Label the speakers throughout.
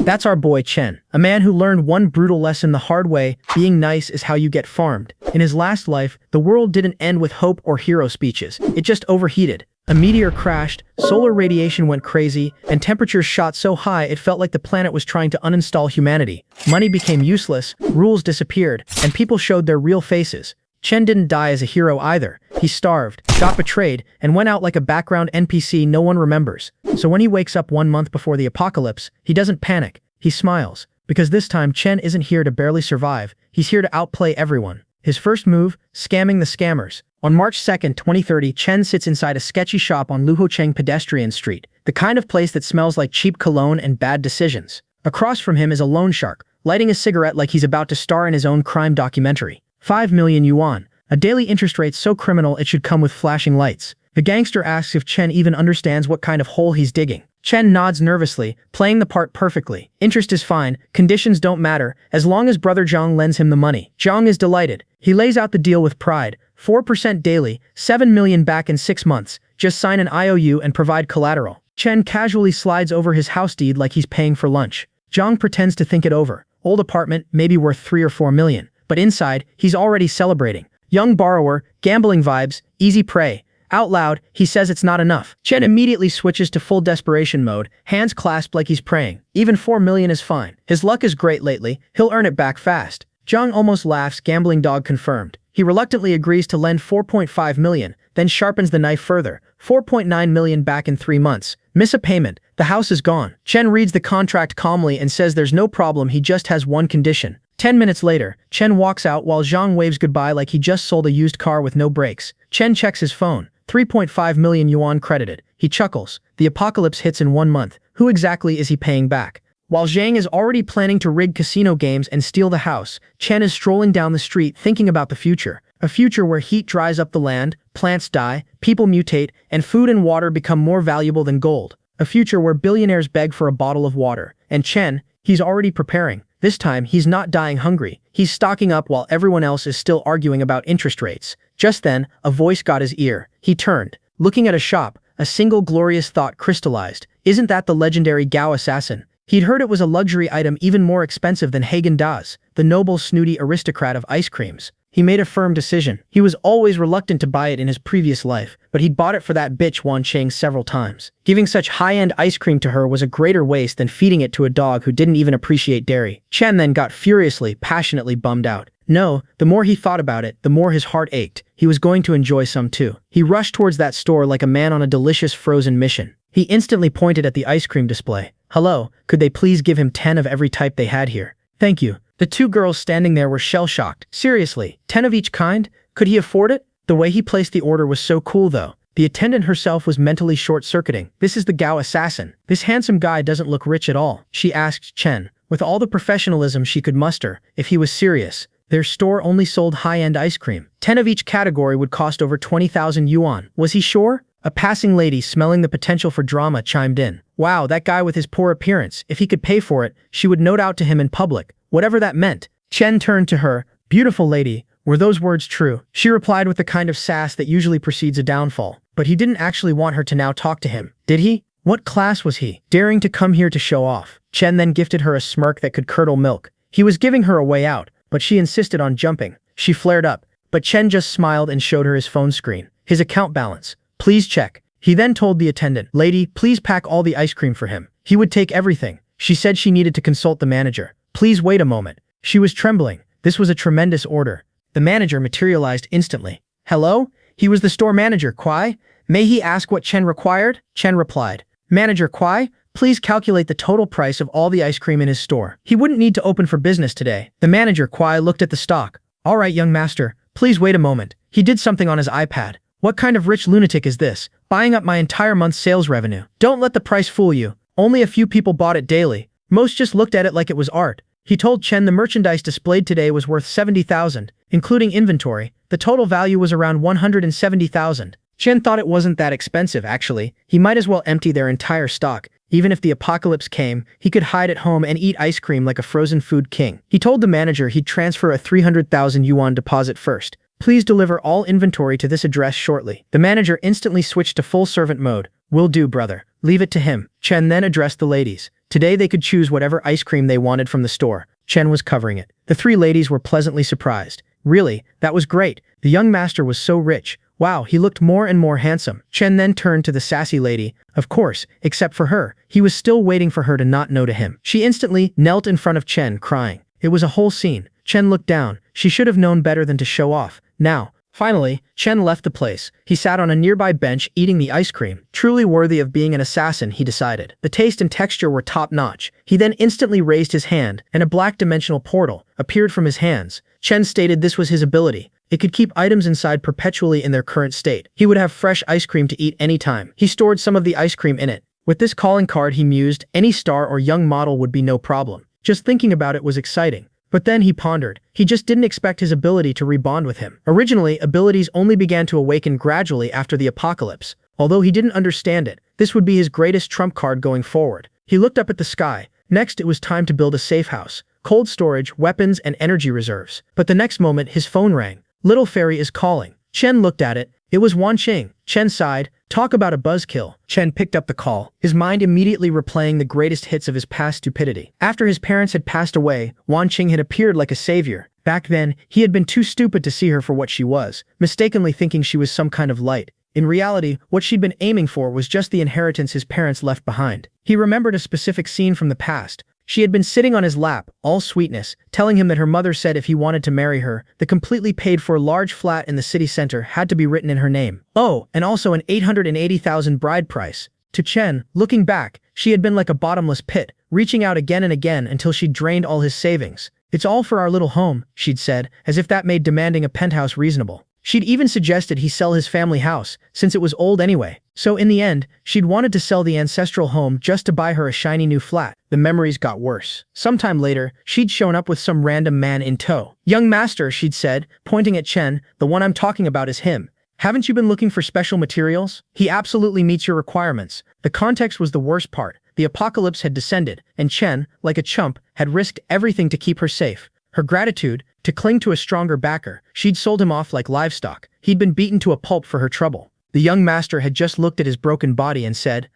Speaker 1: That's our boy Chen, a man who learned one brutal lesson the hard way: being nice is how you get farmed. In his last life, the world didn't end with hope or hero speeches, it just overheated. A meteor crashed, solar radiation went crazy, and temperatures shot so high it felt like the planet was trying to uninstall humanity. Money became useless, rules disappeared, and people showed their real faces. Chen didn't die as a hero either. He starved, got betrayed, and went out like a background NPC no one remembers. So when he wakes up 1 month before the apocalypse, he doesn't panic, he smiles. Because this time Chen isn't here to barely survive, he's here to outplay everyone. His first move, scamming the scammers. On March 2nd, 2030, Chen sits inside a sketchy shop on Luocheng Pedestrian Street, the kind of place that smells like cheap cologne and bad decisions. Across from him is a loan shark, lighting a cigarette like he's about to star in his own crime documentary. 5 million yuan, a daily interest rate so criminal it should come with flashing lights. The gangster asks if Chen even understands what kind of hole he's digging. Chen nods nervously, playing the part perfectly. Interest is fine, conditions don't matter, as long as brother Zhang lends him the money. Zhang is delighted. He lays out the deal with pride. 4% daily, 7 million back in 6 months. Just sign an IOU and provide collateral. Chen casually slides over his house deed like he's paying for lunch. Zhang pretends to think it over. Old apartment, maybe worth 3 or 4 million. But inside, he's already celebrating. Young borrower, gambling vibes, easy prey. Out loud, he says it's not enough. Chen immediately switches to full desperation mode, hands clasped like he's praying. Even 4 million is fine. His luck is great lately, he'll earn it back fast. Zhang almost laughs, gambling dog confirmed. He reluctantly agrees to lend 4.5 million, then sharpens the knife further. 4.9 million back in 3 months. Miss a payment, the house is gone. Chen reads the contract calmly and says there's no problem, he just has one condition. 10 minutes later, Chen walks out while Zhang waves goodbye like he just sold a used car with no brakes. Chen checks his phone. 3.5 million yuan credited. He chuckles. The apocalypse hits in 1 month. Who exactly is he paying back? While Zhang is already planning to rig casino games and steal the house, Chen is strolling down the street thinking about the future. A future where heat dries up the land, plants die, people mutate, and food and water become more valuable than gold. A future where billionaires beg for a bottle of water. And Chen, he's already preparing. This time, he's not dying hungry. He's stocking up while everyone else is still arguing about interest rates. Just then, a voice got his ear. He turned. Looking at a shop, a single glorious thought crystallized. Isn't that the legendary Gao assassin? He'd heard it was a luxury item even more expensive than Haagen-Dazs, the noble snooty aristocrat of ice creams. He made a firm decision. He was always reluctant to buy it in his previous life, but he'd bought it for that bitch Wanqing several times. Giving such high-end ice cream to her was a greater waste than feeding it to a dog who didn't even appreciate dairy. Chen then got furiously, passionately bummed out. No, the more he thought about it, the more his heart ached. He was going to enjoy some too. He rushed towards that store like a man on a delicious frozen mission. He instantly pointed at the ice cream display. Hello, could they please give him 10 of every type they had here? Thank you. The 2 girls standing there were shell-shocked. Seriously, 10 of each kind? Could he afford it? The way he placed the order was so cool though. The attendant herself was mentally short-circuiting. This is the Gao assassin. This handsome guy doesn't look rich at all. She asked Chen, with all the professionalism she could muster, if he was serious. Their store only sold high-end ice cream. 10 of each category would cost over 20,000 yuan. Was he sure? A passing lady smelling the potential for drama chimed in. Wow, that guy with his poor appearance. If he could pay for it, she would note out to him in public, whatever that meant. Chen turned to her. Beautiful lady, were those words true? She replied with the kind of sass that usually precedes a downfall. But he didn't actually want her to now talk to him, did he? What class was he? Daring to come here to show off. Chen then gifted her a smirk that could curdle milk. He was giving her a way out, but she insisted on jumping. She flared up, but Chen just smiled and showed her his phone screen. His account balance. Please check. He then told the attendant, lady, please pack all the ice cream for him. He would take everything. She said she needed to consult the manager. Please wait a moment. She was trembling. This was a tremendous order. The manager materialized instantly. Hello? He was the store manager, Kwai. May he ask what Chen required? Chen replied. Manager Kwai, please calculate the total price of all the ice cream in his store. He wouldn't need to open for business today. The manager Kwai looked at the stock. All right, young master, please wait a moment. He did something on his iPad. What kind of rich lunatic is this, buying up my entire month's sales revenue? Don't let the price fool you. Only a few people bought it daily. Most just looked at it like it was art. He told Chen the merchandise displayed today was worth 70,000, including inventory. The total value was around 170,000. Chen thought it wasn't that expensive, actually. He might as well empty their entire stock. Even if the apocalypse came, he could hide at home and eat ice cream like a frozen food king. He told the manager he'd transfer a 300,000 yuan deposit first. Please deliver all inventory to this address shortly. The manager instantly switched to full servant mode. Will do, brother. Leave it to him. Chen then addressed the ladies. Today they could choose whatever ice cream they wanted from the store. Chen was covering it. The three ladies were pleasantly surprised. Really, that was great. The young master was so rich. Wow, he looked more and more handsome. Chen then turned to the sassy lady. Of course, except for her. He was still waiting for her to not no to him. She instantly knelt in front of Chen, crying. It was a whole scene. Chen looked down. She should have known better than to show off. Now, finally, Chen left the place. He sat on a nearby bench eating the ice cream. Truly worthy of being an assassin, he decided. The taste and texture were top-notch. He then instantly raised his hand, and a black dimensional portal appeared from his hands. Chen stated this was his ability. It could keep items inside perpetually in their current state. He would have fresh ice cream to eat anytime. He stored some of the ice cream in it. With this calling card, he mused, any star or young model would be no problem. Just thinking about it was exciting. But then he pondered. He just didn't expect his ability to rebond with him. Originally, abilities only began to awaken gradually after the apocalypse. Although he didn't understand it, this would be his greatest trump card going forward. He looked up at the sky. Next, it was time to build a safe house, cold storage, weapons, and energy reserves. But the next moment, his phone rang. Little Fairy is calling. Chen looked at it. It was Wanqing. Chen sighed. Talk about a buzzkill. Chen picked up the call, his mind immediately replaying the greatest hits of his past stupidity. After his parents had passed away, Wanqing had appeared like a savior. Back then, he had been too stupid to see her for what she was, mistakenly thinking she was some kind of light. In reality, what she'd been aiming for was just the inheritance his parents left behind. He remembered a specific scene from the past. She had been sitting on his lap, all sweetness, telling him that her mother said if he wanted to marry her, the completely paid-for large flat in the city center had to be written in her name. Oh, and also an 880,000 bride price. To Chen, looking back, she had been like a bottomless pit, reaching out again and again until she'd drained all his savings. It's all for our little home, she'd said, as if that made demanding a penthouse reasonable. She'd even suggested he sell his family house, since it was old anyway. So in the end, she'd wanted to sell the ancestral home just to buy her a shiny new flat. The memories got worse. Sometime later, she'd shown up with some random man in tow. Young master, she'd said, pointing at Chen, the one I'm talking about is him. Haven't you been looking for special materials? He absolutely meets your requirements. The context was the worst part. The apocalypse had descended, and Chen, like a chump, had risked everything to keep her safe. Her gratitude, to cling to a stronger backer, she'd sold him off like livestock. He'd been beaten to a pulp for her trouble. The young master had just looked at his broken body and said,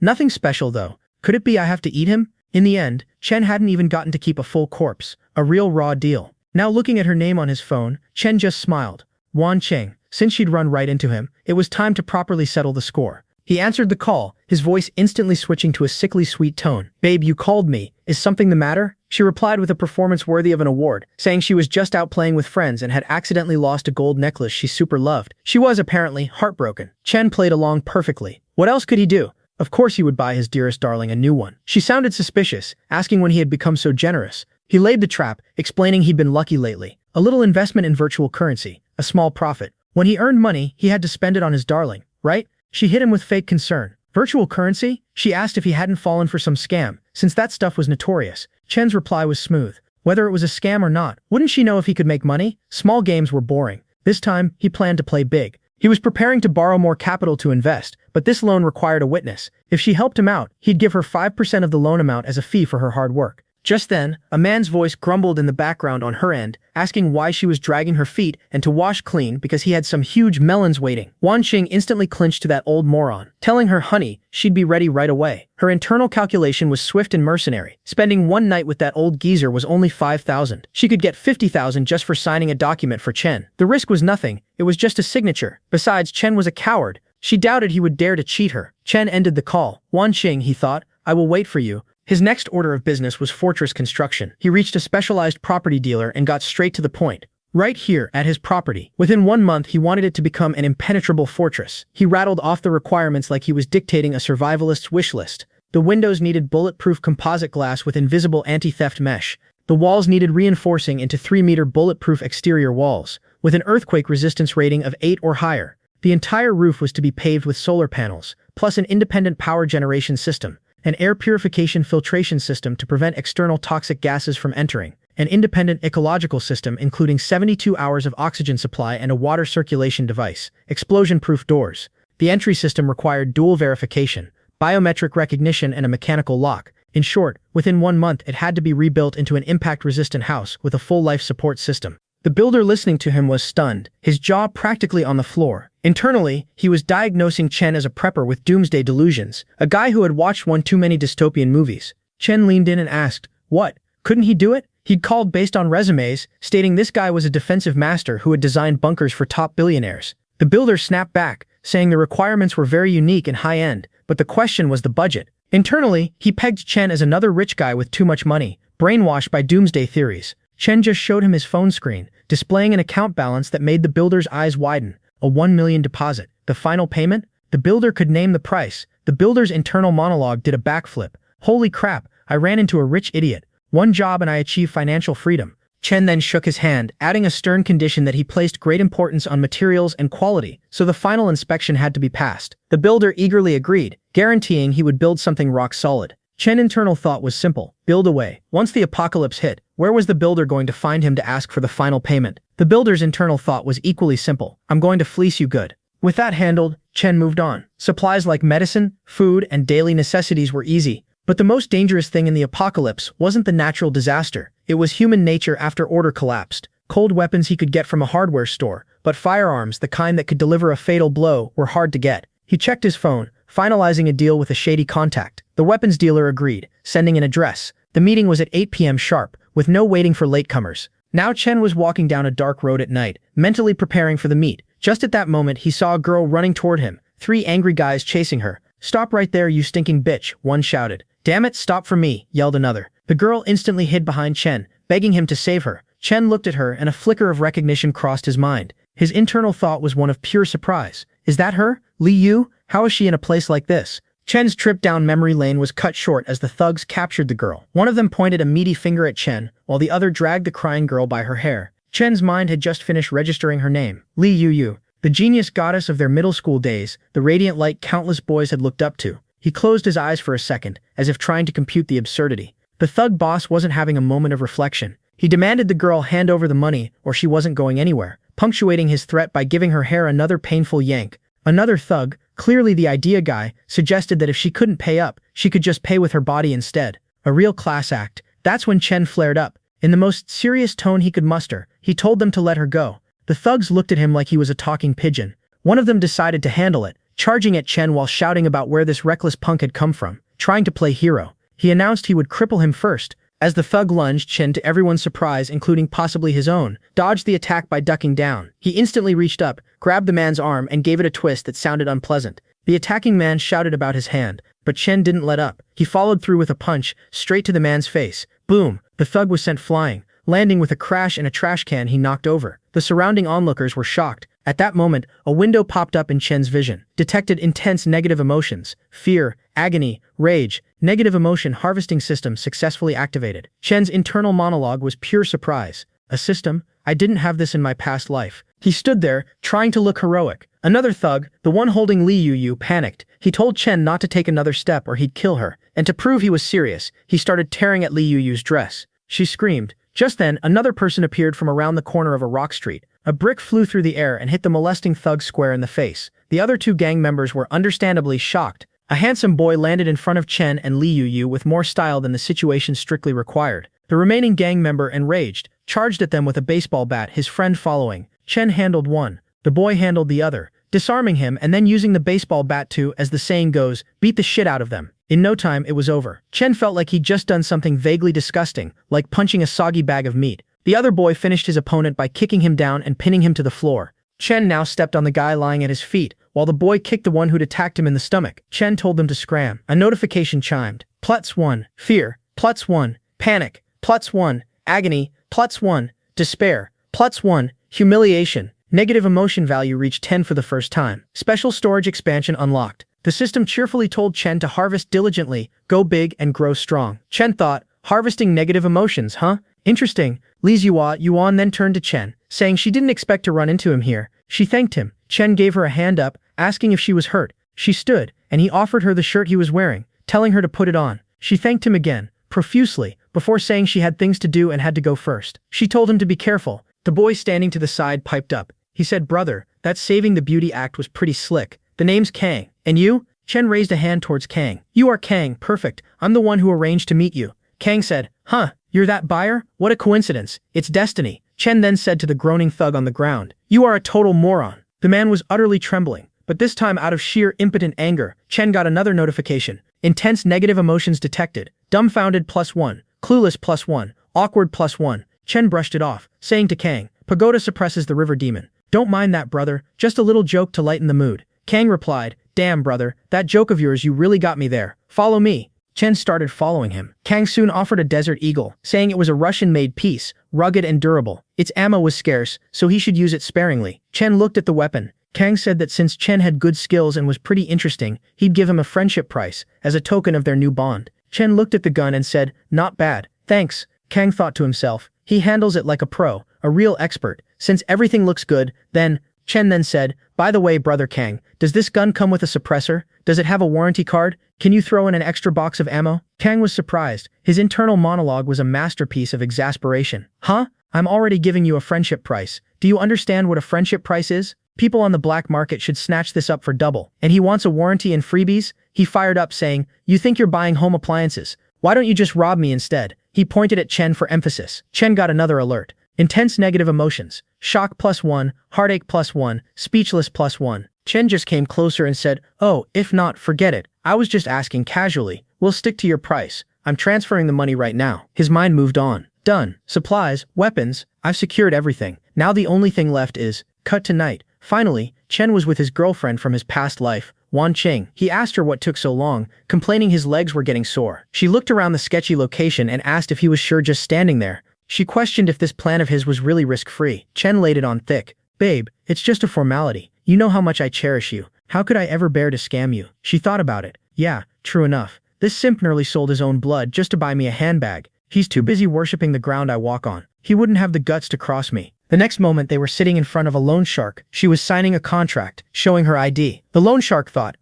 Speaker 1: nothing special though. Could it be I have to eat him? In the end, Chen hadn't even gotten to keep a full corpse. A real raw deal. Now looking at her name on his phone, Chen just smiled. Wanqing. Since she'd run right into him, it was time to properly settle the score. He answered the call, his voice instantly switching to a sickly sweet tone. Babe, you called me. Is something the matter? She replied with a performance worthy of an award, saying she was just out playing with friends and had accidentally lost a gold necklace she super loved. She was, apparently, heartbroken. Chen played along perfectly. What else could he do? Of course he would buy his dearest darling a new one. She sounded suspicious, asking when he had become so generous. He laid the trap, explaining he'd been lucky lately. A little investment in virtual currency, a small profit. When he earned money, he had to spend it on his darling, right? She hit him with fake concern. Virtual currency? She asked if he hadn't fallen for some scam, since that stuff was notorious. Chen's reply was smooth. Whether it was a scam or not, wouldn't she know if he could make money? Small games were boring. This time, he planned to play big. He was preparing to borrow more capital to invest, but this loan required a witness. If she helped him out, he'd give her 5% of the loan amount as a fee for her hard work. Just then, a man's voice grumbled in the background on her end, asking why she was dragging her feet and to wash clean because he had some huge melons waiting. Wanqing instantly clinched to that old moron, telling her honey she'd be ready right away. Her internal calculation was swift and mercenary. Spending one night with that old geezer was only 5,000. She could get 50,000 just for signing a document for Chen. The risk was nothing, it was just a signature. Besides, Chen was a coward. She doubted he would dare to cheat her. Chen ended the call. Wanqing, he thought, I will wait for you. His next order of business was fortress construction. He reached a specialized property dealer and got straight to the point. Right here, at his property. Within 1 month, he wanted it to become an impenetrable fortress. He rattled off the requirements like he was dictating a survivalist's wish list. The windows needed bulletproof composite glass with invisible anti-theft mesh. The walls needed reinforcing into 3-meter bulletproof exterior walls, with an earthquake resistance rating of 8 or higher. The entire roof was to be paved with solar panels, plus an independent power generation system. An air purification filtration system to prevent external toxic gases from entering, an independent ecological system including 72 hours of oxygen supply and a water circulation device, explosion-proof doors. The entry system required dual verification, biometric recognition, and a mechanical lock. In short, within 1 month it had to be rebuilt into an impact-resistant house with a full life support system. The builder listening to him was stunned, his jaw practically on the floor. Internally, he was diagnosing Chen as a prepper with doomsday delusions, a guy who had watched one too many dystopian movies. Chen leaned in and asked, "What? Couldn't he do it?" He'd called based on resumes, stating this guy was a defensive master who had designed bunkers for top billionaires. The builder snapped back, saying the requirements were very unique and high-end, but the question was the budget. Internally, he pegged Chen as another rich guy with too much money, brainwashed by doomsday theories. Chen just showed him his phone screen, displaying an account balance that made the builder's eyes widen. A 1 million deposit. The final payment? The builder could name the price. The builder's internal monologue did a backflip. Holy crap, I ran into a rich idiot. One job and I achieved financial freedom. Chen then shook his hand, adding a stern condition that he placed great importance on materials and quality, so the final inspection had to be passed. The builder eagerly agreed, guaranteeing he would build something rock solid. Chen's internal thought was simple: build away. Once the apocalypse hit, where was the builder going to find him to ask for the final payment? The builder's internal thought was equally simple: I'm going to fleece you good. With that handled, Chen moved on. Supplies like medicine, food, and daily necessities were easy. But the most dangerous thing in the apocalypse wasn't the natural disaster. It was human nature after order collapsed. Cold weapons he could get from a hardware store, but firearms, the kind that could deliver a fatal blow, were hard to get. He checked his phone, finalizing a deal with a shady contact. The weapons dealer agreed, sending an address. The meeting was at 8 p.m. sharp, with no waiting for latecomers. Now Chen was walking down a dark road at night, mentally preparing for the meet. Just at that moment, he saw a girl running toward him, 3 angry guys chasing her. "Stop right there, you stinking bitch," one shouted. "Damn it, stop for me," yelled another. The girl instantly hid behind Chen, begging him to save her. Chen looked at her and a flicker of recognition crossed his mind. His internal thought was one of pure surprise. Is that her? Li Yu? How is she in a place like this? Chen's trip down memory lane was cut short as the thugs captured the girl. One of them pointed a meaty finger at Chen, while the other dragged the crying girl by her hair. Chen's mind had just finished registering her name, Li Yu, the genius goddess of their middle school days, the radiant light countless boys had looked up to. He closed his eyes for a second, as if trying to compute the absurdity. The thug boss wasn't having a moment of reflection. He demanded the girl hand over the money or she wasn't going anywhere, punctuating his threat by giving her hair another painful yank. Another thug, clearly the idea guy, suggested that if she couldn't pay up, she could just pay with her body instead. A real class act. That's when Chen flared up. In the most serious tone he could muster, he told them to let her go. The thugs looked at him like he was a talking pigeon. One of them decided to handle it, charging at Chen while shouting about where this reckless punk had come from, trying to play hero. He announced he would cripple him first. As the thug lunged, Chen, to everyone's surprise, including possibly his own, dodged the attack by ducking down. He instantly reached up, grabbed the man's arm, and gave it a twist that sounded unpleasant. The attacking man shouted about his hand, but Chen didn't let up. He followed through with a punch, straight to the man's face. Boom! The thug was sent flying, landing with a crash in a trash can he knocked over. The surrounding onlookers were shocked. At that moment, a window popped up in Chen's vision, detected intense negative emotions, fear, agony, rage. Negative emotion harvesting system successfully activated. Chen's internal monologue was pure surprise. A system? I didn't have this in my past life. He stood there, trying to look heroic. Another thug, the one holding Li Yu, panicked. He told Chen not to take another step or he'd kill her, and to prove he was serious, he started tearing at Li Yu's dress. She screamed. Just then, another person appeared from around the corner of a rock street. A brick flew through the air and hit the molesting thug square in the face. The other 2 gang members were understandably shocked. A handsome boy landed in front of Chen and Li Yu with more style than the situation strictly required. The remaining gang member, enraged, charged at them with a baseball bat, his friend following. Chen handled one. The boy handled the other, disarming him and then using the baseball bat to, as the saying goes, beat the shit out of them. In no time, it was over. Chen felt like he'd just done something vaguely disgusting, like punching a soggy bag of meat. The other boy finished his opponent by kicking him down and pinning him to the floor. Chen now stepped on the guy lying at his feet, while the boy kicked the one who'd attacked him in the stomach. Chen told them to scram. A notification chimed. +1. Fear. +1. Panic. +1. Agony. +1. Despair. +1. Humiliation. Negative emotion value reached 10 for the first time. Special storage expansion unlocked. The system cheerfully told Chen to harvest diligently, go big, and grow strong. Chen thought, harvesting negative emotions, huh? Interesting. Li Yuan then turned to Chen, saying she didn't expect to run into him here. She thanked him. Chen gave her a hand up, asking if she was hurt. She stood, and he offered her the shirt he was wearing, telling her to put it on. She thanked him again, profusely, before saying she had things to do and had to go first. She told him to be careful. The boy standing to the side piped up. He said, brother, that saving the beauty act was pretty slick. The name's Kang. And you? Chen raised a hand towards Kang. You are Kang, perfect. I'm the one who arranged to meet you. Kang said, huh, you're that buyer? What a coincidence. It's destiny. Chen then said to the groaning thug on the ground, "You are a total moron." The man was utterly trembling, but this time out of sheer impotent anger, Chen got another notification. Intense negative emotions detected. Dumbfounded +1, clueless +1, awkward +1. Chen brushed it off, saying to Kang, "Pagoda suppresses the river demon. Don't mind that, brother, just a little joke to lighten the mood." Kang replied, "Damn, brother, that joke of yours, you really got me there. Follow me." Chen started following him. Kang soon offered a Desert Eagle, saying it was a Russian-made piece, rugged and durable. Its ammo was scarce, so he should use it sparingly. Chen looked at the weapon. Kang said that since Chen had good skills and was pretty interesting, he'd give him a friendship price, as a token of their new bond. Chen looked at the gun and said, "Not bad, thanks." Kang thought to himself, he handles it like a pro, a real expert. Since everything looks good, then... Chen then said, "By the way, brother Kang, does this gun come with a suppressor? Does it have a warranty card? Can you throw in an extra box of ammo?" Kang was surprised. His internal monologue was a masterpiece of exasperation. "Huh? I'm already giving you a friendship price. Do you understand what a friendship price is? People on the black market should snatch this up for double. And he wants a warranty and freebies?" He fired up, saying, "You think you're buying home appliances? Why don't you just rob me instead?" He pointed at Chen for emphasis. Chen got another alert. Intense negative emotions. Shock +1, heartache +1, speechless +1. Chen just came closer and said, "Oh, if not, forget it. I was just asking casually. We'll stick to your price. I'm transferring the money right now." His mind moved on. Done. Supplies, weapons, I've secured everything. Now the only thing left is, cut to night. Finally, Chen was with his girlfriend from his past life, Wanqing. He asked her what took so long, complaining his legs were getting sore. She looked around the sketchy location and asked if he was sure just standing there. She questioned if this plan of his was really risk-free. Chen laid it on thick. "Babe, it's just a formality. You know how much I cherish you. How could I ever bear to scam you?" She thought about it. Yeah, true enough. This simp nearly sold his own blood just to buy me a handbag. He's too busy worshipping the ground I walk on. He wouldn't have the guts to cross me. The next moment they were sitting in front of a loan shark. She was signing a contract, showing her ID. The loan shark thought,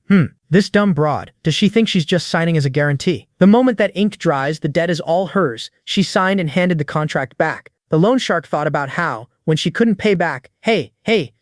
Speaker 1: this dumb broad, does she think she's just signing as a guarantee? The moment that ink dries, the debt is all hers. She signed and handed the contract back. The loan shark thought about how, when she couldn't pay back, hey,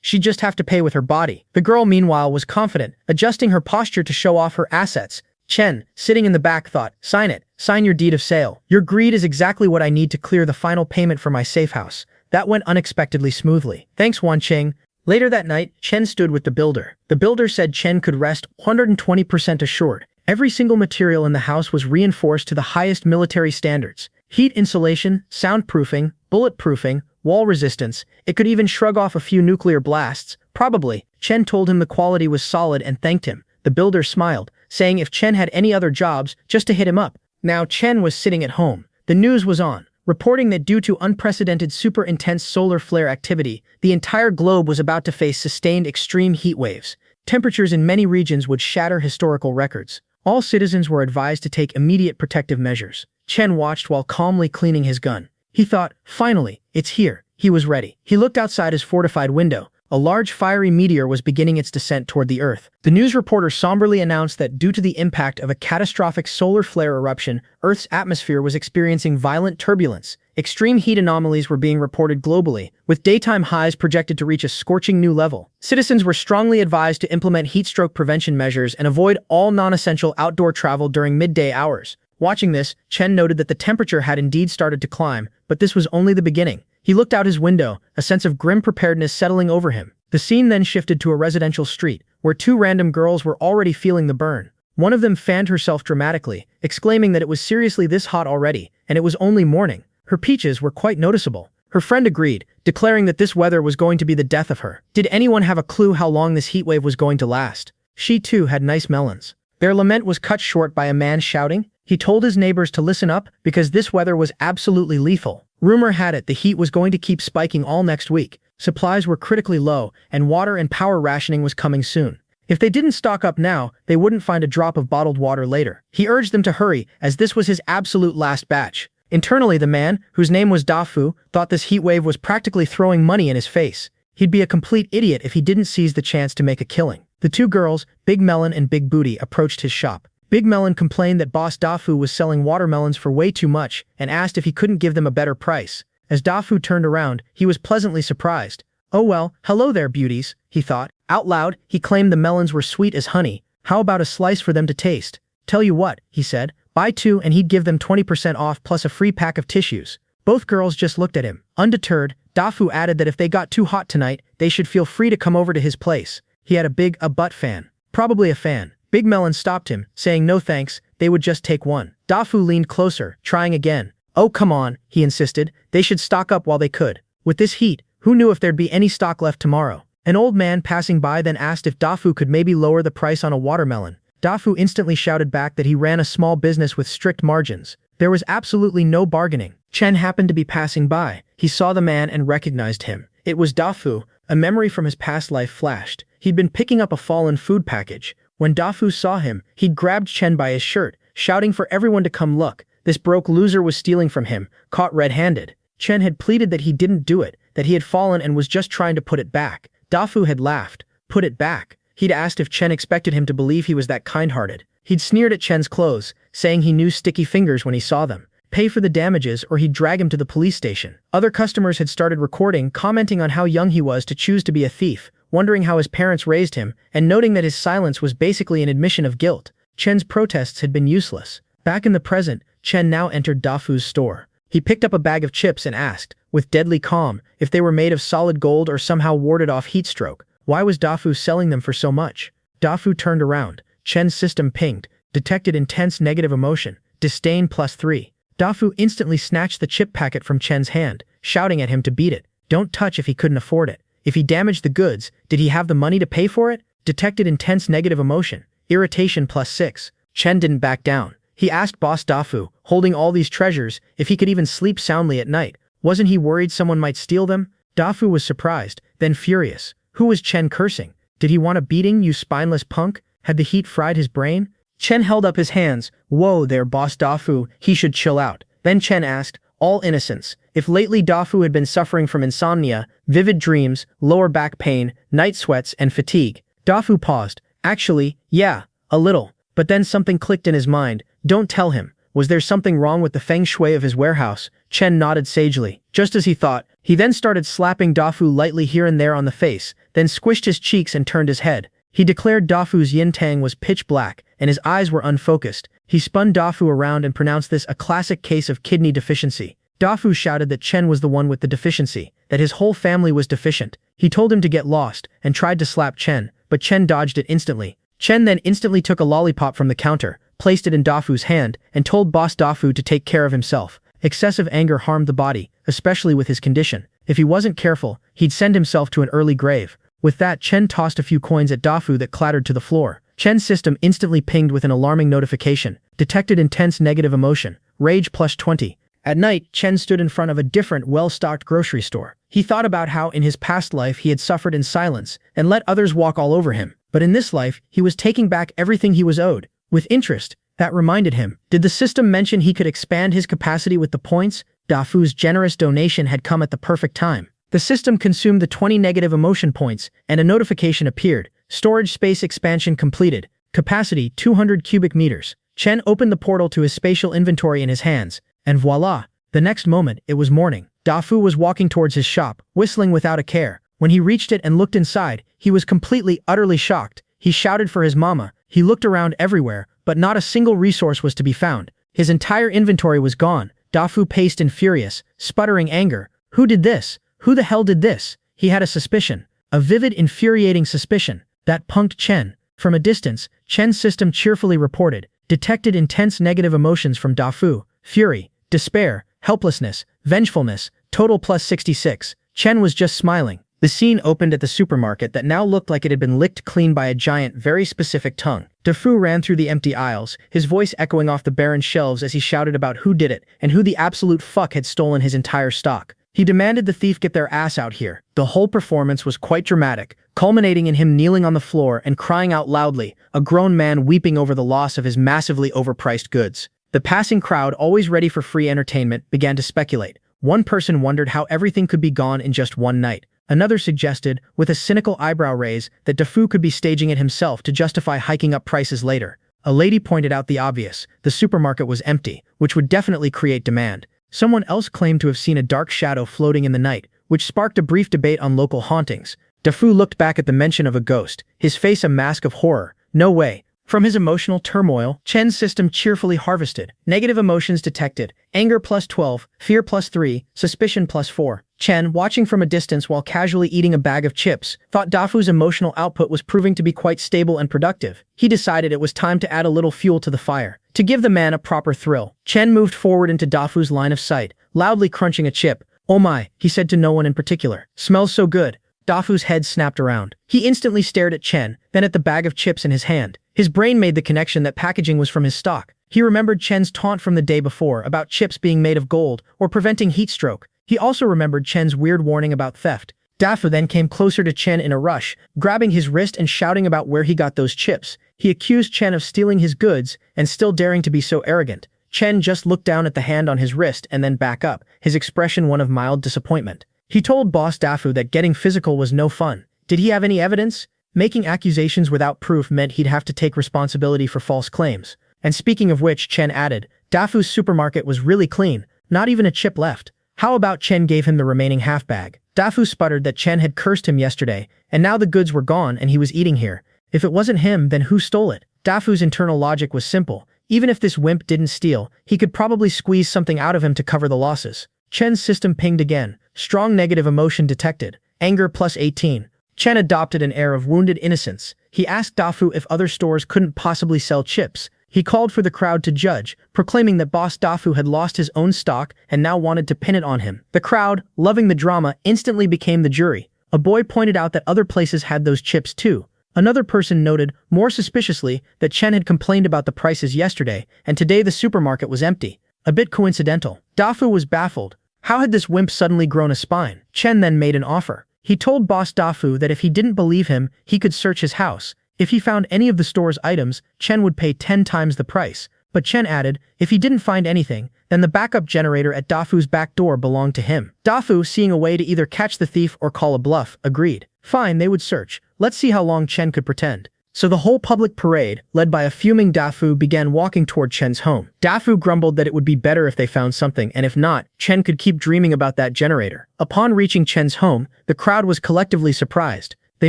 Speaker 1: she'd just have to pay with her body. The girl, meanwhile, was confident, adjusting her posture to show off her assets. Chen, sitting in the back, thought, sign it. Sign your deed of sale. Your greed is exactly what I need to clear the final payment for my safe house. That went unexpectedly smoothly. Thanks, Wanqing. Later that night, Chen stood with the builder. The builder said Chen could rest 120% assured. Every single material in the house was reinforced to the highest military standards. Heat insulation, soundproofing, bulletproofing, wall resistance. It could even shrug off a few nuclear blasts. Probably. Chen told him the quality was solid and thanked him. The builder smiled, saying if Chen had any other jobs, just to hit him up. Now Chen was sitting at home. The news was on, reporting that due to unprecedented super intense solar flare activity, the entire globe was about to face sustained extreme heat waves. Temperatures in many regions would shatter historical records. All citizens were advised to take immediate protective measures. Chen watched while calmly cleaning his gun. He thought, finally, it's here. He was ready. He looked outside his fortified window. A large fiery meteor was beginning its descent toward the Earth. The news reporter somberly announced that due to the impact of a catastrophic solar flare eruption, Earth's atmosphere was experiencing violent turbulence. Extreme heat anomalies were being reported globally, with daytime highs projected to reach a scorching new level. Citizens were strongly advised to implement heatstroke prevention measures and avoid all non-essential outdoor travel during midday hours. Watching this, Chen noted that the temperature had indeed started to climb, but this was only the beginning. He looked out his window, a sense of grim preparedness settling over him. The scene then shifted to a residential street, where two random girls were already feeling the burn. One of them fanned herself dramatically, exclaiming that it was seriously this hot already, and it was only morning. Her peaches were quite noticeable. Her friend agreed, declaring that this weather was going to be the death of her. Did anyone have a clue how long this heatwave was going to last? She too had nice melons. Their lament was cut short by a man shouting. He told his neighbors to listen up because this weather was absolutely lethal. Rumor had it the heat was going to keep spiking all next week. Supplies were critically low, and water and power rationing was coming soon. If they didn't stock up now, they wouldn't find a drop of bottled water later. He urged them to hurry, as this was his absolute last batch. Internally, the man, whose name was Dafu, thought this heat wave was practically throwing money in his face. He'd be a complete idiot if he didn't seize the chance to make a killing. The two girls, Big Melon and Big Booty, approached his shop. Big Melon complained that boss Dafu was selling watermelons for way too much and asked if he couldn't give them a better price. As Dafu turned around, he was pleasantly surprised. Oh well, hello there, beauties, he thought. Out loud, he claimed the melons were sweet as honey. How about a slice for them to taste? Tell you what, he said, buy two and he'd give them 20% off plus a free pack of tissues. Both girls just looked at him. Undeterred, Dafu added that if they got too hot tonight, they should feel free to come over to his place. He had a butt fan. Probably a fan. Big Melon stopped him, saying no thanks, they would just take one. Dafu leaned closer, trying again. Oh come on, he insisted, they should stock up while they could. With this heat, who knew if there'd be any stock left tomorrow? An old man passing by then asked if Dafu could maybe lower the price on a watermelon. Dafu instantly shouted back that he ran a small business with strict margins. There was absolutely no bargaining. Chen happened to be passing by. He saw the man and recognized him. It was Dafu. A memory from his past life flashed. He'd been picking up a fallen food package. When Dafu saw him, he'd grabbed Chen by his shirt, shouting for everyone to come look. This broke loser was stealing from him, caught red-handed. Chen had pleaded that he didn't do it, that he had fallen and was just trying to put it back. Dafu had laughed. Put it back. He'd asked if Chen expected him to believe he was that kind-hearted. He'd sneered at Chen's clothes, saying he knew sticky fingers when he saw them. Pay for the damages or he'd drag him to the police station. Other customers had started recording, commenting on how young he was to choose to be a thief, wondering how his parents raised him, and noting that his silence was basically an admission of guilt. Chen's protests had been useless. Back in the present, Chen now entered Dafu's store. He picked up a bag of chips and asked, with deadly calm, if they were made of solid gold or somehow warded off heat stroke. Why was Dafu selling them for so much? Dafu turned around. Chen's system pinged, detected intense negative emotion, disdain +3. Dafu instantly snatched the chip packet from Chen's hand, shouting at him to beat it. Don't touch if he couldn't afford it. If he damaged the goods, did he have the money to pay for it? Detected intense negative emotion, irritation +6. Chen didn't back down. He asked Boss Dafu, holding all these treasures, if he could even sleep soundly at night. Wasn't he worried someone might steal them? Dafu was surprised, then furious. Who was Chen cursing? Did he want a beating, you spineless punk? Had the heat fried his brain? Chen held up his hands. Whoa there, Boss Dafu, he should chill out. Then Chen asked, all innocence, if lately Dafu had been suffering from insomnia, vivid dreams, lower back pain, night sweats, and fatigue. Dafu paused. Actually, yeah, a little. But then something clicked in his mind. Don't tell him. Was there something wrong with the feng shui of his warehouse? Chen nodded sagely. Just as he thought, he then started slapping Dafu lightly here and there on the face, then squished his cheeks and turned his head. He declared Dafu's yin-tang was pitch black, and his eyes were unfocused. He spun Dafu around and pronounced this a classic case of kidney deficiency. Dafu shouted that Chen was the one with the deficiency, that his whole family was deficient. He told him to get lost, and tried to slap Chen, but Chen dodged it instantly. Chen then instantly took a lollipop from the counter, placed it in Dafu's hand, and told Boss Dafu to take care of himself. Excessive anger harmed the body, especially with his condition. If he wasn't careful, he'd send himself to an early grave. With that, Chen tossed a few coins at Dafu that clattered to the floor. Chen's system instantly pinged with an alarming notification. Detected intense negative emotion. Rage +20. At night, Chen stood in front of a different, well-stocked grocery store. He thought about how in his past life he had suffered in silence and let others walk all over him. But in this life, he was taking back everything he was owed. With interest, that reminded him. Did the system mention he could expand his capacity with the points? Dafu's generous donation had come at the perfect time. The system consumed the 20 negative emotion points, and a notification appeared. Storage space expansion completed. Capacity 200 cubic meters. Chen opened the portal to his spatial inventory in his hands, and voila! The next moment, it was morning. Dafu was walking towards his shop, whistling without a care. When he reached it and looked inside, he was completely, utterly shocked. He shouted for his mama. He looked around everywhere, but not a single resource was to be found. His entire inventory was gone. Dafu paced in furious, sputtering anger. Who did this? Who the hell did this? He had a suspicion. A vivid, infuriating suspicion. That punked Chen. From a distance, Chen's system cheerfully reported. Detected intense negative emotions from Dafu. Fury, despair, helplessness, vengefulness, total +66. Chen was just smiling. The scene opened at the supermarket that now looked like it had been licked clean by a giant, very specific tongue. Dafu ran through the empty aisles, his voice echoing off the barren shelves as he shouted about who did it and who the absolute fuck had stolen his entire stock. He demanded the thief get their ass out here. The whole performance was quite dramatic, culminating in him kneeling on the floor and crying out loudly, a grown man weeping over the loss of his massively overpriced goods. The passing crowd, always ready for free entertainment, began to speculate. One person wondered how everything could be gone in just one night. Another suggested, with a cynical eyebrow raise, that Dafu could be staging it himself to justify hiking up prices later. A lady pointed out the obvious. The supermarket was empty, which would definitely create demand. Someone else claimed to have seen a dark shadow floating in the night, which sparked a brief debate on local hauntings. Dafu looked back at the mention of a ghost, his face a mask of horror. No way. From his emotional turmoil, Chen's system cheerfully harvested. Negative emotions detected. Anger plus 12, fear plus 3, suspicion plus 4. Chen, watching from a distance while casually eating a bag of chips, thought Dafu's emotional output was proving to be quite stable and productive. He decided it was time to add a little fuel to the fire. To give the man a proper thrill, Chen moved forward into Dafu's line of sight, loudly crunching a chip. "Oh my," he said to no one in particular. "Smells so good." Dafu's head snapped around. He instantly stared at Chen, then at the bag of chips in his hand. His brain made the connection that packaging was from his stock. He remembered Chen's taunt from the day before about chips being made of gold or preventing heat stroke. He also remembered Chen's weird warning about theft. Dafu then came closer to Chen in a rush, grabbing his wrist and shouting about where he got those chips. He accused Chen of stealing his goods and still daring to be so arrogant. Chen just looked down at the hand on his wrist and then back up, his expression one of mild disappointment. He told Boss Dafu that getting physical was no fun. Did he have any evidence? Making accusations without proof meant he'd have to take responsibility for false claims. And speaking of which, Chen added, Dafu's supermarket was really clean, not even a chip left. How about Chen gave him the remaining half bag? Dafu sputtered that Chen had cursed him yesterday, and now the goods were gone and he was eating here. If it wasn't him, then who stole it? Dafu's internal logic was simple. Even if this wimp didn't steal, he could probably squeeze something out of him to cover the losses. Chen's system pinged again. Strong negative emotion detected. Anger plus 18. Chen adopted an air of wounded innocence. He asked Dafu if other stores couldn't possibly sell chips. He called for the crowd to judge, proclaiming that Boss Dafu had lost his own stock and now wanted to pin it on him. The crowd, loving the drama, instantly became the jury. A boy pointed out that other places had those chips too. Another person noted, more suspiciously, that Chen had complained about the prices yesterday, and today the supermarket was empty. A bit coincidental. Dafu was baffled. How had this wimp suddenly grown a spine? Chen then made an offer. He told Boss Dafu that if he didn't believe him, he could search his house. If he found any of the store's items, Chen would pay 10 times the price. But Chen added, if he didn't find anything, then the backup generator at Dafu's back door belonged to him. Dafu, seeing a way to either catch the thief or call a bluff, agreed. Fine, they would search. Let's see how long Chen could pretend. So the whole public parade, led by a fuming Dafu, began walking toward Chen's home. Dafu grumbled that it would be better if they found something, and if not, Chen could keep dreaming about that generator. Upon reaching Chen's home, the crowd was collectively surprised. They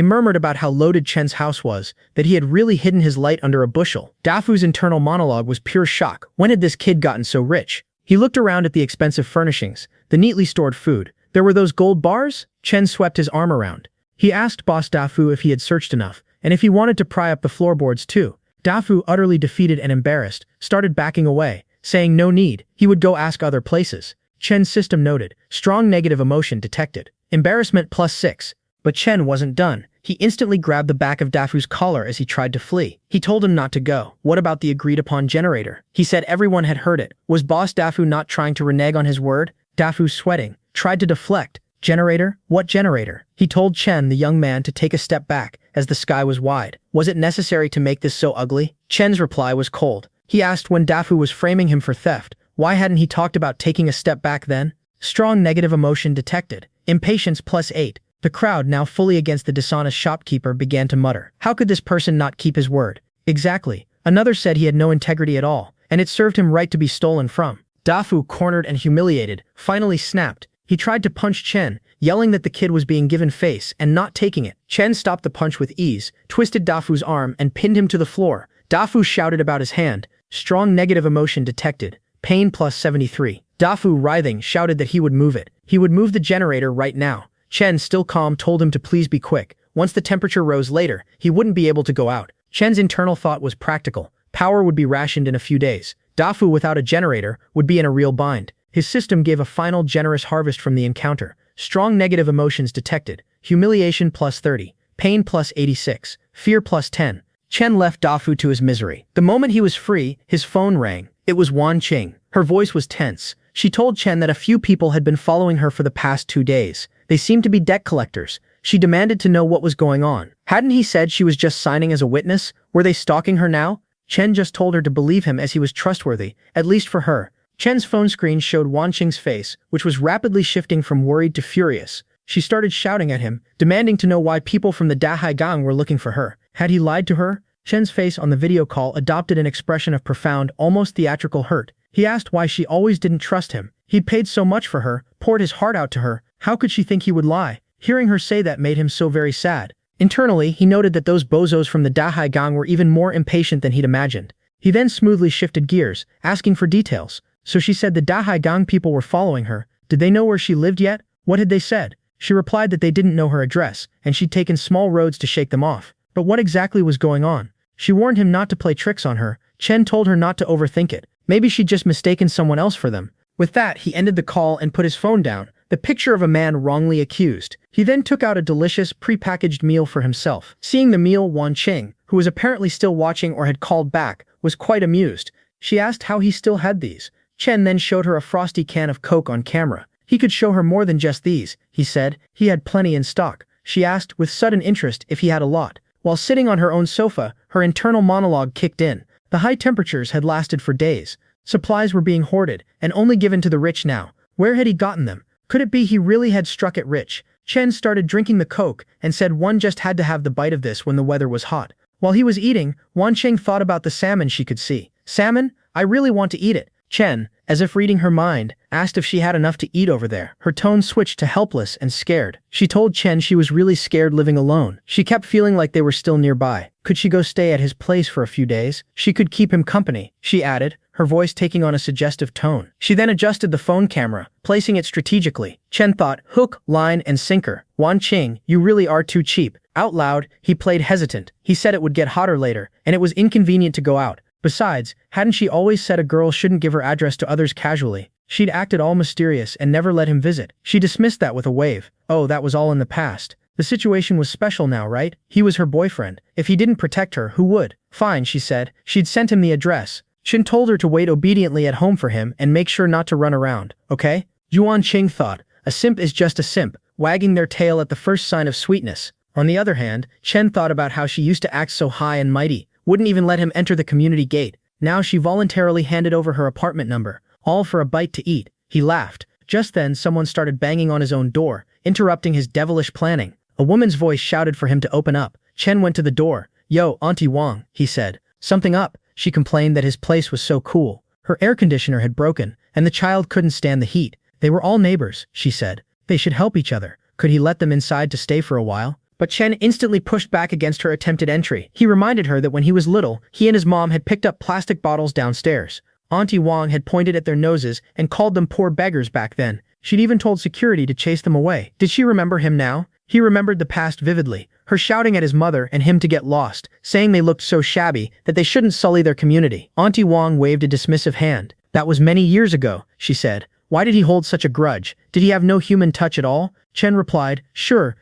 Speaker 1: murmured about how loaded Chen's house was, that he had really hidden his light under a bushel. Dafu's internal monologue was pure shock. When had this kid gotten so rich? He looked around at the expensive furnishings, the neatly stored food. There were those gold bars? Chen swept his arm around. He asked Boss Dafu if he had searched enough, and if he wanted to pry up the floorboards too. Dafu, utterly defeated and embarrassed, started backing away, saying no need, he would go ask other places. Chen's system noted, strong negative emotion detected. Embarrassment plus 6. But Chen wasn't done. He instantly grabbed the back of Dafu's collar as he tried to flee. He told him not to go. What about the agreed-upon generator? He said everyone had heard it. Was Boss Dafu not trying to renege on his word? Dafu, sweating, tried to deflect. Generator? What generator? He told Chen, the young man, to take a step back, as the sky was wide. Was it necessary to make this so ugly? Chen's reply was cold. He asked when Dafu was framing him for theft, why hadn't he talked about taking a step back then? Strong negative emotion detected. Impatience plus 8. The crowd, now fully against the dishonest shopkeeper, began to mutter. How could this person not keep his word? Exactly. Another said he had no integrity at all, and it served him right to be stolen from. Dafu, cornered and humiliated, finally snapped. He tried to punch Chen, yelling that the kid was being given face and not taking it. Chen stopped the punch with ease, twisted Dafu's arm and pinned him to the floor. Dafu shouted about his hand. Strong negative emotion detected. Pain plus 73. Dafu, writhing, shouted that he would move it. He would move the generator right now. Chen, still calm, told him to please be quick. Once the temperature rose later, he wouldn't be able to go out. Chen's internal thought was practical. Power would be rationed in a few days. Dafu, without a generator, would be in a real bind. His system gave a final generous harvest from the encounter. Strong negative emotions detected. Humiliation plus 30. Pain plus 86. Fear plus 10. Chen left Dafu to his misery. The moment he was free, his phone rang. It was Wanqing. Her voice was tense. She told Chen that a few people had been following her for the past 2 days. They seemed to be debt collectors. She demanded to know what was going on. Hadn't he said she was just signing as a witness? Were they stalking her now? Chen just told her to believe him as he was trustworthy, at least for her. Chen's phone screen showed Wanqing's face, which was rapidly shifting from worried to furious. She started shouting at him, demanding to know why people from the Dahai Gang were looking for her. Had he lied to her? Chen's face on the video call adopted an expression of profound, almost theatrical hurt. He asked why she always didn't trust him. He'd paid so much for her, poured his heart out to her. How could she think he would lie? Hearing her say that made him so very sad. Internally, he noted that those bozos from the Dahai gang were even more impatient than he'd imagined. He then smoothly shifted gears, asking for details. So she said the Dahai gang people were following her. Did they know where she lived yet? What had they said? She replied that they didn't know her address, and she'd taken small roads to shake them off. But what exactly was going on? She warned him not to play tricks on her. Chen told her not to overthink it. Maybe she'd just mistaken someone else for them. With that, he ended the call and put his phone down, the picture of a man wrongly accused. He then took out a delicious, pre-packaged meal for himself. Seeing the meal, Wanqing, who was apparently still watching or had called back, was quite amused. She asked how he still had these. Chen then showed her a frosty can of Coke on camera. He could show her more than just these, he said. He had plenty in stock. She asked with sudden interest if he had a lot. While sitting on her own sofa, her internal monologue kicked in. The high temperatures had lasted for days. Supplies were being hoarded, and only given to the rich now. Where had he gotten them? Could it be he really had struck it rich? Chen started drinking the Coke and said one just had to have the bite of this when the weather was hot. While he was eating, Wanqing thought about the salmon she could see. Salmon? I really want to eat it. Chen, as if reading her mind, asked if she had enough to eat over there. Her tone switched to helpless and scared. She told Chen she was really scared living alone. She kept feeling like they were still nearby. Could she go stay at his place for a few days? She could keep him company, she added, her voice taking on a suggestive tone. She then adjusted the phone camera, placing it strategically. Chen thought, hook, line, and sinker. Wanqing, you really are too cheap. Out loud, he played hesitant. He said it would get hotter later, and it was inconvenient to go out. Besides, hadn't she always said a girl shouldn't give her address to others casually? She'd acted all mysterious and never let him visit. She dismissed that with a wave. Oh, that was all in the past. The situation was special now, right? He was her boyfriend. If he didn't protect her, who would? Fine, she said. She'd sent him the address. Chen told her to wait obediently at home for him and make sure not to run around, okay? Wanqing thought, a simp is just a simp, wagging their tail at the first sign of sweetness. On the other hand, Chen thought about how she used to act so high and mighty, wouldn't even let him enter the community gate. Now she voluntarily handed over her apartment number, all for a bite to eat. He laughed. Just then someone started banging on his own door, interrupting his devilish planning. A woman's voice shouted for him to open up. Chen went to the door. Yo, Auntie Wang, he said. Something up? She complained that his place was so cool. Her air conditioner had broken, and the child couldn't stand the heat. They were all neighbors, she said. They should help each other. Could he let them inside to stay for a while? But Chen instantly pushed back against her attempted entry. He reminded her that when he was little, he and his mom had picked up plastic bottles downstairs. Auntie Wang had pointed at their noses and called them poor beggars back then. She'd even told security to chase them away. Did she remember him now? He remembered the past vividly, her shouting at his mother and him to get lost, saying they looked so shabby that they shouldn't sully their community. Auntie Wang waved a dismissive hand. That was many years ago, she said. Why did he hold such a grudge? Did he have no human touch at all? Chen replied, sure.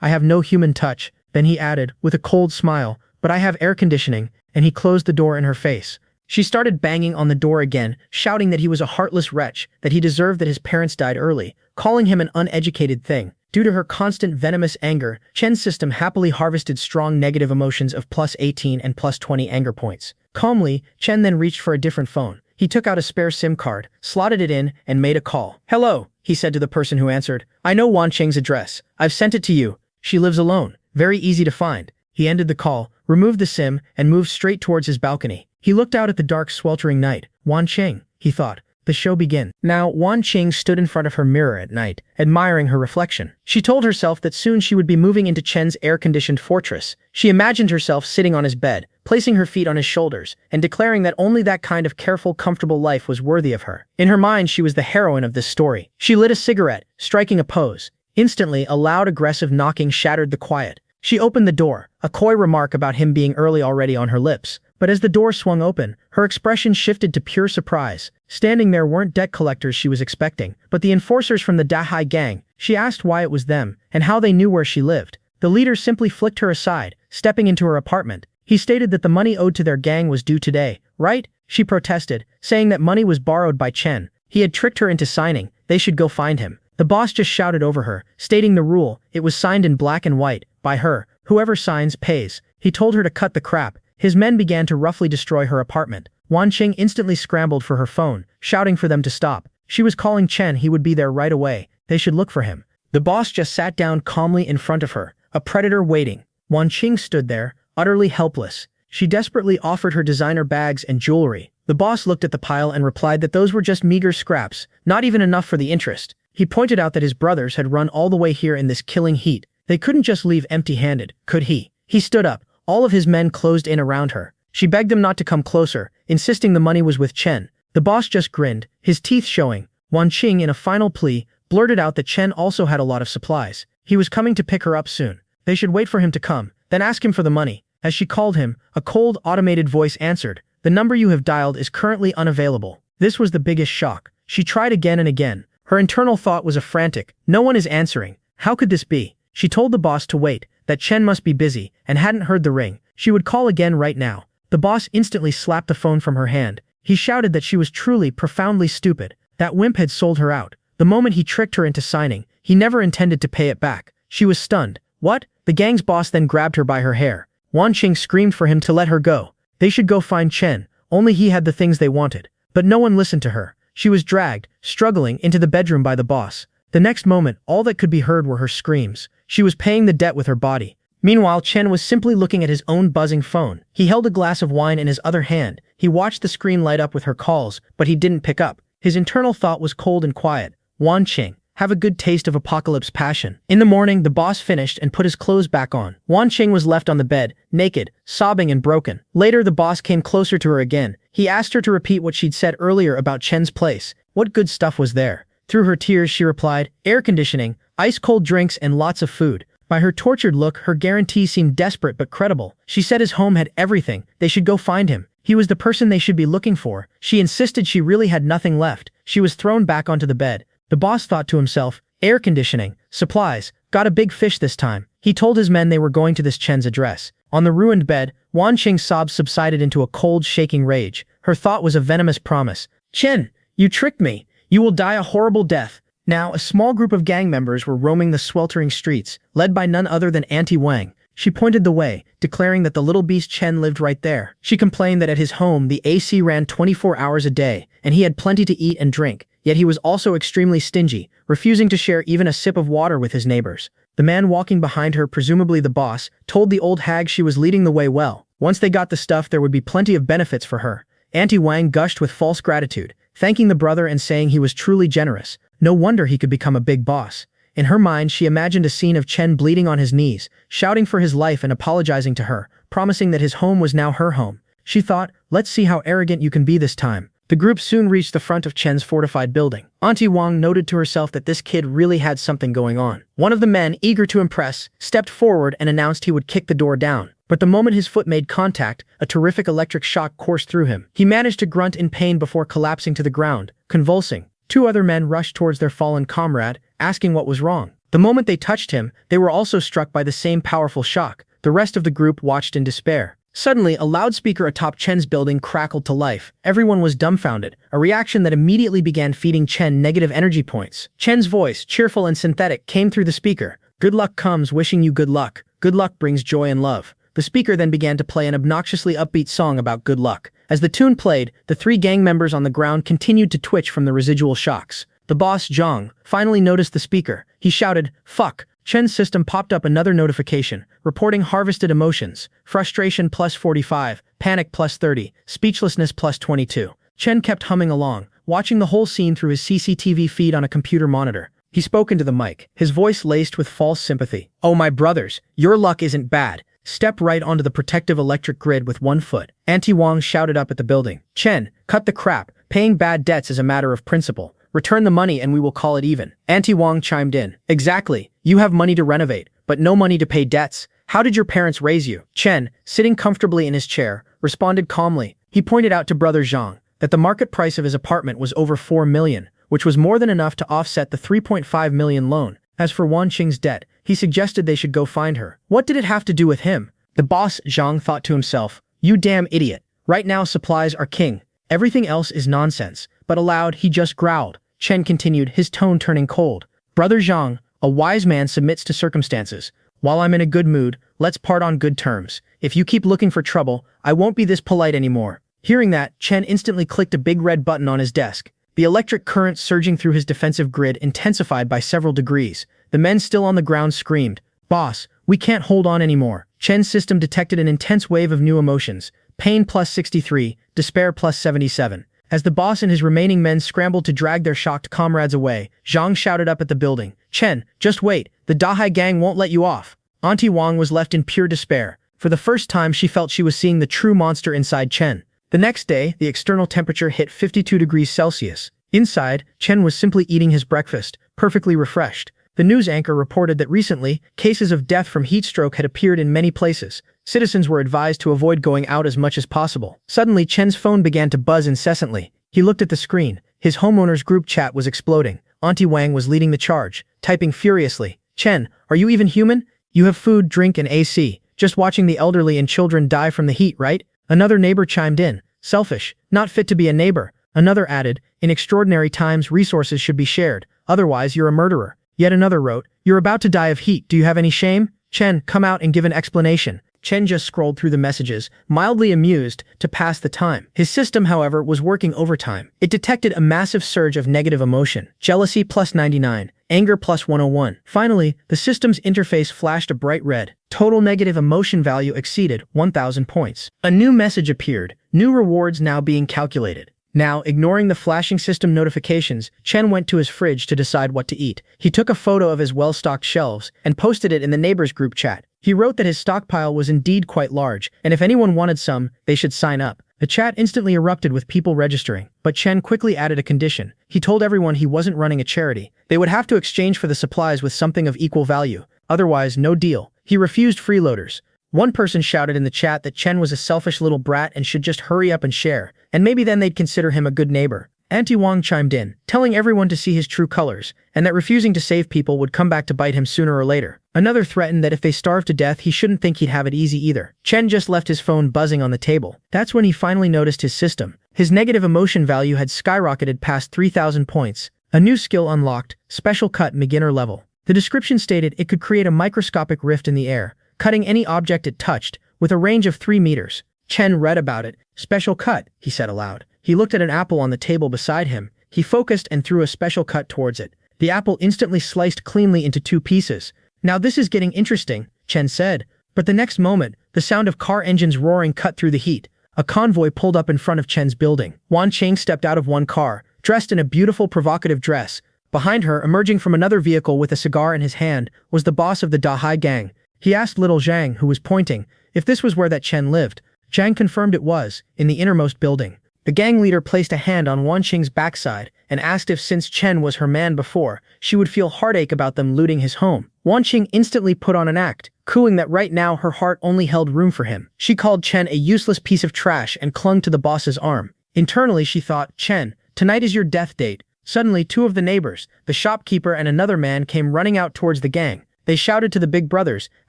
Speaker 1: I have no human touch. Then he added, with a cold smile, but I have air conditioning, and he closed the door in her face. She started banging on the door again, shouting that he was a heartless wretch, that he deserved that his parents died early, calling him an uneducated thing. Due to her constant venomous anger, Chen's system happily harvested strong negative emotions of +18 and +20 anger points. Calmly, Chen then reached for a different phone. He took out a spare SIM card, slotted it in, and made a call. Hello, he said to the person who answered. I know Wanqing's address. I've sent it to you. She lives alone. Very easy to find. He ended the call, removed the SIM, and moved straight towards his balcony. He looked out at the dark, sweltering night. Wanqing, he thought. The show began. Now, Wanqing stood in front of her mirror at night, admiring her reflection. She told herself that soon she would be moving into Chen's air-conditioned fortress. She imagined herself sitting on his bed, placing her feet on his shoulders, and declaring that only that kind of careful, comfortable life was worthy of her. In her mind, she was the heroine of this story. She lit a cigarette, striking a pose. Instantly, a loud, aggressive knocking shattered the quiet. She opened the door, a coy remark about him being early already on her lips. But as the door swung open, her expression shifted to pure surprise. Standing there weren't debt collectors she was expecting, but the enforcers from the Dahai gang. She asked why it was them, and how they knew where she lived. The leader simply flicked her aside, stepping into her apartment. He stated that the money owed to their gang was due today, right? She protested, saying that money was borrowed by Chen. He had tricked her into signing. They should go find him. The boss just shouted over her, stating the rule. It was signed in black and white, by her. Whoever signs pays. He told her to cut the crap. His men began to roughly destroy her apartment. Wanqing instantly scrambled for her phone, shouting for them to stop. She was calling Chen. He would be there right away. They should look for him. The boss just sat down calmly in front of her, a predator waiting. Wanqing stood there, utterly helpless. She desperately offered her designer bags and jewelry. The boss looked at the pile and replied that those were just meager scraps, not even enough for the interest. He pointed out that his brothers had run all the way here in this killing heat. They couldn't just leave empty-handed, could he? He stood up. All of his men closed in around her. She begged them not to come closer, insisting the money was with Chen. The boss just grinned, his teeth showing. Wanqing, in a final plea, blurted out that Chen also had a lot of supplies. He was coming to pick her up soon. They should wait for him to come, then ask him for the money. As she called him, a cold, automated voice answered, "The number you have dialed is currently unavailable." This was the biggest shock. She tried again and again. Her internal thought was a frantic, "No one is answering. How could this be?" She told the boss to wait, that Chen must be busy, and hadn't heard the ring. She would call again right now. The boss instantly slapped the phone from her hand. He shouted that she was truly, profoundly stupid. That wimp had sold her out. The moment he tricked her into signing, he never intended to pay it back. She was stunned. What? The gang's boss then grabbed her by her hair. Wanqing screamed for him to let her go. They should go find Chen. Only he had the things they wanted. But no one listened to her. She was dragged, struggling, into the bedroom by the boss. The next moment, all that could be heard were her screams. She was paying the debt with her body. Meanwhile, Chen was simply looking at his own buzzing phone. He held a glass of wine in his other hand. He watched the screen light up with her calls, but he didn't pick up. His internal thought was cold and quiet. Wanqing, have a good taste of apocalypse passion. In the morning, the boss finished and put his clothes back on. Wanqing was left on the bed, naked, sobbing and broken. Later, the boss came closer to her again. He asked her to repeat what she'd said earlier about Chen's place. What good stuff was there? Through her tears, she replied, air conditioning, ice-cold drinks, and lots of food. By her tortured look, her guarantee seemed desperate but credible. She said his home had everything. They should go find him. He was the person they should be looking for. She insisted she really had nothing left. She was thrown back onto the bed. The boss thought to himself, air conditioning, supplies, got a big fish this time. He told his men they were going to this Chen's address. On the ruined bed, Wanqing's sobs subsided into a cold, shaking rage. Her thought was a venomous promise. Chen, you tricked me. You will die a horrible death. Now, a small group of gang members were roaming the sweltering streets, led by none other than Auntie Wang. She pointed the way, declaring that the little beast Chen lived right there. She complained that at his home the AC ran 24 hours a day, and he had plenty to eat and drink, yet he was also extremely stingy, refusing to share even a sip of water with his neighbors. The man walking behind her, presumably the boss, told the old hag she was leading the way well. Once they got the stuff, there would be plenty of benefits for her. Auntie Wang gushed with false gratitude, thanking the brother and saying he was truly generous. No wonder he could become a big boss. In her mind, she imagined a scene of Chen bleeding on his knees, shouting for his life and apologizing to her, promising that his home was now her home. She thought, let's see how arrogant you can be this time. The group soon reached the front of Chen's fortified building. Auntie Wang noted to herself that this kid really had something going on. One of the men, eager to impress, stepped forward and announced he would kick the door down. But the moment his foot made contact, a terrific electric shock coursed through him. He managed to grunt in pain before collapsing to the ground, convulsing. Two other men rushed towards their fallen comrade, asking what was wrong. The moment they touched him, they were also struck by the same powerful shock. The rest of the group watched in despair. Suddenly, a loudspeaker atop Chen's building crackled to life. Everyone was dumbfounded, a reaction that immediately began feeding Chen negative energy points. Chen's voice, cheerful and synthetic, came through the speaker. Good luck comes wishing you good luck. Good luck brings joy and love. The speaker then began to play an obnoxiously upbeat song about good luck. As the tune played, the three gang members on the ground continued to twitch from the residual shocks. The boss, Zhang, finally noticed the speaker. He shouted, fuck. Chen's system popped up another notification, reporting harvested emotions, frustration plus 45, panic plus 30, speechlessness plus 22. Chen kept humming along, watching the whole scene through his CCTV feed on a computer monitor. He spoke into the mic, his voice laced with false sympathy. Oh my brothers, your luck isn't bad. Step right onto the protective electric grid with 1 foot. Auntie Wang shouted up at the building. Chen, cut the crap. Paying bad debts is a matter of principle. Return the money and we will call it even. Auntie Wang chimed in. Exactly. You have money to renovate, but no money to pay debts. How did your parents raise you? Chen, sitting comfortably in his chair, responded calmly. He pointed out to brother Zhang that the market price of his apartment was over 4 million, which was more than enough to offset the 3.5 million loan. As for Wanqing's debt, he suggested they should go find her. What did it have to do with him? The boss, Zhang, thought to himself, you damn idiot. Right now supplies are king. Everything else is nonsense. But aloud, he just growled. Chen continued, his tone turning cold. Brother Zhang, a wise man submits to circumstances. While I'm in a good mood, let's part on good terms. If you keep looking for trouble, I won't be this polite anymore. Hearing that, Chen instantly clicked a big red button on his desk. The electric current surging through his defensive grid intensified by several degrees. The men still on the ground screamed, Boss, we can't hold on anymore. Chen's system detected an intense wave of new emotions. Pain plus 63, despair plus 77. As the boss and his remaining men scrambled to drag their shocked comrades away, Zhang shouted up at the building, "Chen, just wait, the Dahai gang won't let you off." Auntie Wang was left in pure despair. For the first time, she felt she was seeing the true monster inside Chen. The next day, the external temperature hit 52 degrees Celsius. Inside, Chen was simply eating his breakfast, perfectly refreshed. The news anchor reported that recently, cases of death from heat stroke had appeared in many places. Citizens were advised to avoid going out as much as possible. Suddenly, Chen's phone began to buzz incessantly. He looked at the screen. His homeowner's group chat was exploding. Auntie Wang was leading the charge, typing furiously, "Chen, are you even human? You have food, drink, and AC. Just watching the elderly and children die from the heat, right?" Another neighbor chimed in, "Selfish, not fit to be a neighbor." Another added, "In extraordinary times, resources should be shared. Otherwise, you're a murderer." Yet another wrote, "You're about to die of heat. Do you have any shame? Chen, come out and give an explanation." Chen just scrolled through the messages, mildly amused, to pass the time. His system, however, was working overtime. It detected a massive surge of negative emotion. Jealousy plus 99. Anger plus 101. Finally, the system's interface flashed a bright red. Total negative emotion value exceeded 1,000 points. A new message appeared. New rewards now being calculated. Now, ignoring the flashing system notifications, Chen went to his fridge to decide what to eat. He took a photo of his well-stocked shelves and posted it in the neighbors' group chat. He wrote that his stockpile was indeed quite large, and if anyone wanted some, they should sign up. The chat instantly erupted with people registering, but Chen quickly added a condition. He told everyone he wasn't running a charity. They would have to exchange for the supplies with something of equal value. Otherwise, no deal. He refused freeloaders. One person shouted in the chat that Chen was a selfish little brat and should just hurry up and share, and maybe then they'd consider him a good neighbor. Auntie Wang chimed in, telling everyone to see his true colors, and that refusing to save people would come back to bite him sooner or later. Another threatened that if they starved to death, he shouldn't think he'd have it easy either. Chen just left his phone buzzing on the table. That's when he finally noticed his system. His negative emotion value had skyrocketed past 3,000 points. A new skill unlocked, Special Cut beginner level. The description stated it could create a microscopic rift in the air, cutting any object it touched, with a range of 3 meters. Chen read about it. "Special cut," he said aloud. He looked at an apple on the table beside him. He focused and threw a special cut towards it. The apple instantly sliced cleanly into 2 pieces. "Now this is getting interesting," Chen said. But the next moment, the sound of car engines roaring cut through the heat. A convoy pulled up in front of Chen's building. Wanqing stepped out of one car, dressed in a beautiful provocative dress. Behind her, emerging from another vehicle with a cigar in his hand, was the boss of the Dahai gang. He asked little Zhang, who was pointing, if this was where that Chen lived. Zhang confirmed it was, in the innermost building. The gang leader placed a hand on Wanqing's backside and asked if since Chen was her man before, she would feel heartache about them looting his home. Wanqing instantly put on an act, cooing that right now her heart only held room for him. She called Chen a useless piece of trash and clung to the boss's arm. Internally she thought, "Chen, tonight is your death date." Suddenly 2 of the neighbors, the shopkeeper and another man, came running out towards the gang. They shouted to the big brothers,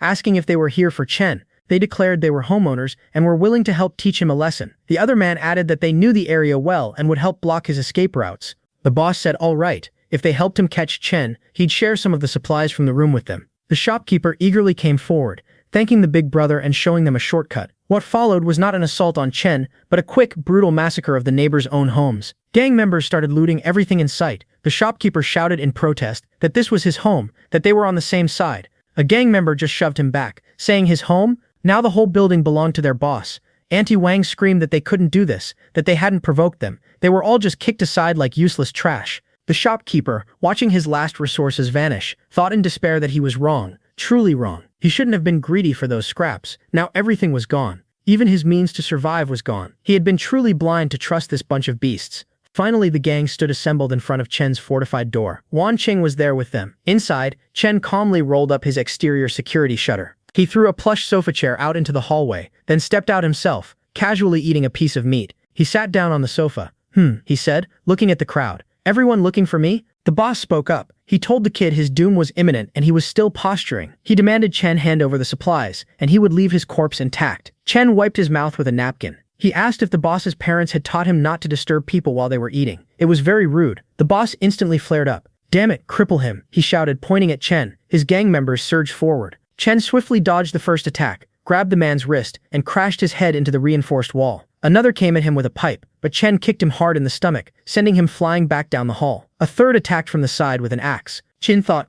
Speaker 1: asking if they were here for Chen. They declared they were homeowners and were willing to help teach him a lesson. The other man added that they knew the area well and would help block his escape routes. The boss said all right, if they helped him catch Chen, he'd share some of the supplies from the room with them. The shopkeeper eagerly came forward, thanking the big brother and showing them a shortcut. What followed was not an assault on Chen, but a quick, brutal massacre of the neighbors' own homes. Gang members started looting everything in sight. The shopkeeper shouted in protest that this was his home, that they were on the same side. A gang member just shoved him back, saying his home? Now the whole building belonged to their boss. Auntie Wang screamed that they couldn't do this, that they hadn't provoked them. They were all just kicked aside like useless trash. The shopkeeper, watching his last resources vanish, thought in despair that he was wrong, truly wrong. He shouldn't have been greedy for those scraps. Now everything was gone. Even his means to survive was gone. He had been truly blind to trust this bunch of beasts. Finally, the gang stood assembled in front of Chen's fortified door. Wanqing was there with them. Inside, Chen calmly rolled up his exterior security shutter. He threw a plush sofa chair out into the hallway, then stepped out himself, casually eating a piece of meat. He sat down on the sofa. He said, looking at the crowd. "Everyone looking for me?" The boss spoke up. He told the kid his doom was imminent and he was still posturing. He demanded Chen hand over the supplies, and he would leave his corpse intact. Chen wiped his mouth with a napkin. He asked if the boss's parents had taught him not to disturb people while they were eating. It was very rude. The boss instantly flared up. "Damn it, cripple him," he shouted, pointing at Chen. His gang members surged forward. Chen swiftly dodged the first attack, grabbed the man's wrist, and crashed his head into the reinforced wall. Another came at him with a pipe, but Chen kicked him hard in the stomach, sending him flying back down the hall. A third attacked from the side with an axe. Chen thought,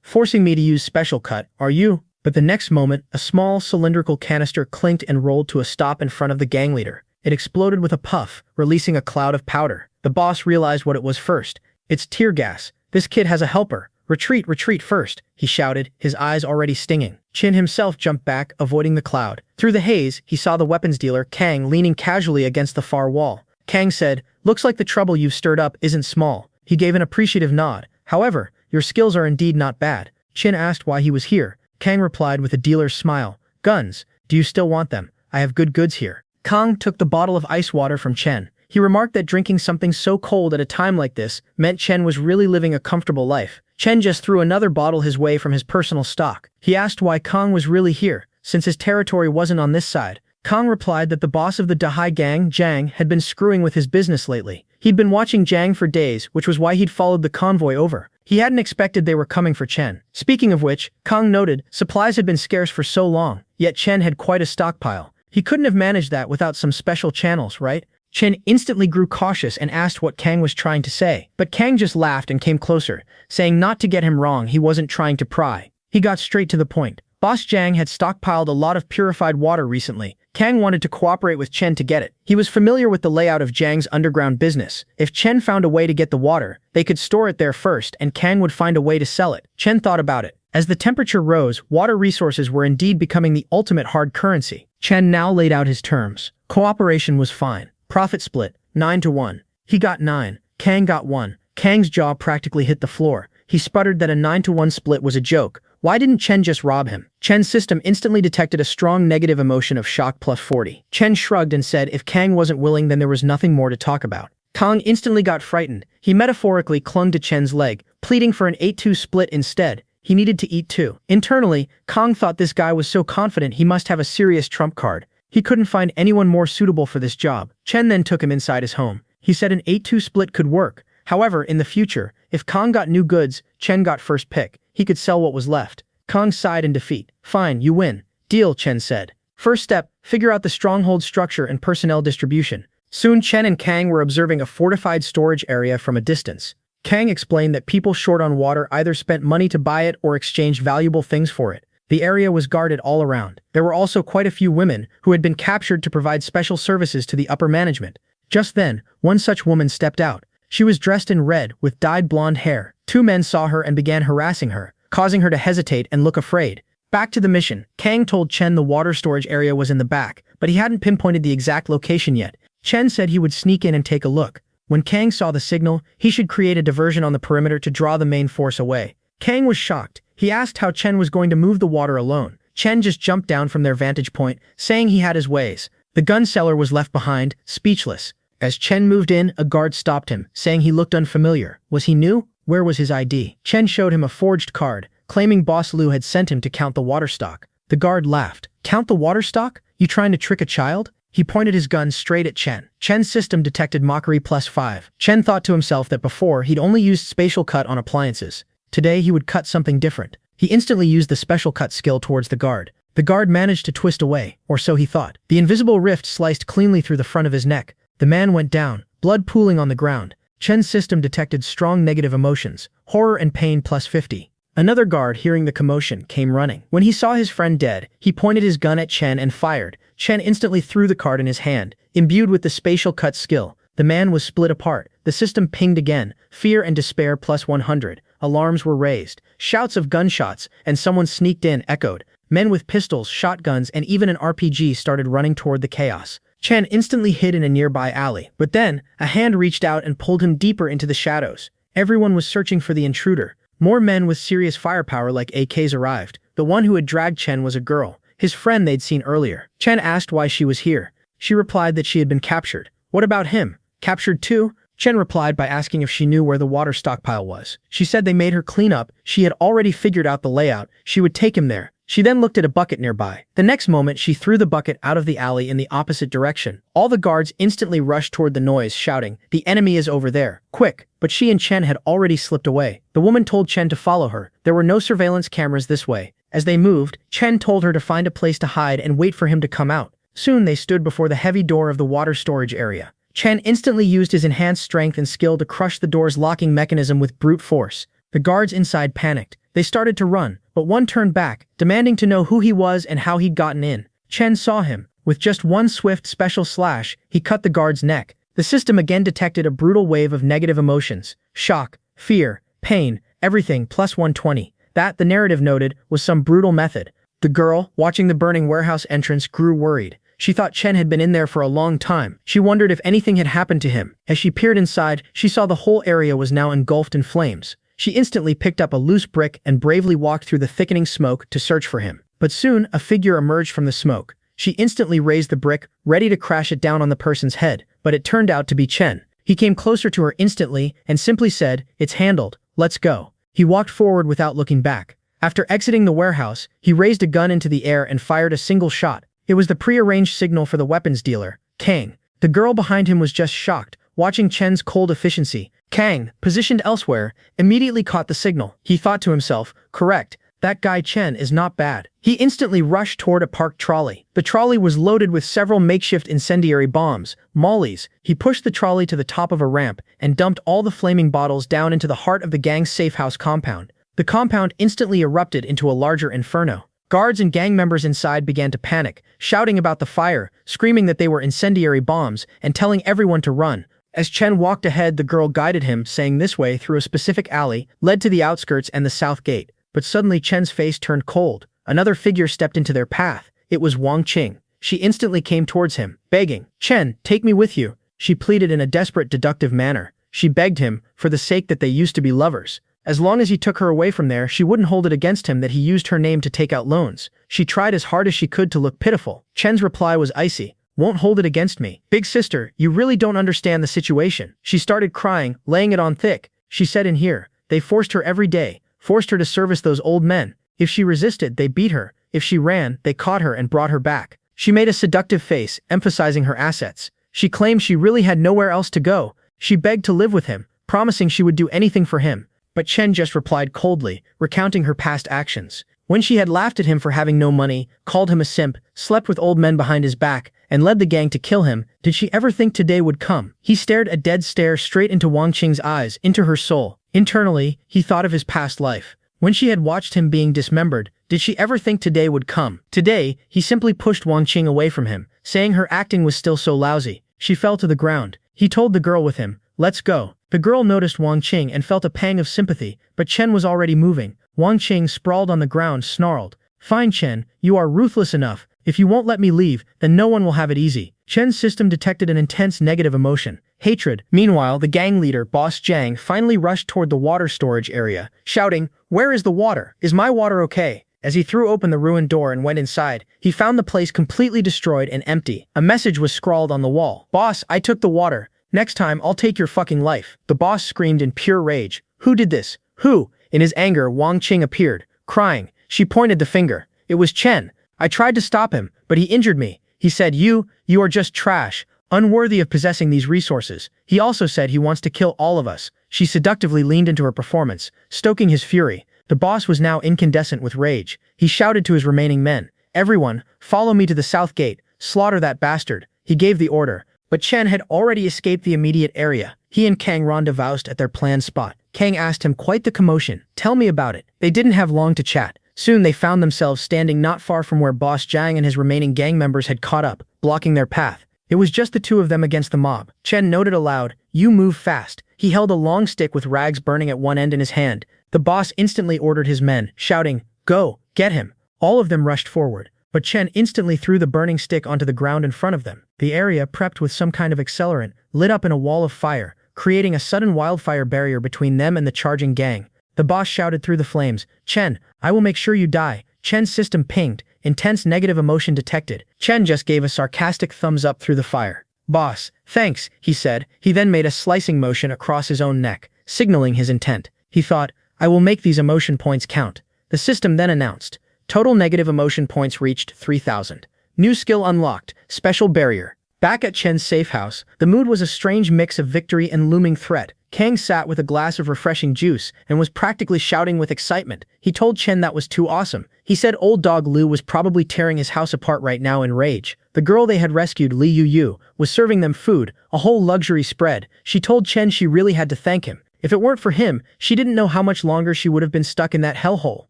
Speaker 1: forcing me to use special cut, are you? But the next moment, a small cylindrical canister clinked and rolled to a stop in front of the gang leader. It exploded with a puff, releasing a cloud of powder. The boss realized what it was first. It's tear gas. This kid has a helper. Retreat, retreat first, he shouted, his eyes already stinging. Chin himself jumped back, avoiding the cloud. Through the haze, he saw the weapons dealer, Kang, leaning casually against the far wall. Kang said, "Looks like the trouble you've stirred up isn't small." He gave an appreciative nod. "However, your skills are indeed not bad." Chin asked why he was here. Kang replied with a dealer's smile. "Guns. Do you still want them? I have good goods here." Kang took the bottle of ice water from Chen. He remarked that drinking something so cold at a time like this meant Chen was really living a comfortable life. Chen just threw another bottle his way from his personal stock. He asked why Kang was really here, since his territory wasn't on this side. Kang replied that the boss of the Dahai gang, Jiang, had been screwing with his business lately. He'd been watching Jiang for days, which was why he'd followed the convoy over. He hadn't expected they were coming for Chen. Speaking of which, Kang noted, supplies had been scarce for so long, yet Chen had quite a stockpile. He couldn't have managed that without some special channels, right? Chen instantly grew cautious and asked what Kang was trying to say. But Kang just laughed and came closer, saying not to get him wrong, he wasn't trying to pry. He got straight to the point. Boss Jiang had stockpiled a lot of purified water recently. Kang wanted to cooperate with Chen to get it. He was familiar with the layout of Jiang's underground business. If Chen found a way to get the water, they could store it there first and Kang would find a way to sell it. Chen thought about it. As the temperature rose, water resources were indeed becoming the ultimate hard currency. Chen now laid out his terms. Cooperation was fine. Profit split, 9-1. He got 9, Kang got 1. Kang's jaw practically hit the floor. He sputtered that a 9-1 split was a joke. Why didn't Chen just rob him? Chen's system instantly detected a strong negative emotion of shock plus 40. Chen shrugged and said if Kang wasn't willing then there was nothing more to talk about. Kang instantly got frightened. He metaphorically clung to Chen's leg, pleading for an 8-2 split instead. He needed to eat too. Internally, Kang thought this guy was so confident he must have a serious trump card. He couldn't find anyone more suitable for this job. Chen then took him inside his home. He said an 8-2 split could work. However, in the future, if Kang got new goods, Chen got first pick. He could sell what was left. Kang sighed in defeat. "Fine, you win." "Deal," Chen said. "First step, figure out the stronghold structure and personnel distribution." Soon Chen and Kang were observing a fortified storage area from a distance. Kang explained that people short on water either spent money to buy it or exchanged valuable things for it. The area was guarded all around. There were also quite a few women who had been captured to provide special services to the upper management. Just then, one such woman stepped out. She was dressed in red with dyed blonde hair. Two men saw her and began harassing her, causing her to hesitate and look afraid. Back to the mission, Kang told Chen the water storage area was in the back, but he hadn't pinpointed the exact location yet. Chen said he would sneak in and take a look. When Kang saw the signal, he should create a diversion on the perimeter to draw the main force away. Kang was shocked. He asked how Chen was going to move the water alone. Chen just jumped down from their vantage point, saying he had his ways. The gun seller was left behind, speechless. As Chen moved in, a guard stopped him, saying he looked unfamiliar. Was he new? Where was his ID? Chen showed him a forged card, claiming Boss Liu had sent him to count the water stock. The guard laughed. "Count the water stock? You trying to trick a child?" He pointed his gun straight at Chen. Chen's system detected mockery plus 5. Chen thought to himself that before he'd only used spatial cut on appliances. Today he would cut something different. He instantly used the special cut skill towards the guard. The guard managed to twist away, or so he thought. The invisible rift sliced cleanly through the front of his neck. The man went down, blood pooling on the ground. Chen's system detected strong negative emotions, horror and pain plus 50. Another guard, hearing the commotion, came running. When he saw his friend dead, he pointed his gun at Chen and fired. Chen instantly threw the card in his hand, imbued with the spatial cut skill. The man was split apart. The system pinged again, fear and despair plus 100. Alarms were raised. Shouts of gunshots, and someone sneaked in, echoed. Men with pistols, shotguns, and even an RPG started running toward the chaos. Chen instantly hid in a nearby alley, but then, a hand reached out and pulled him deeper into the shadows. Everyone was searching for the intruder. More men with serious firepower like AKs arrived. The one who had dragged Chen was a girl, his friend they'd seen earlier. Chen asked why she was here. She replied that she had been captured. What about him? Captured too? Chen replied by asking if she knew where the water stockpile was. She said they made her clean up. She had already figured out the layout. She would take him there. She then looked at a bucket nearby. The next moment, she threw the bucket out of the alley in the opposite direction. All the guards instantly rushed toward the noise, shouting, "The enemy is over there, quick!" But she and Chen had already slipped away. The woman told Chen to follow her. There were no surveillance cameras this way. As they moved, Chen told her to find a place to hide and wait for him to come out. Soon they stood before the heavy door of the water storage area. Chen instantly used his enhanced strength and skill to crush the door's locking mechanism with brute force. The guards inside panicked. They started to run, but one turned back, demanding to know who he was and how he'd gotten in. Chen saw him. With just one swift special slash, he cut the guard's neck. The system again detected a brutal wave of negative emotions. Shock, fear, pain, everything plus 120. That, the narrative noted, was some brutal method. The girl, watching the burning warehouse entrance, grew worried. She thought Chen had been in there for a long time. She wondered if anything had happened to him. As she peered inside, she saw the whole area was now engulfed in flames. She instantly picked up a loose brick and bravely walked through the thickening smoke to search for him. But soon, a figure emerged from the smoke. She instantly raised the brick, ready to crash it down on the person's head, but it turned out to be Chen. He came closer to her instantly and simply said, "It's handled, let's go." He walked forward without looking back. After exiting the warehouse, he raised a gun into the air and fired a single shot. It was the prearranged signal for the weapons dealer, Kang. The girl behind him was just shocked, watching Chen's cold efficiency. Kang, positioned elsewhere, immediately caught the signal. He thought to himself, correct, that guy Chen is not bad. He instantly rushed toward a parked trolley. The trolley was loaded with several makeshift incendiary bombs, mollies. He pushed the trolley to the top of a ramp and dumped all the flaming bottles down into the heart of the gang's safe house compound. The compound instantly erupted into a larger inferno. Guards and gang members inside began to panic, shouting about the fire, screaming that they were incendiary bombs, and telling everyone to run. As Chen walked ahead, the girl guided him, saying this way through a specific alley, led to the outskirts and the south gate. But suddenly Chen's face turned cold. Another figure stepped into their path. It was Wanqing. She instantly came towards him, begging, "Chen, take me with you." She pleaded in a desperate, deductive manner. She begged him, for the sake that they used to be lovers. As long as he took her away from there, she wouldn't hold it against him that he used her name to take out loans. She tried as hard as she could to look pitiful. Chen's reply was icy. "Won't hold it against me. Big sister, you really don't understand the situation." She started crying, laying it on thick. She said in here, they forced her every day, forced her to service those old men. If she resisted, they beat her. If she ran, they caught her and brought her back. She made a seductive face, emphasizing her assets. She claimed she really had nowhere else to go. She begged to live with him, promising she would do anything for him. But Chen just replied coldly, recounting her past actions. When she had laughed at him for having no money, called him a simp, slept with old men behind his back, and led the gang to kill him, did she ever think today would come? He stared a dead stare straight into Wanqing's eyes, into her soul. Internally, he thought of his past life. When she had watched him being dismembered, did she ever think today would come? Today, he simply pushed Wanqing away from him, saying her acting was still so lousy. She fell to the ground. He told the girl with him, "Let's go." The girl noticed Wanqing and felt a pang of sympathy, but Chen was already moving. Wanqing, sprawled on the ground, snarled, "Fine Chen, you are ruthless enough. If you won't let me leave, then no one will have it easy." Chen's system detected an intense negative emotion, hatred. Meanwhile, the gang leader, Boss Jiang, finally rushed toward the water storage area, shouting, "Where is the water? Is my water okay?" As he threw open the ruined door and went inside, he found the place completely destroyed and empty. A message was scrawled on the wall. "Boss, I took the water. Next time, I'll take your fucking life." The boss screamed in pure rage. "Who did this? Who?" In his anger, Wanqing appeared, crying. She pointed the finger. "It was Chen. I tried to stop him, but he injured me. He said, you are just trash, unworthy of possessing these resources. He also said he wants to kill all of us." She seductively leaned into her performance, stoking his fury. The boss was now incandescent with rage. He shouted to his remaining men, "Everyone, follow me to the south gate. Slaughter that bastard." He gave the order. But Chen had already escaped the immediate area. He and Kang rendezvoused at their planned spot. Kang asked him quite the commotion. "Tell me about it." They didn't have long to chat. Soon they found themselves standing not far from where Boss Jiang and his remaining gang members had caught up, blocking their path. It was just the two of them against the mob. Chen noted aloud, "You move fast." He held a long stick with rags burning at one end in his hand. The boss instantly ordered his men, shouting, "Go, get him." All of them rushed forward. But Chen instantly threw the burning stick onto the ground in front of them. The area, prepped with some kind of accelerant, lit up in a wall of fire, creating a sudden wildfire barrier between them and the charging gang. The boss shouted through the flames, "Chen, I will make sure you die." Chen's system pinged, intense negative emotion detected. Chen just gave a sarcastic thumbs up through the fire. "Boss, thanks," he said. He then made a slicing motion across his own neck, signaling his intent. He thought, "I will make these emotion points count." The system then announced, total negative emotion points reached 3,000. New skill unlocked, special barrier. Back at Chen's safe house, the mood was a strange mix of victory and looming threat. Kang sat with a glass of refreshing juice and was practically shouting with excitement. He told Chen that was too awesome. He said old dog Lu was probably tearing his house apart right now in rage. The girl they had rescued, Li Yu, was serving them food, a whole luxury spread. She told Chen she really had to thank him. If it weren't for him, she didn't know how much longer she would have been stuck in that hellhole.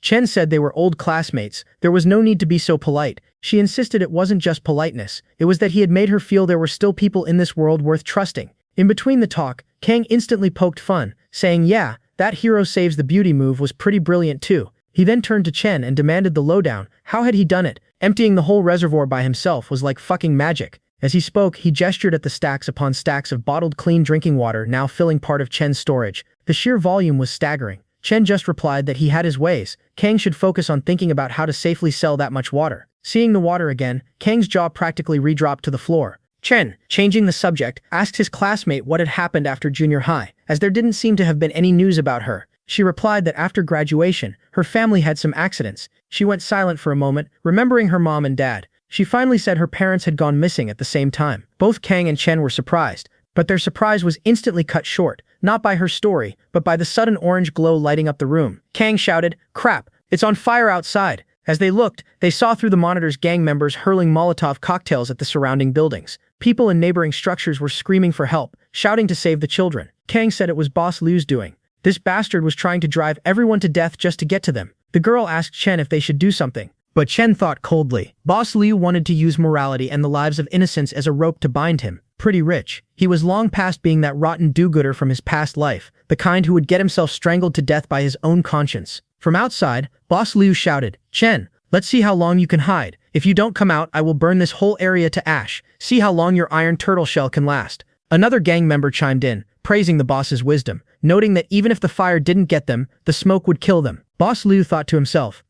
Speaker 1: Chen said they were old classmates. There was no need to be so polite. She insisted it wasn't just politeness. It was that he had made her feel there were still people in this world worth trusting. In between the talk, Kang instantly poked fun, saying, "Yeah, that hero saves the beauty move was pretty brilliant too." He then turned to Chen and demanded the lowdown. How had he done it? Emptying the whole reservoir by himself was like fucking magic. As he spoke, he gestured at the stacks upon stacks of bottled clean drinking water now filling part of Chen's storage. The sheer volume was staggering. Chen just replied that he had his ways. Kang should focus on thinking about how to safely sell that much water. Seeing the water again, Kang's jaw practically redropped to the floor. Chen, changing the subject, asked his classmate what had happened after junior high, as there didn't seem to have been any news about her. She replied that after graduation, her family had some accidents. She went silent for a moment, remembering her mom and dad. She finally said her parents had gone missing at the same time. Both Kang and Chen were surprised, but their surprise was instantly cut short, not by her story, but by the sudden orange glow lighting up the room. Kang shouted, "Crap, it's on fire outside." As they looked, they saw through the monitors gang members hurling Molotov cocktails at the surrounding buildings. People in neighboring structures were screaming for help, shouting to save the children. Kang said it was Boss Liu's doing. This bastard was trying to drive everyone to death just to get to them. The girl asked Chen if they should do something, but Chen thought coldly. Boss Liu wanted to use morality and the lives of innocents as a rope to bind him. Pretty rich. He was long past being that rotten do-gooder from his past life, the kind who would get himself strangled to death by his own conscience. From outside, Boss Liu shouted, "Chen, let's see how long you can hide. If you don't come out, I will burn this whole area to ash. See how long your iron turtle shell can last." Another gang member chimed in, praising the boss's wisdom, noting that even if the fire didn't get them, the smoke would kill them. Boss Liu thought to himself,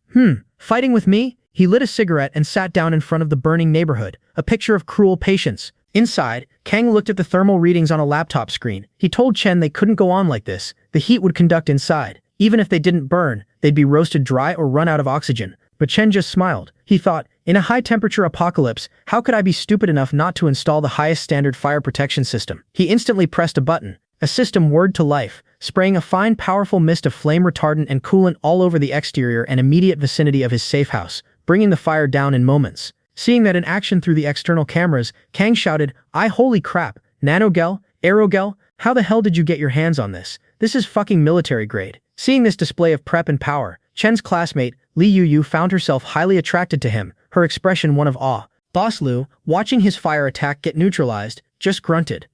Speaker 1: fighting with me? He lit a cigarette and sat down in front of the burning neighborhood, a picture of cruel patience. Inside, Kang looked at the thermal readings on a laptop screen. He told Chen they couldn't go on like this. The heat would conduct inside. Even if they didn't burn, they'd be roasted dry or run out of oxygen. But Chen just smiled. He thought, in a high-temperature apocalypse, how could I be stupid enough not to install the highest standard fire protection system? He instantly pressed a button. A system whirred to life, spraying a fine, powerful mist of flame retardant and coolant all over the exterior and immediate vicinity of his safe house, bringing the fire down in moments. Seeing that in action through the external cameras, Kang shouted, Holy crap, Nanogel, Aerogel, how the hell did you get your hands on this? This is fucking military grade." Seeing this display of prep and power, Chen's classmate, Li Yuyu, found herself highly attracted to him, her expression one of awe. Boss Liu, watching his fire attack get neutralized, just grunted.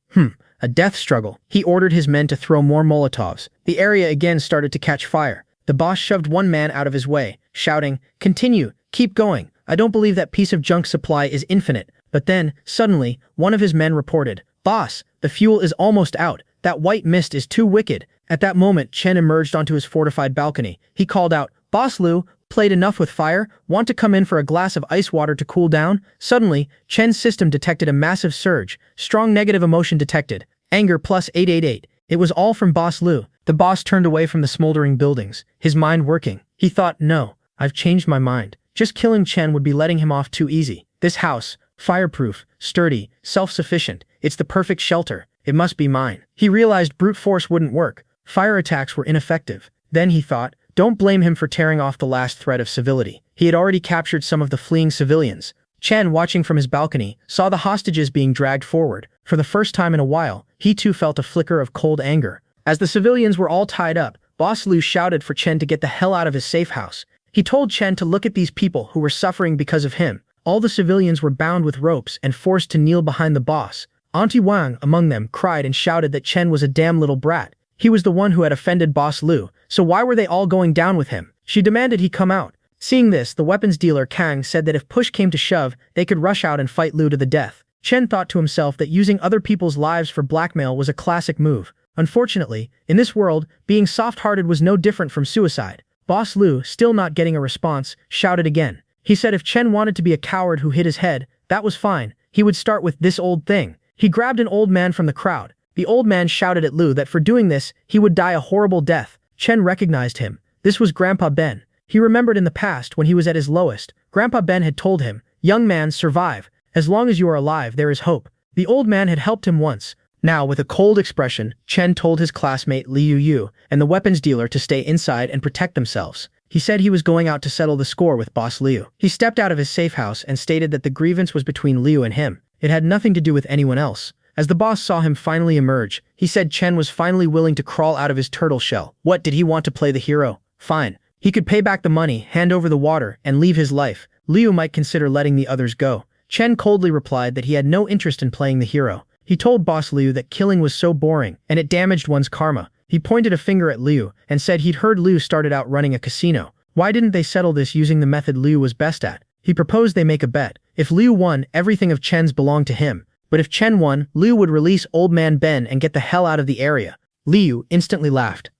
Speaker 1: A death struggle. He ordered his men to throw more Molotovs. The area again started to catch fire. The boss shoved one man out of his way, shouting, "Continue, keep going. I don't believe that piece of junk supply is infinite." But then, suddenly, one of his men reported, "Boss, the fuel is almost out. That white mist is too wicked." At that moment, Chen emerged onto his fortified balcony. He called out, "Boss Liu, played enough with fire? Want to come in for a glass of ice water to cool down?" Suddenly, Chen's system detected a massive surge. Strong negative emotion detected. Anger plus 888. It was all from Boss Liu. The boss turned away from the smoldering buildings, his mind working. He thought, no, I've changed my mind. Just killing Chen would be letting him off too easy. This house, fireproof, sturdy, self-sufficient. It's the perfect shelter. It must be mine. He realized brute force wouldn't work. Fire attacks were ineffective. Then he thought, don't blame him for tearing off the last thread of civility. He had already captured some of the fleeing civilians. Chen, watching from his balcony, saw the hostages being dragged forward. For the first time in a while, he too felt a flicker of cold anger. As the civilians were all tied up, Boss Liu shouted for Chen to get the hell out of his safe house. He told Chen to look at these people who were suffering because of him. All the civilians were bound with ropes and forced to kneel behind the boss. Auntie Wang, among them, cried and shouted that Chen was a damn little brat. He was the one who had offended Boss Liu, so why were they all going down with him? She demanded he come out. Seeing this, the weapons dealer Kang said that if push came to shove, they could rush out and fight Liu to the death. Chen thought to himself that using other people's lives for blackmail was a classic move. Unfortunately, in this world, being soft-hearted was no different from suicide. Boss Liu, still not getting a response, shouted again. He said if Chen wanted to be a coward who hid his head, that was fine. He would start with this old thing. He grabbed an old man from the crowd. The old man shouted at Liu that for doing this, he would die a horrible death. Chen recognized him. This was Grandpa Ben. He remembered in the past when he was at his lowest. Grandpa Ben had told him, "Young man, survive. As long as you are alive, there is hope." The old man had helped him once. Now, with a cold expression, Chen told his classmate Li Yuyu and the weapons dealer to stay inside and protect themselves. He said he was going out to settle the score with Boss Liu. He stepped out of his safe house and stated that the grievance was between Liu and him. It had nothing to do with anyone else. As the boss saw him finally emerge, he said Chen was finally willing to crawl out of his turtle shell. What, did he want to play the hero? Fine. He could pay back the money, hand over the water, and leave his life. Liu might consider letting the others go. Chen coldly replied that he had no interest in playing the hero. He told Boss Liu that killing was so boring, and it damaged one's karma. He pointed a finger at Liu, and said he'd heard Liu started out running a casino. Why didn't they settle this using the method Liu was best at? He proposed they make a bet. If Liu won, everything of Chen's belonged to him. But if Chen won, Liu would release Old Man Ben and get the hell out of the area. Liu instantly laughed.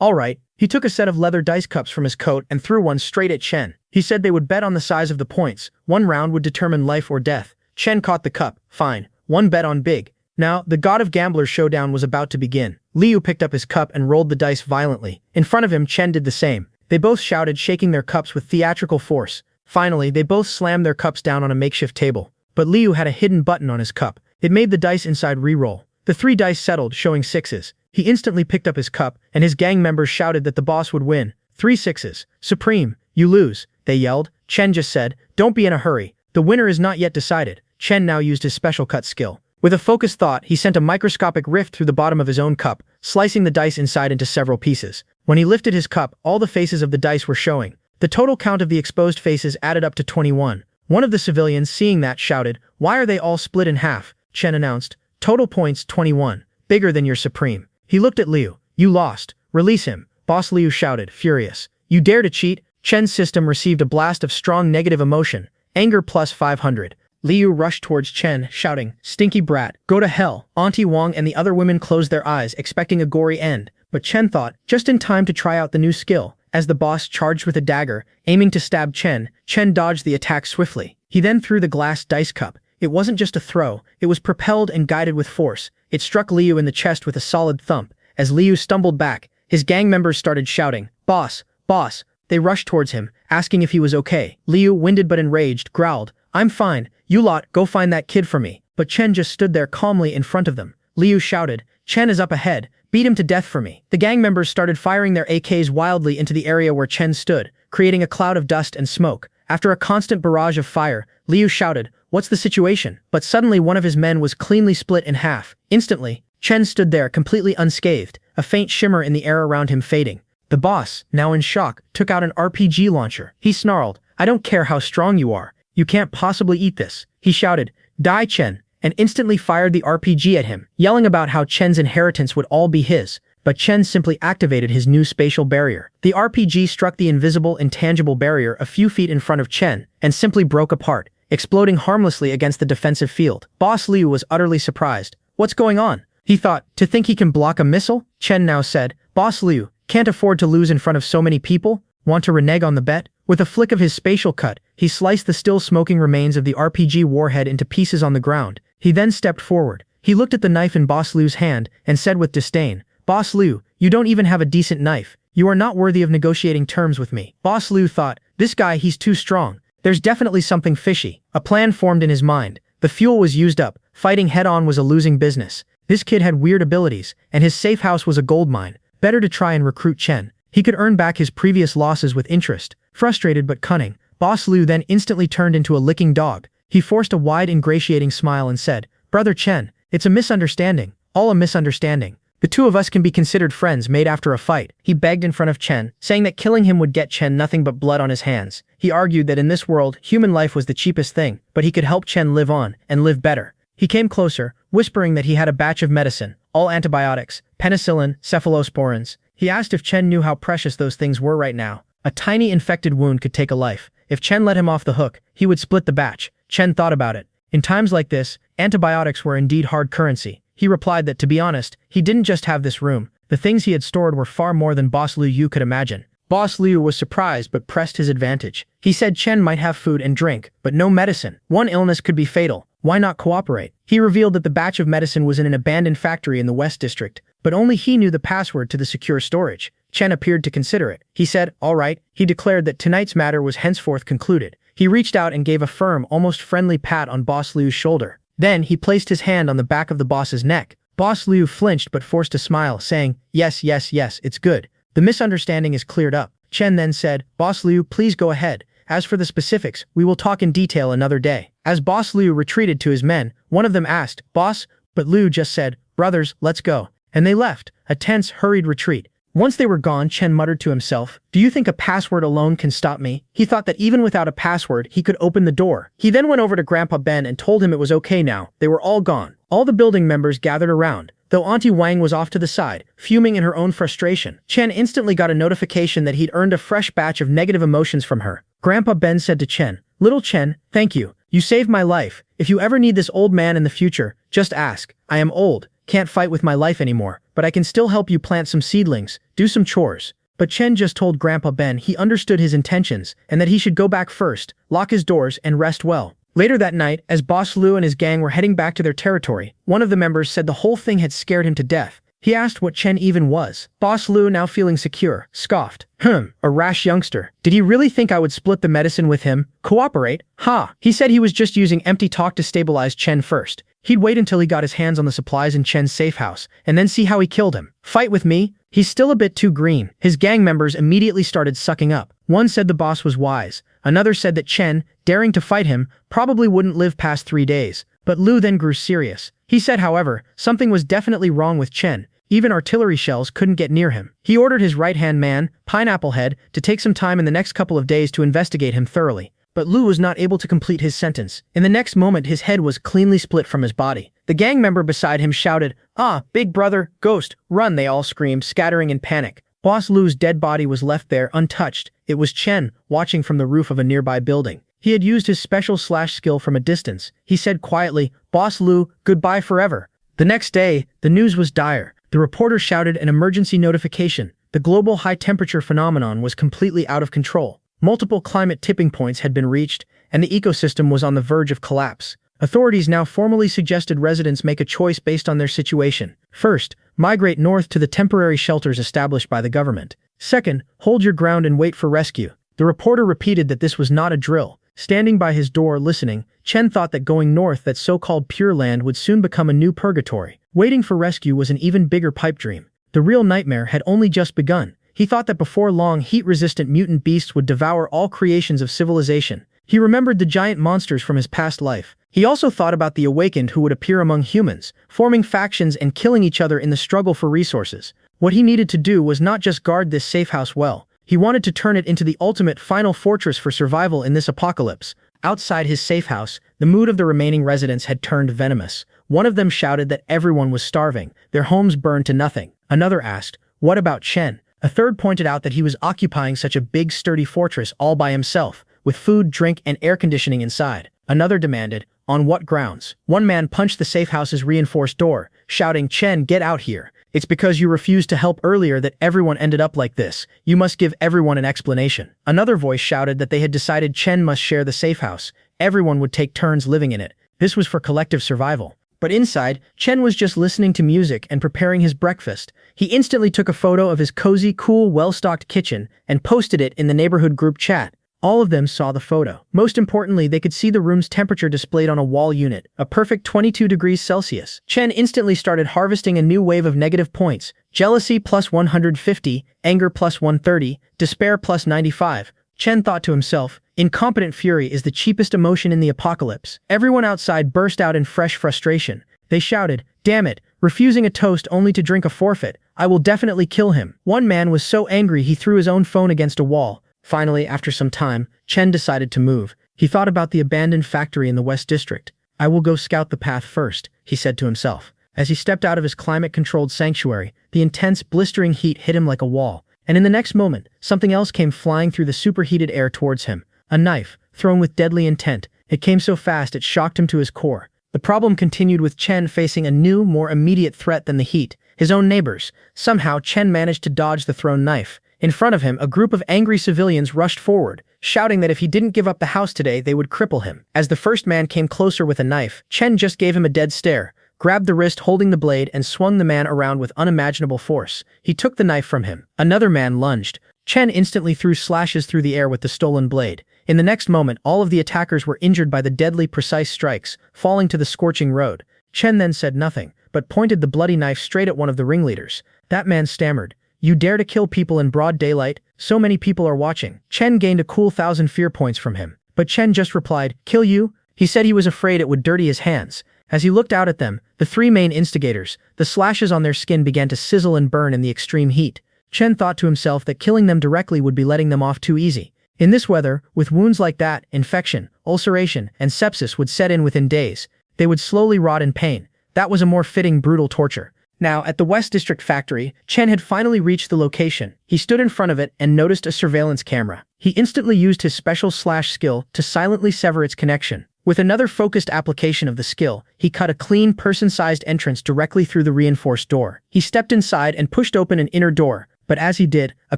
Speaker 1: Alright. He took a set of leather dice cups from his coat and threw one straight at Chen. He said they would bet on the size of the points. One round would determine life or death. Chen caught the cup. Fine. One bet on big. Now, the God of Gamblers showdown was about to begin. Liu picked up his cup and rolled the dice violently. In front of him, Chen did the same. They both shouted, shaking their cups with theatrical force. Finally, they both slammed their cups down on a makeshift table. But Liu had a hidden button on his cup. It made the dice inside re-roll. The 3 dice settled, showing 6s. He instantly picked up his cup, and his gang members shouted that the boss would win. 3 6s. Supreme, you lose, they yelled. Chen just said, don't be in a hurry. The winner is not yet decided. Chen now used his special cut skill. With a focused thought, he sent a microscopic rift through the bottom of his own cup, slicing the dice inside into several pieces. When he lifted his cup, all the faces of the dice were showing. The total count of the exposed faces added up to 21. One of the civilians, seeing that, shouted, why are they all split in half? Chen announced, total points 21. Bigger than your supreme. He looked at Liu. You lost. Release him. Boss Liu shouted, furious. You dare to cheat? Chen's system received a blast of strong negative emotion. Anger plus 500. Liu rushed towards Chen, shouting, stinky brat, go to hell. Auntie Wang and the other women closed their eyes, expecting a gory end. But Chen thought, just in time to try out the new skill. As the boss charged with a dagger, aiming to stab Chen, Chen dodged the attack swiftly. He then threw the glass dice cup. It wasn't just a throw, it was propelled and guided with force. It struck Liu in the chest with a solid thump. As Liu stumbled back, his gang members started shouting, boss, boss. They rushed towards him, asking if he was okay. Liu, winded but enraged, growled, I'm fine. You lot, go find that kid for me. But Chen just stood there calmly in front of them. Liu shouted, Chen is up ahead. Beat him to death for me. The gang members started firing their AKs wildly into the area where Chen stood, creating a cloud of dust and smoke. After a constant barrage of fire, Liu shouted, what's the situation? But suddenly one of his men was cleanly split in half. Instantly, Chen stood there completely unscathed, a faint shimmer in the air around him fading. The boss, now in shock, took out an RPG launcher. He snarled, I don't care how strong you are. You can't possibly eat this. He shouted, die Chen, and instantly fired the RPG at him, yelling about how Chen's inheritance would all be his. But Chen simply activated his new spatial barrier. The RPG struck the invisible, intangible barrier a few feet in front of Chen, and simply broke apart, exploding harmlessly against the defensive field. Boss Liu was utterly surprised. What's going on? He thought, to think he can block a missile? Chen now said, Boss Liu, can't afford to lose in front of so many people? Want to renege on the bet? With a flick of his spatial cut, he sliced the still smoking remains of the RPG warhead into pieces on the ground. He then stepped forward. He looked at the knife in Boss Liu's hand and said with disdain, Boss Liu, you don't even have a decent knife. You are not worthy of negotiating terms with me. Boss Liu thought, this guy, he's too strong. There's definitely something fishy. A plan formed in his mind. The fuel was used up. Fighting head-on was a losing business. This kid had weird abilities, and his safe house was a gold mine. Better to try and recruit Chen. He could earn back his previous losses with interest. Frustrated but cunning, Boss Liu then instantly turned into a licking dog. He forced a wide, ingratiating smile and said, Brother Chen, it's a misunderstanding. All a misunderstanding. The two of us can be considered friends made after a fight. He begged in front of Chen, saying that killing him would get Chen nothing but blood on his hands. He argued that in this world, human life was the cheapest thing, but he could help Chen live on, and live better. He came closer, whispering that he had a batch of medicine, all antibiotics, penicillin, cephalosporins. He asked if Chen knew how precious those things were right now. A tiny infected wound could take a life. If Chen let him off the hook, he would split the batch. Chen thought about it. In times like this, antibiotics were indeed hard currency. He replied that, to be honest, he didn't just have this room. The things he had stored were far more than Boss Liu could imagine. Boss Liu was surprised but pressed his advantage. He said Chen might have food and drink, but no medicine. One illness could be fatal. Why not cooperate? He revealed that the batch of medicine was in an abandoned factory in the West District, but only he knew the password to the secure storage. Chen appeared to consider it. He said, all right. He declared that tonight's matter was henceforth concluded. He reached out and gave a firm, almost friendly pat on Boss Liu's shoulder. Then he placed his hand on the back of the boss's neck. Boss Liu flinched but forced a smile, saying, yes, it's good. The misunderstanding is cleared up. Chen then said, Boss Liu, please go ahead. As for the specifics, we will talk in detail another day. As Boss Liu retreated to his men, one of them asked, Boss, But Lu just said, "Brothers, let's go." And they left, a tense, hurried retreat. Once they were gone, Chen muttered to himself, "Do you think a password alone can stop me?" He thought that even without a password, he could open the door. He then went over to Grandpa Ben and told him it was okay now. They were all gone. All the building members gathered around. Though Auntie Wang was off to the side, fuming in her own frustration, Chen instantly got a notification that he'd earned a fresh batch of negative emotions from her. Grandpa Ben said to Chen, "Little Chen, thank you. You saved my life. If you ever need this old man in the future, just ask. I am old, can't fight with my life anymore, but I can still help you plant some seedlings, do some chores." But Chen just told Grandpa Ben he understood his intentions and that he should go back first, lock his doors, and rest well. Later that night, as Boss Lu and his gang were heading back to their territory, one of the members said the whole thing had scared him to death. He asked what Chen even was. Boss Lu, now feeling secure, scoffed. A rash youngster. Did he really think I would split the medicine with him? Cooperate? Ha! He said he was just using empty talk to stabilize Chen first. He'd wait until he got his hands on the supplies in Chen's safe house, and then see how he killed him. Fight with me? He's still a bit too green. His gang members immediately started sucking up. One said the boss was wise. Another said that Chen, daring to fight him, probably wouldn't live past 3 days. But Lu then grew serious. He said, however, something was definitely wrong with Chen. Even artillery shells couldn't get near him. He ordered his right-hand man, Pineapple Head, to take some time in the next couple of days to investigate him thoroughly. But Lu was not able to complete his sentence. In the next moment, his head was cleanly split from his body. The gang member beside him shouted, "Ah, big brother, ghost, run!" They all screamed, scattering in panic. Boss Lu's dead body was left there, untouched. It was Chen, watching from the roof of a nearby building. He had used his special slash skill from a distance. He said quietly, "Boss Lu, goodbye forever." The next day, the news was dire. The reporter shouted an emergency notification. The global high-temperature phenomenon was completely out of control. Multiple climate tipping points had been reached, and the ecosystem was on the verge of collapse. Authorities now formally suggested residents make a choice based on their situation. First, migrate north to the temporary shelters established by the government. Second, hold your ground and wait for rescue. The reporter repeated that this was not a drill. Standing by his door listening, Chen thought that going north, that so-called Pure Land, would soon become a new purgatory. Waiting for rescue was an even bigger pipe dream. The real nightmare had only just begun. He thought that before long, heat-resistant mutant beasts would devour all creations of civilization. He remembered the giant monsters from his past life. He also thought about the awakened who would appear among humans, forming factions and killing each other in the struggle for resources. What he needed to do was not just guard this safe house well. He wanted to turn it into the ultimate final fortress for survival in this apocalypse. Outside his safe house, the mood of the remaining residents had turned venomous. One of them shouted that everyone was starving, their homes burned to nothing. Another asked, "What about Chen?" A third pointed out that he was occupying such a big, sturdy fortress all by himself, with food, drink, and air conditioning inside. Another demanded, "On what grounds?" One man punched the safe house's reinforced door, shouting, "Chen, get out here. It's because you refused to help earlier that everyone ended up like this. You must give everyone an explanation." Another voice shouted that they had decided Chen must share the safe house. Everyone would take turns living in it. This was for collective survival. But inside, Chen was just listening to music and preparing his breakfast. He instantly took a photo of his cozy, cool, well-stocked kitchen and posted it in the neighborhood group chat. All of them saw the photo. Most importantly, they could see the room's temperature displayed on a wall unit, a perfect 22 degrees Celsius. Chen instantly started harvesting a new wave of negative points. Jealousy plus 150, anger plus 130, despair plus 95. Chen thought to himself, incompetent fury is the cheapest emotion in the apocalypse. Everyone outside burst out in fresh frustration. They shouted, "Damn it, refusing a toast only to drink a forfeit. I will definitely kill him." One man was so angry he threw his own phone against a wall. Finally, after some time, Chen decided to move. He thought about the abandoned factory in the West District. "I will go scout the path first," he said to himself. As he stepped out of his climate-controlled sanctuary, the intense, blistering heat hit him like a wall. And in the next moment, something else came flying through the superheated air towards him. A knife, thrown with deadly intent. It came so fast it shocked him to his core. The problem continued with Chen facing a new, more immediate threat than the heat. His own neighbors. Somehow, Chen managed to dodge the thrown knife. In front of him, a group of angry civilians rushed forward, shouting that if he didn't give up the house today, they would cripple him. As the first man came closer with a knife, Chen just gave him a dead stare, grabbed the wrist holding the blade, and swung the man around with unimaginable force. He took the knife from him. Another man lunged. Chen instantly threw slashes through the air with the stolen blade. In the next moment, all of the attackers were injured by the deadly, precise strikes, falling to the scorching road. Chen then said nothing, but pointed the bloody knife straight at one of the ringleaders. That man stammered, "You dare to kill people in broad daylight? So many people are watching." Chen gained a cool 1,000 fear points from him. But Chen just replied, "Kill you?" He said he was afraid it would dirty his hands. As he looked out at them, the three main instigators, the slashes on their skin began to sizzle and burn in the extreme heat. Chen thought to himself that killing them directly would be letting them off too easy. In this weather, with wounds like that, infection, ulceration, and sepsis would set in within days. They would slowly rot in pain. That was a more fitting brutal torture. Now, at the West District factory, Chen had finally reached the location. He stood in front of it and noticed a surveillance camera. He instantly used his special slash skill to silently sever its connection. With another focused application of the skill, he cut a clean, person-sized entrance directly through the reinforced door. He stepped inside and pushed open an inner door, but as he did, a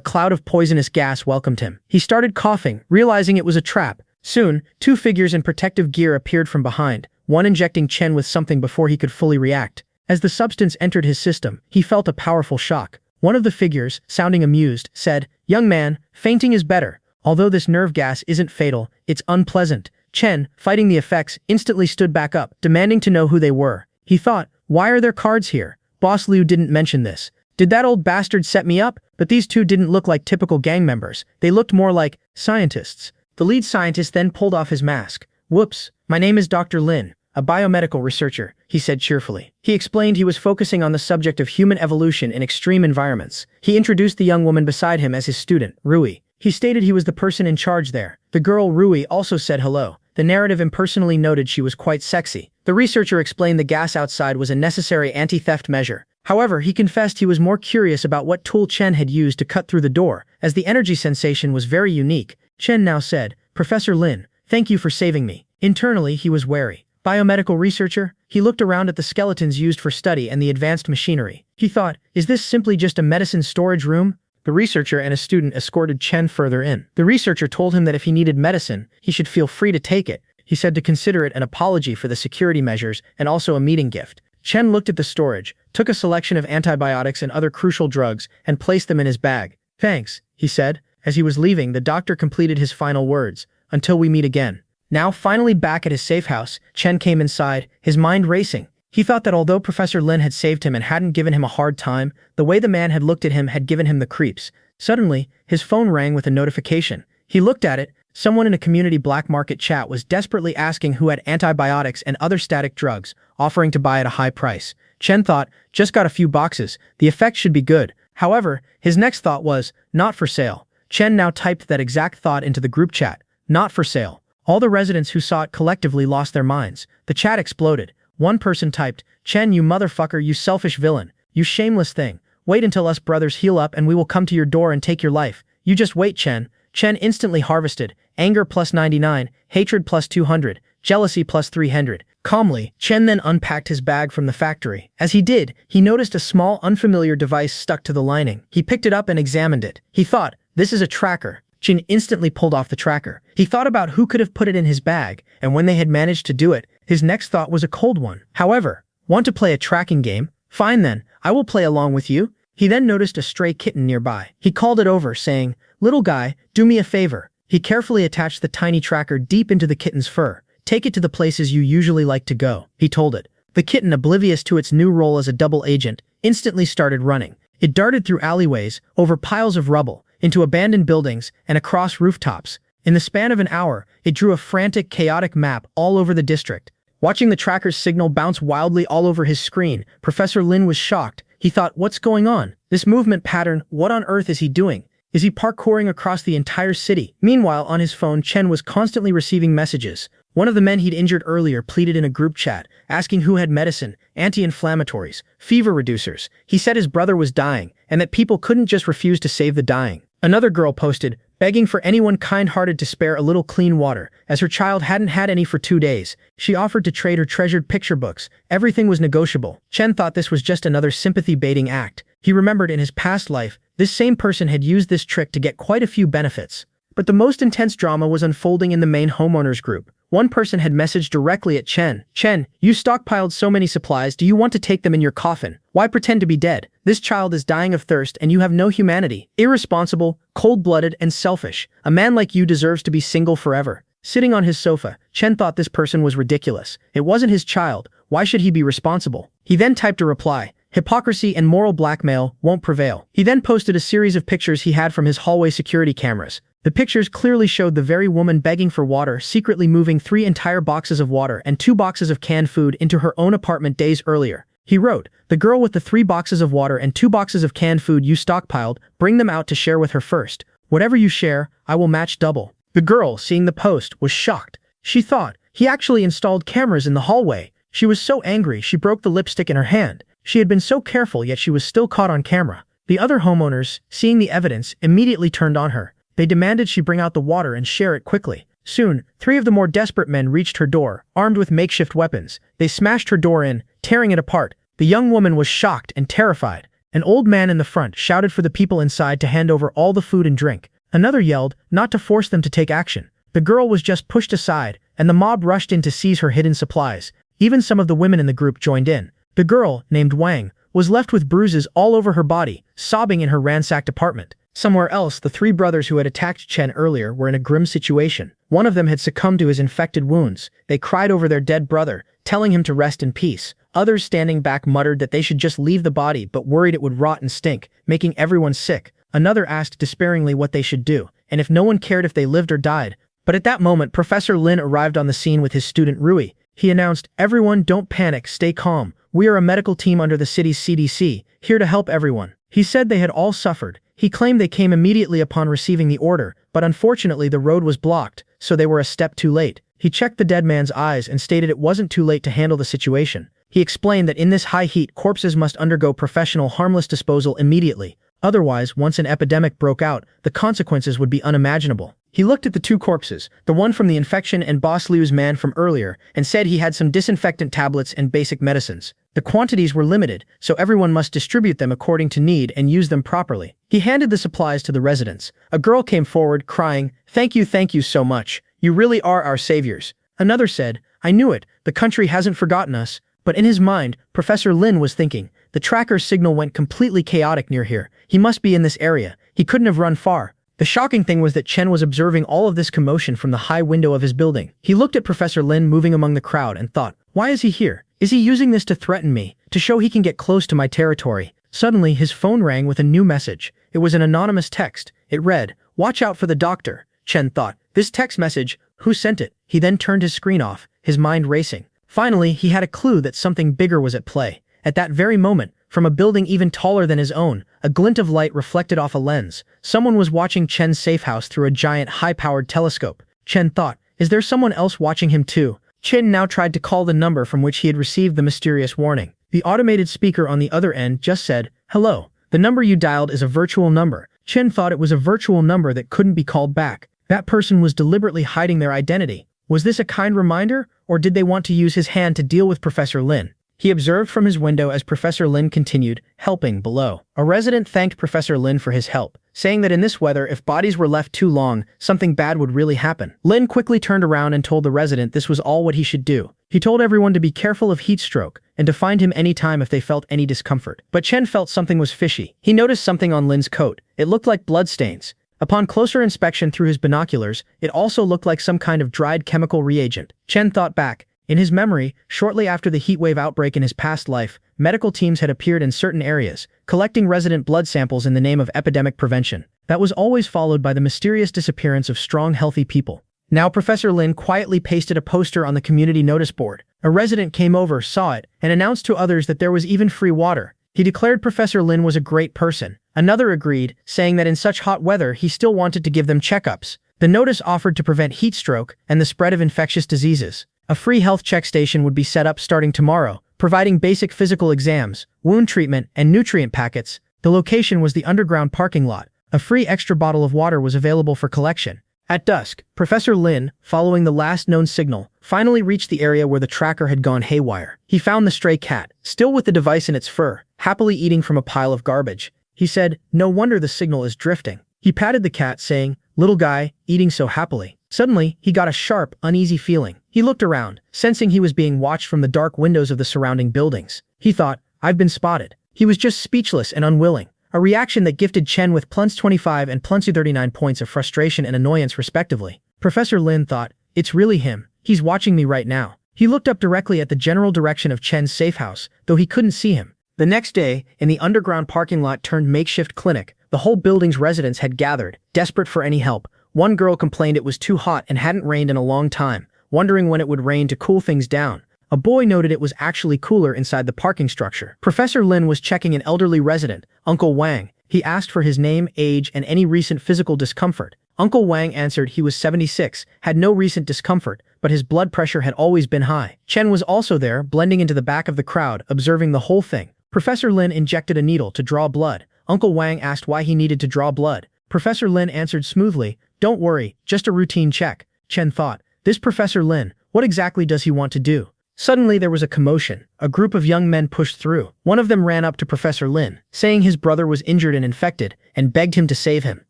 Speaker 1: cloud of poisonous gas welcomed him. He started coughing, realizing it was a trap. Soon, two figures in protective gear appeared from behind, one injecting Chen with something before he could fully react. As the substance entered his system, he felt a powerful shock. One of the figures, sounding amused, said, "Young man, fainting is better. Although this nerve gas isn't fatal, it's unpleasant." Chen, fighting the effects, instantly stood back up, demanding to know who they were. He thought, why are there cards here? Boss Liu didn't mention this. Did that old bastard set me up? But these two didn't look like typical gang members. They looked more like scientists. The lead scientist then pulled off his mask. "Whoops, my name is Dr. Lin, a biomedical researcher," he said cheerfully. He explained he was focusing on the subject of human evolution in extreme environments. He introduced the young woman beside him as his student, Rui. He stated he was the person in charge there. The girl Rui also said hello. The narrative impersonally noted she was quite sexy. The researcher explained the gas outside was a necessary anti-theft measure. However, he confessed he was more curious about what tool Chen had used to cut through the door, as the energy sensation was very unique. Chen now said, "Professor Lin, thank you for saving me." Internally, he was wary. Biomedical researcher? He looked around at the skeletons used for study and the advanced machinery. He thought, is this simply just a medicine storage room? The researcher and a student escorted Chen further in. The researcher told him that if he needed medicine, he should feel free to take it. He said to consider it an apology for the security measures and also a meeting gift. Chen looked at the storage, took a selection of antibiotics and other crucial drugs, and placed them in his bag. "Thanks," he said. As he was leaving, the doctor completed his final words, "Until we meet again." Now finally back at his safe house, Chen came inside, his mind racing. He thought that although Professor Lin had saved him and hadn't given him a hard time, the way the man had looked at him had given him the creeps. Suddenly, his phone rang with a notification. He looked at it. Someone in a community black market chat was desperately asking who had antibiotics and other static drugs, offering to buy at a high price. Chen thought, just got a few boxes, the effect should be good. However, his next thought was, not for sale. Chen now typed that exact thought into the group chat, not for sale. All the residents who saw it collectively lost their minds. The chat exploded. One person typed, "Chen, you motherfucker, you selfish villain, you shameless thing. Wait until us brothers heal up and we will come to your door and take your life. You just wait, Chen." Chen instantly harvested, anger plus 99, hatred plus 200, jealousy plus 300. Calmly, Chen then unpacked his bag from the factory. As he did, he noticed a small unfamiliar device stuck to the lining. He picked it up and examined it. He thought, this is a tracker. Chen instantly pulled off the tracker. He thought about who could have put it in his bag, and when they had managed to do it, his next thought was a cold one. However, want to play a tracking game? Fine then, I will play along with you. He then noticed a stray kitten nearby. He called it over, saying, "Little guy, do me a favor." He carefully attached the tiny tracker deep into the kitten's fur. "Take it to the places you usually like to go," he told it. The kitten, oblivious to its new role as a double agent, instantly started running. It darted through alleyways, over piles of rubble, into abandoned buildings, and across rooftops. In the span of an hour, it drew a frantic, chaotic map all over the district. Watching the tracker's signal bounce wildly all over his screen, Professor Lin was shocked. He thought, what's going on? This movement pattern, what on earth is he doing? Is he parkouring across the entire city? Meanwhile, on his phone, Chen was constantly receiving messages. One of the men he'd injured earlier pleaded in a group chat, asking who had medicine, anti-inflammatories, fever reducers. He said his brother was dying, and that people couldn't just refuse to save the dying. Another girl posted, begging for anyone kind-hearted to spare a little clean water, as her child hadn't had any for 2 days. She offered to trade her treasured picture books. Everything was negotiable. Chen thought this was just another sympathy-baiting act. He remembered in his past life, this same person had used this trick to get quite a few benefits. But the most intense drama was unfolding in the main homeowners group. One person had messaged directly at Chen. "Chen, you stockpiled so many supplies, do you want to take them in your coffin? Why pretend to be dead? This child is dying of thirst and you have no humanity. Irresponsible, cold-blooded, and selfish. A man like you deserves to be single forever." Sitting on his sofa, Chen thought this person was ridiculous. It wasn't his child. Why should he be responsible? He then typed a reply. Hypocrisy and moral blackmail won't prevail. He then posted a series of pictures he had from his hallway security cameras. The pictures clearly showed the very woman begging for water secretly moving 3 entire boxes of water and 2 boxes of canned food into her own apartment days earlier. He wrote, "The girl with the 3 boxes of water and 2 boxes of canned food you stockpiled, bring them out to share with her first. Whatever you share, I will match double." The girl, seeing the post, was shocked. She thought, he actually installed cameras in the hallway. She was so angry she broke the lipstick in her hand. She had been so careful, yet she was still caught on camera. The other homeowners, seeing the evidence, immediately turned on her. They demanded she bring out the water and share it quickly. Soon, 3 of the more desperate men reached her door, armed with makeshift weapons. They smashed her door in, tearing it apart. The young woman was shocked and terrified. An old man in the front shouted for the people inside to hand over all the food and drink. Another yelled not to force them to take action. The girl was just pushed aside, and the mob rushed in to seize her hidden supplies. Even some of the women in the group joined in. The girl, named Wang, was left with bruises all over her body, sobbing in her ransacked apartment. Somewhere else, the 3 brothers who had attacked Chen earlier were in a grim situation. One of them had succumbed to his infected wounds. They cried over their dead brother, telling him to rest in peace. Others standing back muttered that they should just leave the body but worried it would rot and stink, making everyone sick. Another asked despairingly what they should do, and if no one cared if they lived or died. But at that moment, Professor Lin arrived on the scene with his student Rui. He announced, "Everyone, don't panic, stay calm. We are a medical team under the city's CDC, here to help everyone." He said they had all suffered. He claimed they came immediately upon receiving the order, but unfortunately the road was blocked, so they were a step too late. He checked the dead man's eyes and stated it wasn't too late to handle the situation. He explained that in this high heat, corpses must undergo professional harmless disposal immediately. Otherwise, once an epidemic broke out, the consequences would be unimaginable. He looked at the 2 corpses, the one from the infection and Boss Liu's man from earlier, and said he had some disinfectant tablets and basic medicines. The quantities were limited, so everyone must distribute them according to need and use them properly. He handed the supplies to the residents. A girl came forward, crying, thank you so much. You really are our saviors." Another said, "I knew it, the country hasn't forgotten us." But in his mind, Professor Lin was thinking, the tracker's signal went completely chaotic near here. He must be in this area. He couldn't have run far. The shocking thing was that Chen was observing all of this commotion from the high window of his building. He looked at Professor Lin moving among the crowd and thought, why is he here? Is he using this to threaten me, to show he can get close to my territory? Suddenly, his phone rang with a new message. It was an anonymous text. It read, "Watch out for the doctor." Chen thought, this text message, who sent it? He then turned his screen off, his mind racing. Finally, he had a clue that something bigger was at play. At that very moment, from a building even taller than his own, a glint of light reflected off a lens. Someone was watching Chen's safe house through a giant, high-powered telescope. Chen thought, is there someone else watching him too? Chen now tried to call the number from which he had received the mysterious warning. The automated speaker on the other end just said, "Hello, the number you dialed is a virtual number." Chen thought it was a virtual number that couldn't be called back. That person was deliberately hiding their identity. Was this a kind reminder, or did they want to use his hand to deal with Professor Lin? He observed from his window as Professor Lin continued, helping below. A resident thanked Professor Lin for his help, saying that in this weather, if bodies were left too long, something bad would really happen. Lin quickly turned around and told the resident this was all what he should do. He told everyone to be careful of heat stroke, and to find him anytime if they felt any discomfort. But Chen felt something was fishy. He noticed something on Lin's coat. It looked like bloodstains. Upon closer inspection through his binoculars, it also looked like some kind of dried chemical reagent. Chen thought back. In his memory, shortly after the heatwave outbreak in his past life, medical teams had appeared in certain areas, collecting resident blood samples in the name of epidemic prevention. That was always followed by the mysterious disappearance of strong, healthy people. Now Professor Lin quietly pasted a poster on the community notice board. A resident came over, saw it, and announced to others that there was even free water. He declared Professor Lin was a great person. Another agreed, saying that in such hot weather he still wanted to give them checkups. The notice offered to prevent heat stroke and the spread of infectious diseases. A free health check station would be set up starting tomorrow, providing basic physical exams, wound treatment, and nutrient packets. The location was the underground parking lot. A free extra bottle of water was available for collection. At dusk, Professor Lin, following the last known signal, finally reached the area where the tracker had gone haywire. He found the stray cat, still with the device in its fur, happily eating from a pile of garbage. He said, no wonder the signal is drifting. He patted the cat, saying, little guy, eating so happily. Suddenly, he got a sharp, uneasy feeling. He looked around, sensing he was being watched from the dark windows of the surrounding buildings. He thought, I've been spotted. He was just speechless and unwilling. A reaction that gifted Chen with plus 25 and plus 39 points of frustration and annoyance respectively. Professor Lin thought, it's really him. He's watching me right now. He looked up directly at the general direction of Chen's safe house, though he couldn't see him. The next day, in the underground parking lot turned makeshift clinic, the whole building's residents had gathered, desperate for any help. One girl complained it was too hot and hadn't rained in a long time, wondering when it would rain to cool things down. A boy noted it was actually cooler inside the parking structure. Professor Lin was checking an elderly resident, Uncle Wang. He asked for his name, age, and any recent physical discomfort. Uncle Wang answered he was 76, had no recent discomfort, but his blood pressure had always been high. Chen was also there, blending into the back of the crowd, observing the whole thing. Professor Lin injected a needle to draw blood. Uncle Wang asked why he needed to draw blood. Professor Lin answered smoothly, "Don't worry, just a routine check." Chen thought, "This Professor Lin, what exactly does he want to do?" Suddenly there was a commotion. A group of young men pushed through. One of them ran up to Professor Lin, saying his brother was injured and infected, and begged him to save him.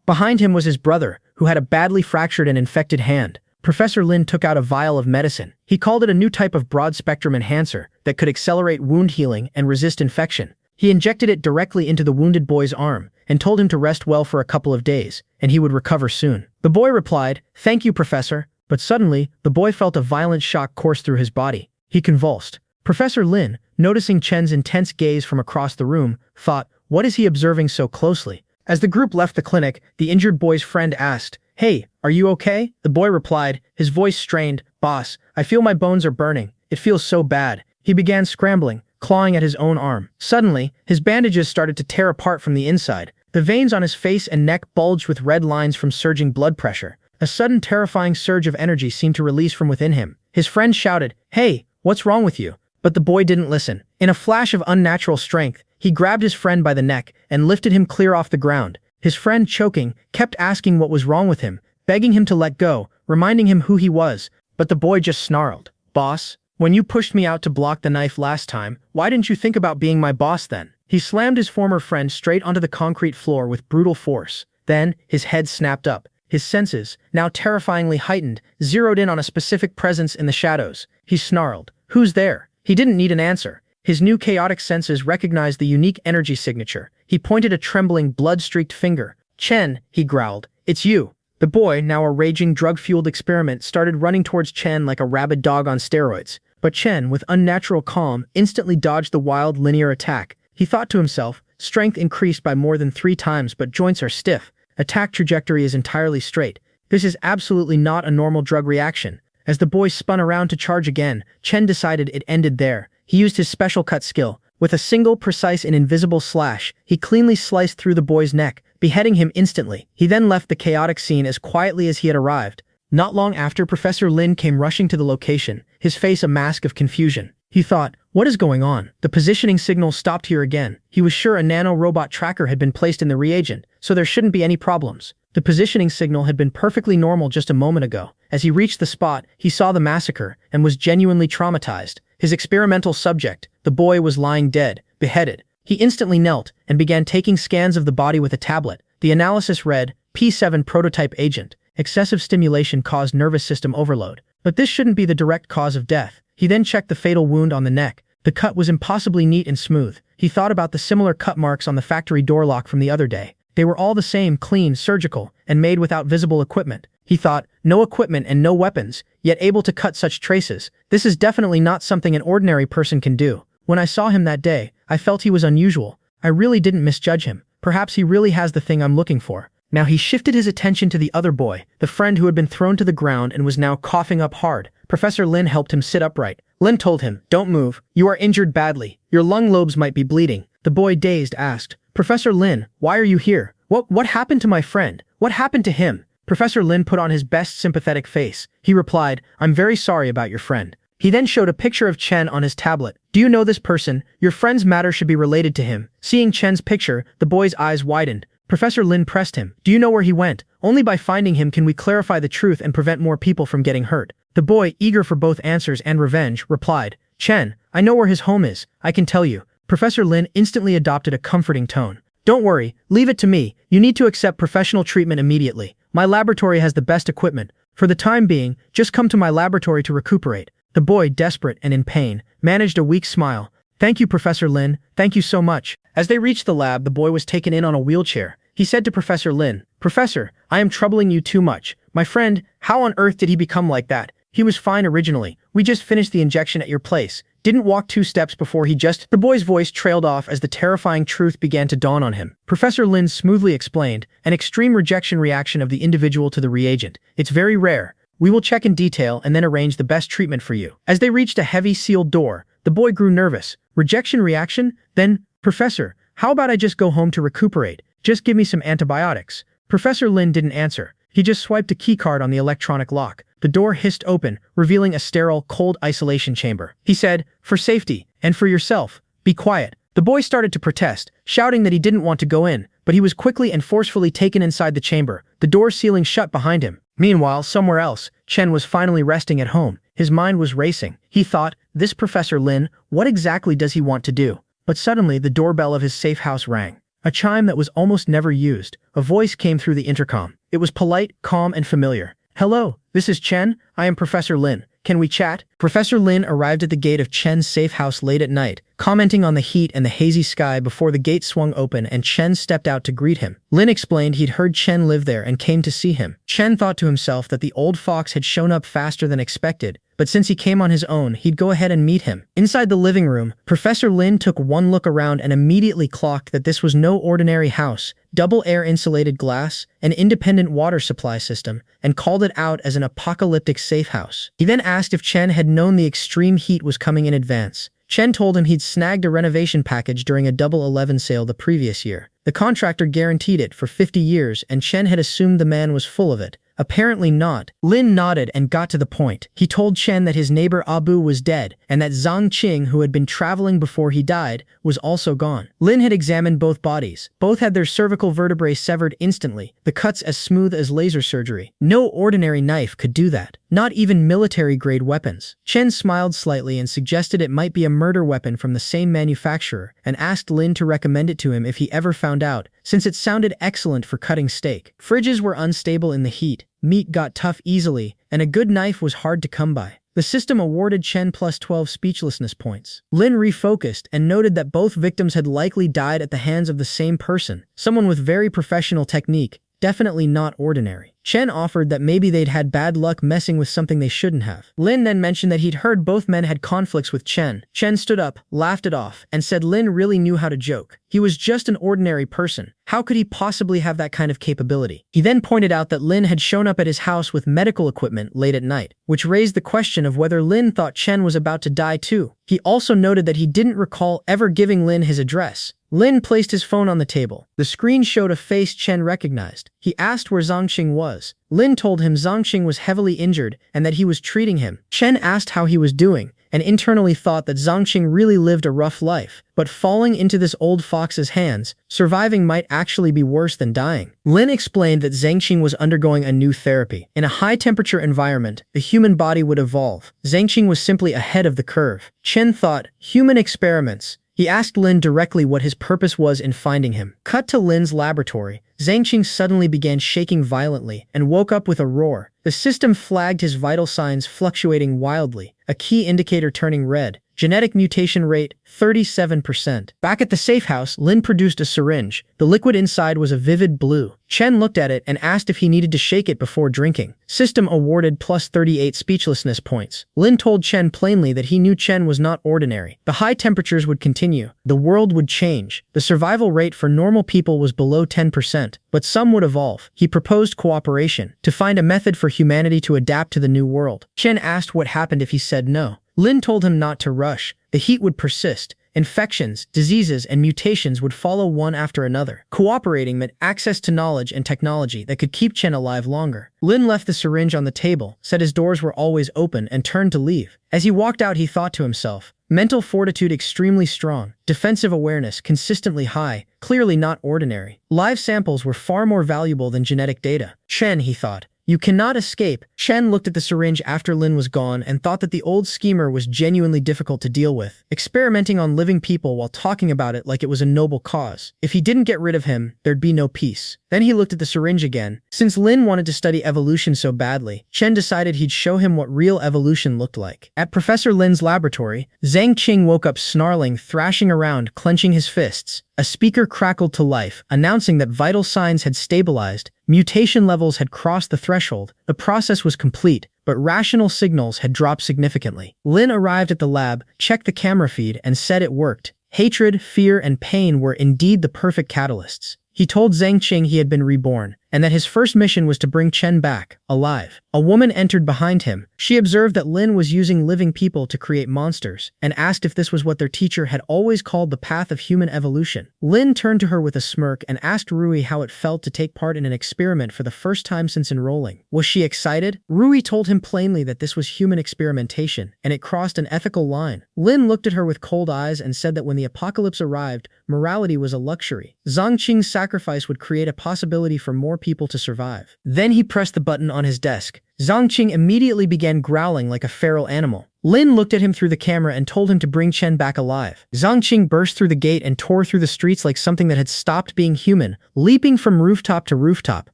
Speaker 1: Behind him was his brother, who had a badly fractured and infected hand. Professor Lin took out a vial of medicine. He called it a new type of broad-spectrum enhancer that could accelerate wound healing and resist infection. He injected it directly into the wounded boy's arm and told him to rest well for a couple of days, and he would recover soon. The boy replied, "Thank you, Professor." But suddenly, the boy felt a violent shock course through his body. He convulsed. Professor Lin, noticing Chen's intense gaze from across the room, thought, "What is he observing so closely?" As the group left the clinic, the injured boy's friend asked, "Hey, are you okay?" The boy replied, his voice strained, "Boss, I feel my bones are burning. It feels so bad." He began scrambling, clawing at his own arm. Suddenly, his bandages started to tear apart from the inside. The veins on his face and neck bulged with red lines from surging blood pressure. A sudden terrifying surge of energy seemed to release from within him. His friend shouted, "Hey, what's wrong with you?" But the boy didn't listen. In a flash of unnatural strength, he grabbed his friend by the neck and lifted him clear off the ground. His friend, choking, kept asking what was wrong with him, begging him to let go, reminding him who he was. But the boy just snarled, "Boss, when you pushed me out to block the knife last time, why didn't you think about being my boss then?" He slammed his former friend straight onto the concrete floor with brutal force. Then, his head snapped up. His senses, now terrifyingly heightened, zeroed in on a specific presence in the shadows. He snarled, "Who's there?" He didn't need an answer. His new chaotic senses recognized the unique energy signature. He pointed a trembling, blood-streaked finger. "Chen," he growled, "it's you." The boy, now a raging drug-fueled experiment, started running towards Chen like a rabid dog on steroids. But Chen, with unnatural calm, instantly dodged the wild, linear attack. He thought to himself, strength increased by more than 3 times, but joints are stiff. Attack trajectory is entirely straight. This is absolutely not a normal drug reaction. As the boy spun around to charge again, Chen decided it ended there. He used his special cut skill. With a single, precise and invisible slash, he cleanly sliced through the boy's neck, beheading him instantly. He then left the chaotic scene as quietly as he had arrived. Not long after, Professor Lin came rushing to the location, his face a mask of confusion. He thought, "What is going on?" The positioning signal stopped here again. He was sure a nano-robot tracker had been placed in the reagent, so there shouldn't be any problems. The positioning signal had been perfectly normal just a moment ago. As he reached the spot, he saw the massacre and was genuinely traumatized. His experimental subject, the boy, was lying dead, beheaded. He instantly knelt and began taking scans of the body with a tablet. The analysis read, P7 prototype agent. Excessive stimulation caused nervous system overload. But this shouldn't be the direct cause of death. He then checked the fatal wound on the neck. The cut was impossibly neat and smooth. He thought about the similar cut marks on the factory door lock from the other day. They were all the same, clean, surgical, and made without visible equipment. He thought, no equipment and no weapons, yet able to cut such traces. This is definitely not something an ordinary person can do. When I saw him that day, I felt he was unusual. I really didn't misjudge him. Perhaps he really has the thing I'm looking for. Now he shifted his attention to the other boy, the friend who had been thrown to the ground and was now coughing up hard. Professor Lin helped him sit upright. Lin told him, "Don't move. You are injured badly. Your lung lobes might be bleeding." The boy, dazed, asked, "Professor Lin, why are you here? What happened to my friend? What happened to him?" Professor Lin put on his best sympathetic face. He replied, "I'm very sorry about your friend." He then showed a picture of Chen on his tablet. "Do you know this person? Your friend's matter should be related to him." Seeing Chen's picture, the boy's eyes widened. Professor Lin pressed him. "Do you know where he went? Only by finding him can we clarify the truth and prevent more people from getting hurt." The boy, eager for both answers and revenge, replied, "Chen, I know where his home is. I can tell you." Professor Lin instantly adopted a comforting tone. "Don't worry, leave it to me. You need to accept professional treatment immediately. My laboratory has the best equipment. For the time being, just come to my laboratory to recuperate." The boy, desperate and in pain, managed a weak smile. "Thank you, Professor Lin. Thank you so much." As they reached the lab, the boy was taken in on a wheelchair. He said to Professor Lin, "Professor, I am troubling you too much. My friend, how on earth did he become like that? He was fine originally. We just finished the injection at your place. didn't walk 2 steps before The boy's voice trailed off as the terrifying truth began to dawn on him. Professor Lin smoothly explained, an extreme rejection reaction of the individual to the reagent. It's very rare. We will check in detail and then arrange the best treatment for you. As they reached a heavy sealed door, the boy grew nervous. Rejection reaction? Then, Professor, how about I just go home to recuperate? Just give me some antibiotics. Professor Lin didn't answer. He just swiped a keycard on the electronic lock. The door hissed open, revealing a sterile, cold isolation chamber. He said, for safety, and for yourself, be quiet. The boy started to protest, shouting that he didn't want to go in, but he was quickly and forcefully taken inside the chamber, the door sealing shut behind him. Meanwhile, somewhere else, Chen was finally resting at home. His mind was racing. He thought, this Professor Lin, what exactly does he want to do? But suddenly, the doorbell of his safe house rang. A chime that was almost never used. A voice came through the intercom. It was polite, calm, and familiar. Hello, this is Chen. I am Professor Lin. Can we chat? Professor Lin arrived at the gate of Chen's safe house late at night, commenting on the heat and the hazy sky before the gate swung open and Chen stepped out to greet him. Lin explained he'd heard Chen live there and came to see him. Chen thought to himself that the old fox had shown up faster than expected, but since he came on his own, he'd go ahead and meet him. Inside the living room, Professor Lin took one look around and immediately clocked that this was no ordinary house. Double air-insulated glass, an independent water supply system, and called it out as an apocalyptic safe house. He then asked if Chen had known the extreme heat was coming in advance. Chen told him he'd snagged a renovation package during a Double 11 sale the previous year. The contractor guaranteed it for 50 years and Chen had assumed the man was full of it. Apparently not. Lin nodded and got to the point. He told Chen that his neighbor Abu was dead and that Zhang Qing, who had been traveling before he died, was also gone. Lin had examined both bodies. Both had their cervical vertebrae severed instantly, the cuts as smooth as laser surgery. No ordinary knife could do that. Not even military-grade weapons. Chen smiled slightly and suggested it might be a murder weapon from the same manufacturer and asked Lin to recommend it to him if he ever found out, since it sounded excellent for cutting steak. Fridges were unstable in the heat, meat got tough easily, and a good knife was hard to come by. The system awarded Chen plus 12 speechlessness points. Lin refocused and noted that both victims had likely died at the hands of the same person, someone with very professional technique, definitely not ordinary. Chen offered that maybe they'd had bad luck messing with something they shouldn't have. Lin then mentioned that he'd heard both men had conflicts with Chen. Chen stood up, laughed it off, and said Lin really knew how to joke. He was just an ordinary person. How could he possibly have that kind of capability? He then pointed out that Lin had shown up at his house with medical equipment late at night, which raised the question of whether Lin thought Chen was about to die too. He also noted that he didn't recall ever giving Lin his address. Lin placed his phone on the table. The screen showed a face Chen recognized. He asked where Zhang Qing was. Lin told him Zhang Qing was heavily injured and that he was treating him. Chen asked how he was doing, and internally thought that Zhang Qing really lived a rough life, but falling into this old fox's hands, surviving might actually be worse than dying. Lin explained that Zhang Qing was undergoing a new therapy. In a high-temperature environment, the human body would evolve. Zhang Qing was simply ahead of the curve. Chen thought, human experiments. He asked Lin directly what his purpose was in finding him. Cut to Lin's laboratory. Zhang Qing suddenly began shaking violently and woke up with a roar. The system flagged his vital signs fluctuating wildly, a key indicator turning red. Genetic mutation rate, 37%. Back at the safe house, Lin produced a syringe. The liquid inside was a vivid blue. Chen looked at it and asked if he needed to shake it before drinking. System awarded plus 38 speechlessness points. Lin told Chen plainly that he knew Chen was not ordinary. The high temperatures would continue. The world would change. The survival rate for normal people was below 10%, but some would evolve. He proposed cooperation to find a method for humanity to adapt to the new world. Chen asked what happened if he said no. Lin told him not to rush. The heat would persist. Infections, diseases, and mutations would follow one after another. Cooperating meant access to knowledge and technology that could keep Chen alive longer. Lin left the syringe on the table, said his doors were always open, and turned to leave. As he walked out, he thought to himself, mental fortitude extremely strong, defensive awareness consistently high, clearly not ordinary. Live samples were far more valuable than genetic data. Chen, he thought. You cannot escape. Chen looked at the syringe after Lin was gone and thought that the old schemer was genuinely difficult to deal with, experimenting on living people while talking about it like it was a noble cause. If he didn't get rid of him, there'd be no peace. Then he looked at the syringe again. Since Lin wanted to study evolution so badly, Chen decided he'd show him what real evolution looked like. At Professor Lin's laboratory, Zhang Qing woke up snarling, thrashing around, clenching his fists. A speaker crackled to life, announcing that vital signs had stabilized, mutation levels had crossed the threshold, the process was complete, but rational signals had dropped significantly. Lin arrived at the lab, checked the camera feed, and said it worked. Hatred, fear, and pain were indeed the perfect catalysts. He told Zhang Qing he had been reborn, and that his first mission was to bring Chen back, alive. A woman entered behind him. She observed that Lin was using living people to create monsters, and asked if this was what their teacher had always called the path of human evolution. Lin turned to her with a smirk and asked Rui how it felt to take part in an experiment for the first time since enrolling. Was she excited? Rui told him plainly that this was human experimentation, and it crossed an ethical line. Lin looked at her with cold eyes and said that when the apocalypse arrived, morality was a luxury. Zhang Qing's sacrifice would create a possibility for more people to survive. Then he pressed the button on his desk. Zhang Qing immediately began growling like a feral animal. Lin looked at him through the camera and told him to bring Chen back alive. Zhang Qing burst through the gate and tore through the streets like something that had stopped being human, leaping from rooftop to rooftop,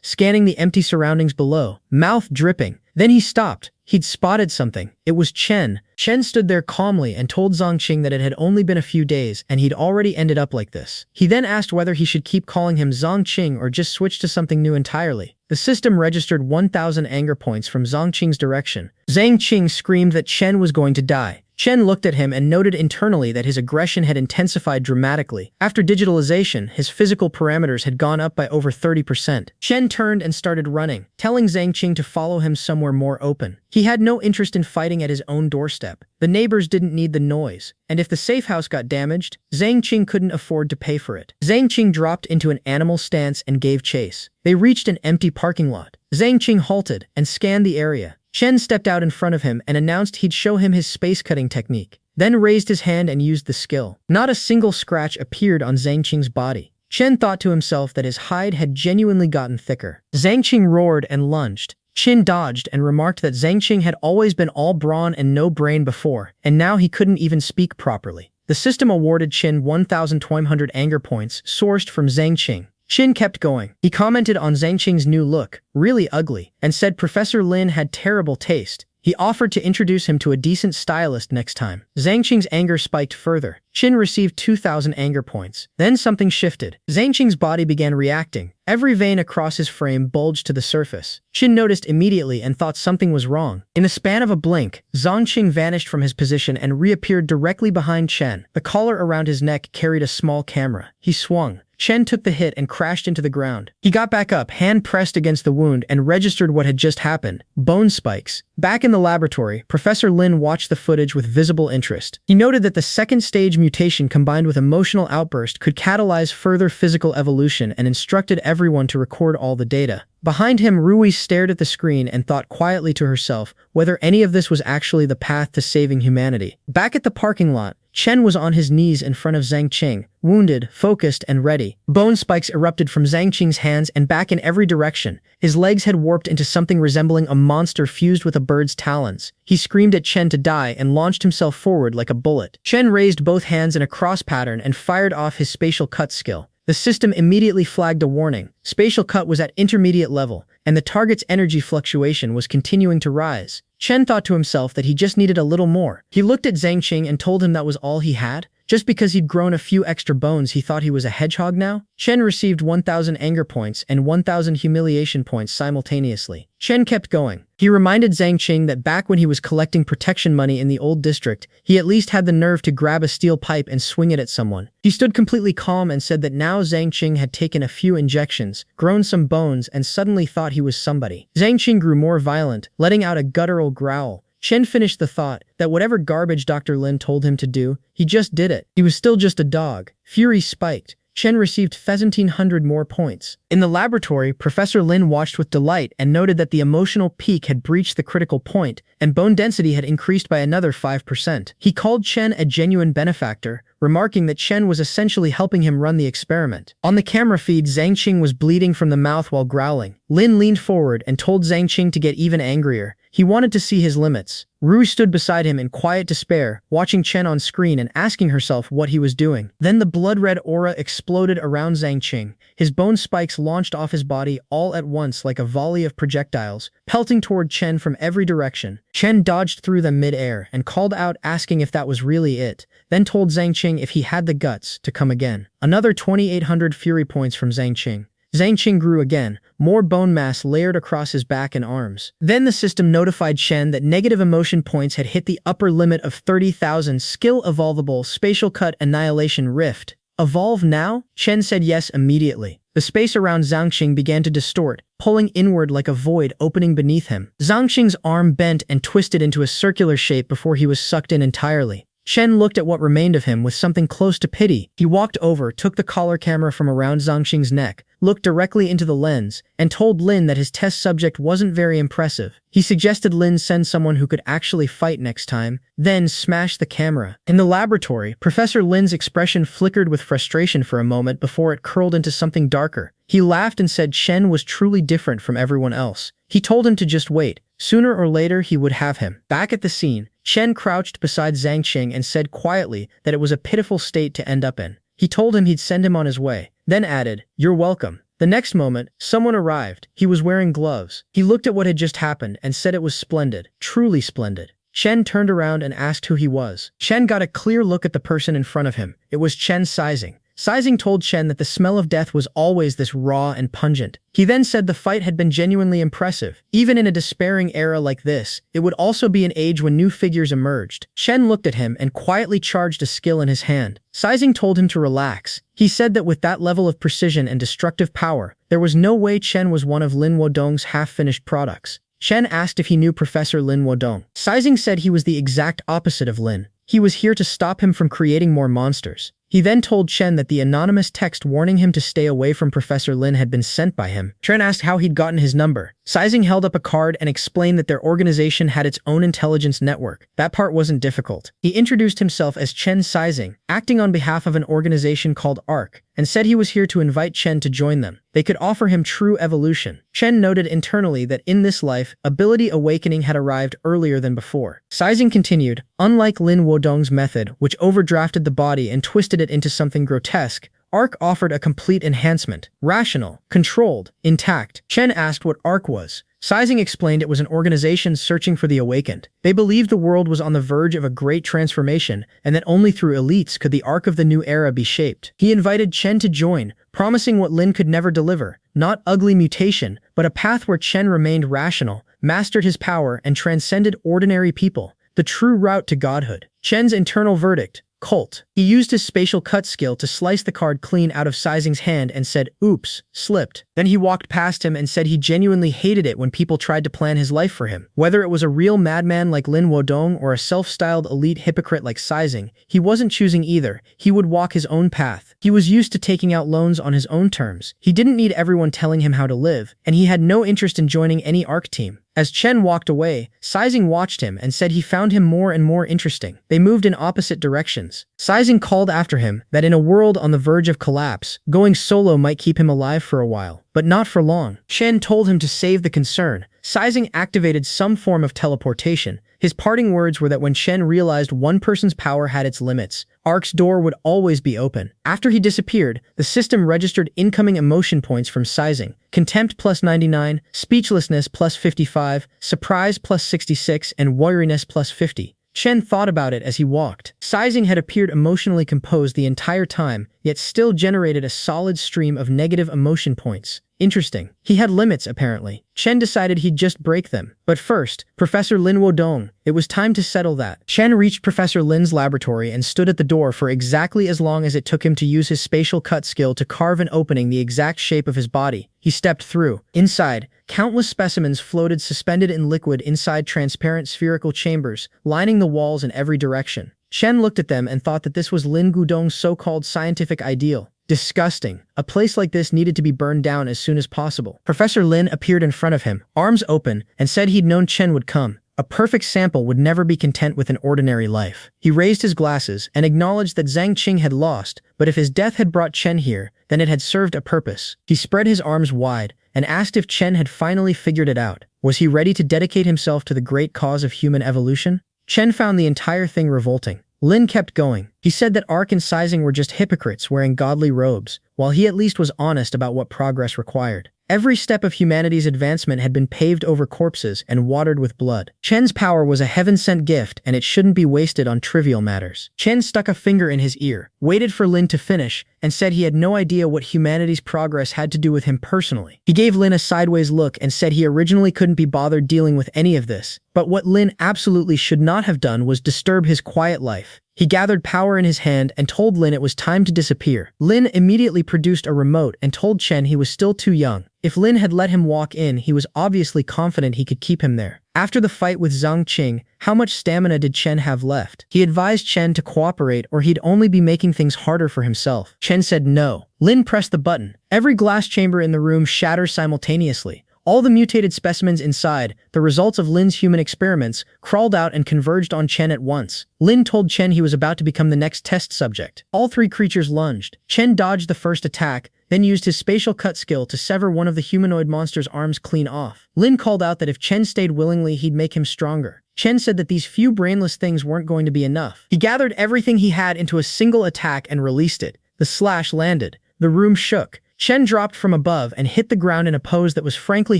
Speaker 1: scanning the empty surroundings below, mouth dripping. Then he stopped. He'd spotted something. It was Chen. Chen stood there calmly and told Zhang Qing that it had only been a few days and he'd already ended up like this. He then asked whether he should keep calling him Zhang Qing or just switch to something new entirely. The system registered 1,000 anger points from Zhang Qing's direction. Zhang Qing screamed that Chen was going to die. Chen looked at him and noted internally that his aggression had intensified dramatically. After digitalization, his physical parameters had gone up by over 30%. Chen turned and started running, telling Zhang Qing to follow him somewhere more open. He had no interest in fighting at his own doorstep. The neighbors didn't need the noise, and if the safe house got damaged, Zhang Qing couldn't afford to pay for it. Zhang Qing dropped into an animal stance and gave chase. They reached an empty parking lot. Zhang Qing halted and scanned the area. Chen stepped out in front of him and announced he'd show him his space-cutting technique, then raised his hand and used the skill. Not a single scratch appeared on Zhang Qing's body. Chen thought to himself that his hide had genuinely gotten thicker. Zhang Qing roared and lunged. Chen dodged and remarked that Zhang Qing had always been all brawn and no brain before, and now he couldn't even speak properly. The system awarded Chen 1,200 anger points sourced from Zhang Qing. Chen kept going. He commented on Zhang Qing's new look, really ugly, and said Professor Lin had terrible taste. He offered to introduce him to a decent stylist next time. Zhang Qing's anger spiked further. Chen received 2,000 anger points. Then something shifted. Zhang Qing's body began reacting. Every vein across his frame bulged to the surface. Chen noticed immediately and thought something was wrong. In the span of a blink, Zhang Qing vanished from his position and reappeared directly behind Chen. The collar around his neck carried a small camera. He swung. Chen took the hit and crashed into the ground. He got back up, hand pressed against the wound, and registered what had just happened. Bone spikes. Back in the laboratory, Professor Lin watched the footage with visible interest. He noted that the second stage mutation combined with emotional outburst could catalyze further physical evolution and instructed everyone to record all the data. Behind him, Rui stared at the screen and thought quietly to herself whether any of this was actually the path to saving humanity. Back at the parking lot, Chen was on his knees in front of Zhang Qing, wounded, focused, and ready. Bone spikes erupted from Zhang Qing's hands and back in every direction. His legs had warped into something resembling a monster fused with a bird's talons. He screamed at Chen to die and launched himself forward like a bullet. Chen raised both hands in a cross pattern and fired off his spatial cut skill. The system immediately flagged a warning. Spatial cut was at intermediate level, and the target's energy fluctuation was continuing to rise. Chen thought to himself that he just needed a little more. He looked at Zhang Qing and told him that was all he had. Just because he'd grown a few extra bones, he thought he was a hedgehog now? Chen received 1,000 anger points and 1,000 humiliation points simultaneously. Chen kept going. He reminded Zhang Qing that back when he was collecting protection money in the old district, he at least had the nerve to grab a steel pipe and swing it at someone. He stood completely calm and said that now Zhang Qing had taken a few injections, grown some bones, and suddenly thought he was somebody. Zhang Qing grew more violent, letting out a guttural growl. Chen finished the thought that whatever garbage Dr. Lin told him to do, he just did it. He was still just a dog. Fury spiked. Chen received 1,700 more points. In the laboratory, Professor Lin watched with delight and noted that the emotional peak had breached the critical point, and bone density had increased by another 5%. He called Chen a genuine benefactor, remarking that Chen was essentially helping him run the experiment. On the camera feed, Zhang Qing was bleeding from the mouth while growling. Lin leaned forward and told Zhang Qing to get even angrier. He wanted to see his limits. Rui stood beside him in quiet despair, watching Chen on screen and asking herself what he was doing. Then the blood-red aura exploded around Zhang Qing. His bone spikes launched off his body all at once like a volley of projectiles, pelting toward Chen from every direction. Chen dodged through them mid-air and called out asking if that was really it, then told Zhang Qing if he had the guts to come again. Another 2,800 fury points from Zhang Qing. Zhang Qing grew again, more bone mass layered across his back and arms. Then the system notified Chen that negative emotion points had hit the upper limit of 30,000. Skill evolvable spatial cut annihilation rift. Evolve now? Chen said yes immediately. The space around Zhang Qing began to distort, pulling inward like a void opening beneath him. Zhang Qing's arm bent and twisted into a circular shape before he was sucked in entirely. Chen looked at what remained of him with something close to pity. He walked over, took the collar camera from around Zhang Qing's neck, looked directly into the lens, and told Lin that his test subject wasn't very impressive. He suggested Lin send someone who could actually fight next time, then smash the camera. In the laboratory, Professor Lin's expression flickered with frustration for a moment before it curled into something darker. He laughed and said Chen was truly different from everyone else. He told him to just wait. Sooner or later he would have him. Back at the scene, Chen crouched beside Zhang Qing and said quietly that it was a pitiful state to end up in. He told him he'd send him on his way, then added, "You're welcome." The next moment, someone arrived. He was wearing gloves. He looked at what had just happened and said it was splendid, truly splendid. Chen turned around and asked who he was. Chen got a clear look at the person in front of him. It was Chen Sizing. Sizing told Chen that the smell of death was always this raw and pungent. He then said the fight had been genuinely impressive. Even in a despairing era like this, it would also be an age when new figures emerged. Chen looked at him and quietly charged a skill in his hand. Sizing told him to relax. He said that with that level of precision and destructive power, there was no way Chen was one of Lin Wodong's half-finished products. Chen asked if he knew Professor Lin Wodong. Sizing said he was the exact opposite of Lin. He was here to stop him from creating more monsters. He then told Chen that the anonymous text warning him to stay away from Professor Lin had been sent by him. Chen asked how he'd gotten his number. Sizing held up a card and explained that their organization had its own intelligence network. That part wasn't difficult. He introduced himself as Chen Sizing, acting on behalf of an organization called ARC, and said he was here to invite Chen to join them. They could offer him true evolution. Chen noted internally that in this life, ability awakening had arrived earlier than before. Sizing continued, unlike Lin Wodong's method, which overdrafted the body and twisted it into something grotesque, ARC offered a complete enhancement. Rational, controlled, intact. Chen asked what ARC was. Sizing explained it was an organization searching for the awakened. They believed the world was on the verge of a great transformation, and that only through elites could the arc of the new era be shaped. He invited Chen to join, promising what Lin could never deliver. Not ugly mutation, but a path where Chen remained rational, mastered his power, and transcended ordinary people. The true route to godhood. Chen's internal verdict. Cult. He used his spatial cut skill to slice the card clean out of Sizing's hand and said, "Oops, slipped." Then he walked past him and said he genuinely hated it when people tried to plan his life for him. Whether it was a real madman like Lin Wodong or a self-styled elite hypocrite like Sizing, he wasn't choosing either. He would walk his own path. He was used to taking out loans on his own terms. He didn't need everyone telling him how to live, and he had no interest in joining any ARC team. As Chen walked away, Sizing watched him and said he found him more and more interesting. They moved in opposite directions. Sizing called after him that in a world on the verge of collapse, going solo might keep him alive for a while, but not for long. Chen told him to save the concern. Sizing activated some form of teleportation. His parting words were that when Chen realized one person's power had its limits, ARC's door would always be open. After he disappeared, the system registered incoming emotion points from Sizing. Contempt plus 99, speechlessness plus 55, surprise plus 66, and wariness plus 50. Chen thought about it as he walked. Sizing had appeared emotionally composed the entire time, yet still generated a solid stream of negative emotion points. Interesting. He had limits, apparently. Chen decided he'd just break them. But first, Professor Lin Wodong. It was time to settle that. Chen reached Professor Lin's laboratory and stood at the door for exactly as long as it took him to use his spatial cut skill to carve an opening the exact shape of his body. He stepped through. Inside, countless specimens floated suspended in liquid inside transparent spherical chambers, lining the walls in every direction. Chen looked at them and thought that this was Lin Wodong's so-called scientific ideal. Disgusting. A place like this needed to be burned down as soon as possible. Professor Lin appeared in front of him, arms open, and said he'd known Chen would come. A perfect sample would never be content with an ordinary life. He raised his glasses and acknowledged that Zhang Qing had lost, but if his death had brought Chen here, then it had served a purpose. He spread his arms wide and asked if Chen had finally figured it out. Was he ready to dedicate himself to the great cause of human evolution? Chen found the entire thing revolting. Lin kept going. He said that Ark and Sizing were just hypocrites wearing godly robes, while he at least was honest about what progress required. Every step of humanity's advancement had been paved over corpses and watered with blood. Chen's power was a heaven-sent gift, and it shouldn't be wasted on trivial matters. Chen stuck a finger in his ear, waited for Lin to finish, and said he had no idea what humanity's progress had to do with him personally. He gave Lin a sideways look and said he originally couldn't be bothered dealing with any of this, but what Lin absolutely should not have done was disturb his quiet life. He gathered power in his hand and told Lin it was time to disappear. Lin immediately produced a remote and told Chen he was still too young. If Lin had let him walk in, he was obviously confident he could keep him there. After the fight with Zhang Qing, how much stamina did Chen have left? He advised Chen to cooperate or he'd only be making things harder for himself. Chen said no. Lin pressed the button. Every glass chamber in the room shatters simultaneously. All the mutated specimens inside, the results of Lin's human experiments, crawled out and converged on Chen at once. Lin told Chen he was about to become the next test subject. All three creatures lunged. Chen dodged the first attack, then used his spatial cut skill to sever one of the humanoid monster's arms clean off. Lin called out that if Chen stayed willingly, he'd make him stronger. Chen said that these few brainless things weren't going to be enough. He gathered everything he had into a single attack and released it. The slash landed. The room shook. Chen dropped from above and hit the ground in a pose that was frankly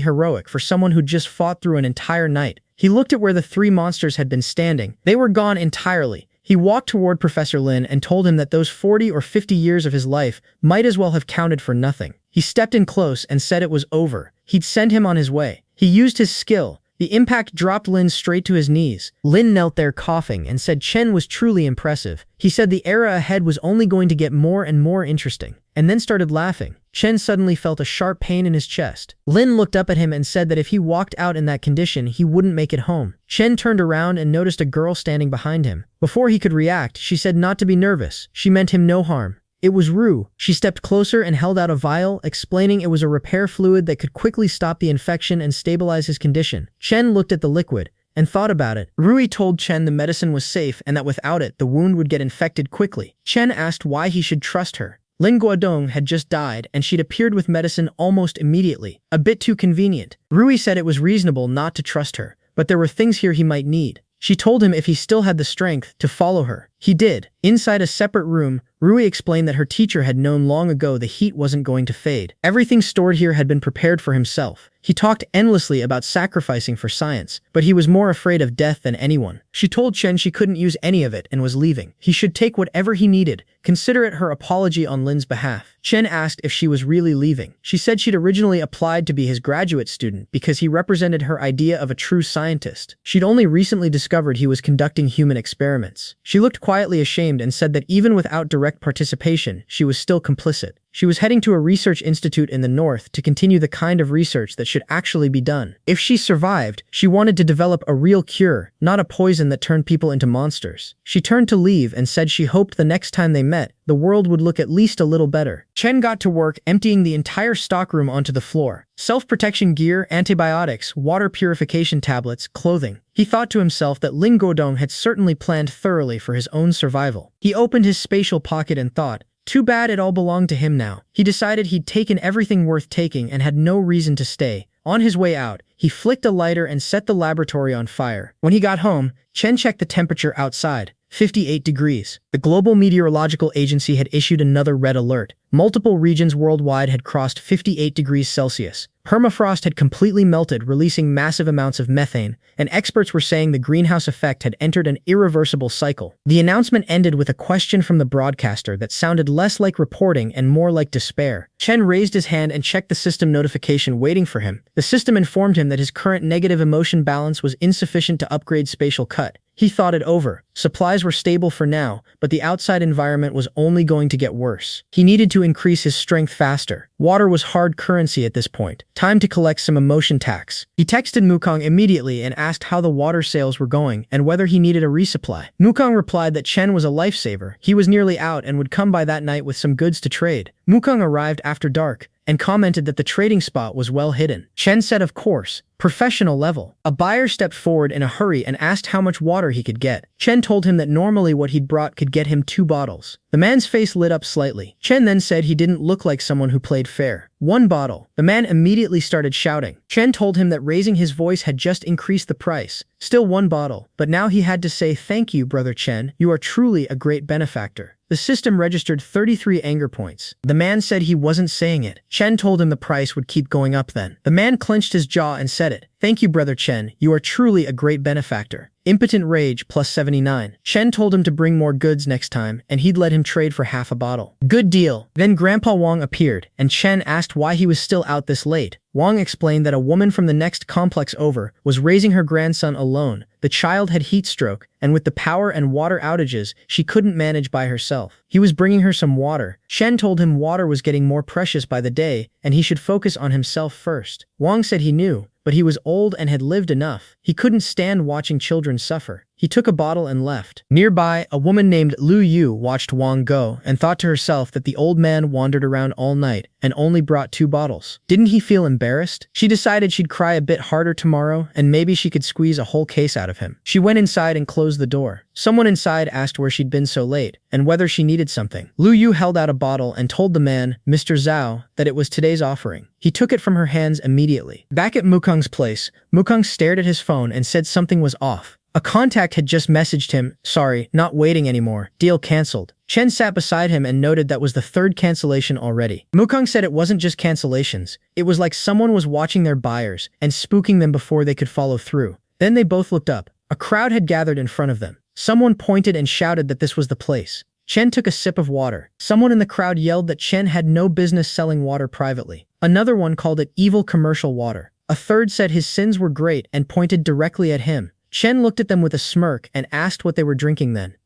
Speaker 1: heroic for someone who'd just fought through an entire night. He looked at where the three monsters had been standing. They were gone entirely. He walked toward Professor Lin and told him that those 40 or 50 years of his life might as well have counted for nothing. He stepped in close and said it was over. He'd send him on his way. He used his skill. The impact dropped Lin straight to his knees. Lin knelt there coughing and said Chen was truly impressive. He said the era ahead was only going to get more and more interesting, and then started laughing. Chen suddenly felt a sharp pain in his chest. Lin looked up at him and said that if he walked out in that condition, he wouldn't make it home. Chen turned around and noticed a girl standing behind him. Before he could react, she said not to be nervous. She meant him no harm. It was Ru. She stepped closer and held out a vial, explaining it was a repair fluid that could quickly stop the infection and stabilize his condition. Chen looked at the liquid and thought about it. Rui told Chen the medicine was safe and that without it, the wound would get infected quickly. Chen asked why he should trust her. Lin Guodong had just died, and she'd appeared with medicine almost immediately. A bit too convenient. Rui said it was reasonable not to trust her, but there were things here he might need. She told him if he still had the strength to follow her. He did. Inside a separate room, Rui explained that her teacher had known long ago the heat wasn't going to fade. Everything stored here had been prepared for himself. He talked endlessly about sacrificing for science, but he was more afraid of death than anyone. She told Chen she couldn't use any of it and was leaving. He should take whatever he needed, consider it her apology on Lin's behalf. Chen asked if she was really leaving. She said she'd originally applied to be his graduate student because he represented her idea of a true scientist. She'd only recently discovered he was conducting human experiments. She looked quietly ashamed and said that even without direct participation, she was still complicit. She was heading to a research institute in the north to continue the kind of research that should actually be done. If she survived, she wanted to develop a real cure, not a poison that turned people into monsters. She turned to leave and said she hoped the next time they met, the world would look at least a little better. Chen got to work emptying the entire stockroom onto the floor. Self-protection gear, antibiotics, water purification tablets, clothing. He thought to himself that Ling Guodong had certainly planned thoroughly for his own survival. He opened his spatial pocket and thought, too bad it all belonged to him now. He decided he'd taken everything worth taking and had no reason to stay. On his way out, he flicked a lighter and set the laboratory on fire. When he got home, Chen checked the temperature outside. 58 degrees. The Global Meteorological Agency had issued another red alert. Multiple regions worldwide had crossed 58 degrees Celsius. Permafrost had completely melted, releasing massive amounts of methane, and experts were saying the greenhouse effect had entered an irreversible cycle. The announcement ended with a question from the broadcaster that sounded less like reporting and more like despair. Chen raised his hand and checked the system notification waiting for him. The system informed him that his current negative emotion balance was insufficient to upgrade spatial cut. He thought it over. Supplies were stable for now, but the outside environment was only going to get worse. He needed to increase his strength faster. Water was hard currency at this point. Time to collect some emotion tax. He texted Mukong immediately and asked how the water sales were going and whether he needed a resupply. Mukong replied that Chen was a lifesaver. He was nearly out and would come by that night with some goods to trade. Mukong arrived after dark, and commented that the trading spot was well hidden. Chen said, of course, professional level. A buyer stepped forward in a hurry and asked how much water he could get. Chen told him that normally what he'd brought could get him 2 bottles. The man's face lit up slightly. Chen then said he didn't look like someone who played fair. 1 bottle. The man immediately started shouting. Chen told him that raising his voice had just increased the price. Still 1 bottle, but now he had to say, thank you, brother Chen. You are truly a great benefactor. The system registered 33 anger points. The man said he wasn't saying it. Chen told him the price would keep going up then. The man clenched his jaw and said it. Thank you, brother Chen. You are truly a great benefactor. Impotent rage plus 79. Chen told him to bring more goods next time, and he'd let him trade for half a bottle. Good deal. Then Grandpa Wang appeared, and Chen asked why he was still out this late. Wang explained that a woman from the next complex over was raising her grandson alone. The child had heat stroke, and with the power and water outages, she couldn't manage by herself. He was bringing her some water. Chen told him water was getting more precious by the day, and he should focus on himself first. Wang said he knew, but he was old and had lived enough. He couldn't stand watching children suffer. He took a bottle and left. Nearby, a woman named Lu Yu watched Wang go and thought to herself that the old man wandered around all night and only brought 2 bottles. Didn't he feel embarrassed? She decided she'd cry a bit harder tomorrow and maybe she could squeeze a whole case out of him. She went inside and closed the door. Someone inside asked where she'd been so late and whether she needed something. Lu Yu held out a bottle and told the man, Mr. Zhao, that it was today's offering. He took it from her hands immediately. Back at Mukung's place, Mukung stared at his phone and said something was off. A contact had just messaged him, sorry, not waiting anymore, deal cancelled. Chen sat beside him and noted that was the 3rd cancellation already. Mukung said it wasn't just cancellations, it was like someone was watching their buyers and spooking them before they could follow through. Then they both looked up. A crowd had gathered in front of them. Someone pointed and shouted that this was the place. Chen took a sip of water. Someone in the crowd yelled that Chen had no business selling water privately. Another one called it evil commercial water. A third said his sins were great and pointed directly at him. Chen looked at them with a smirk and asked what they were drinking then.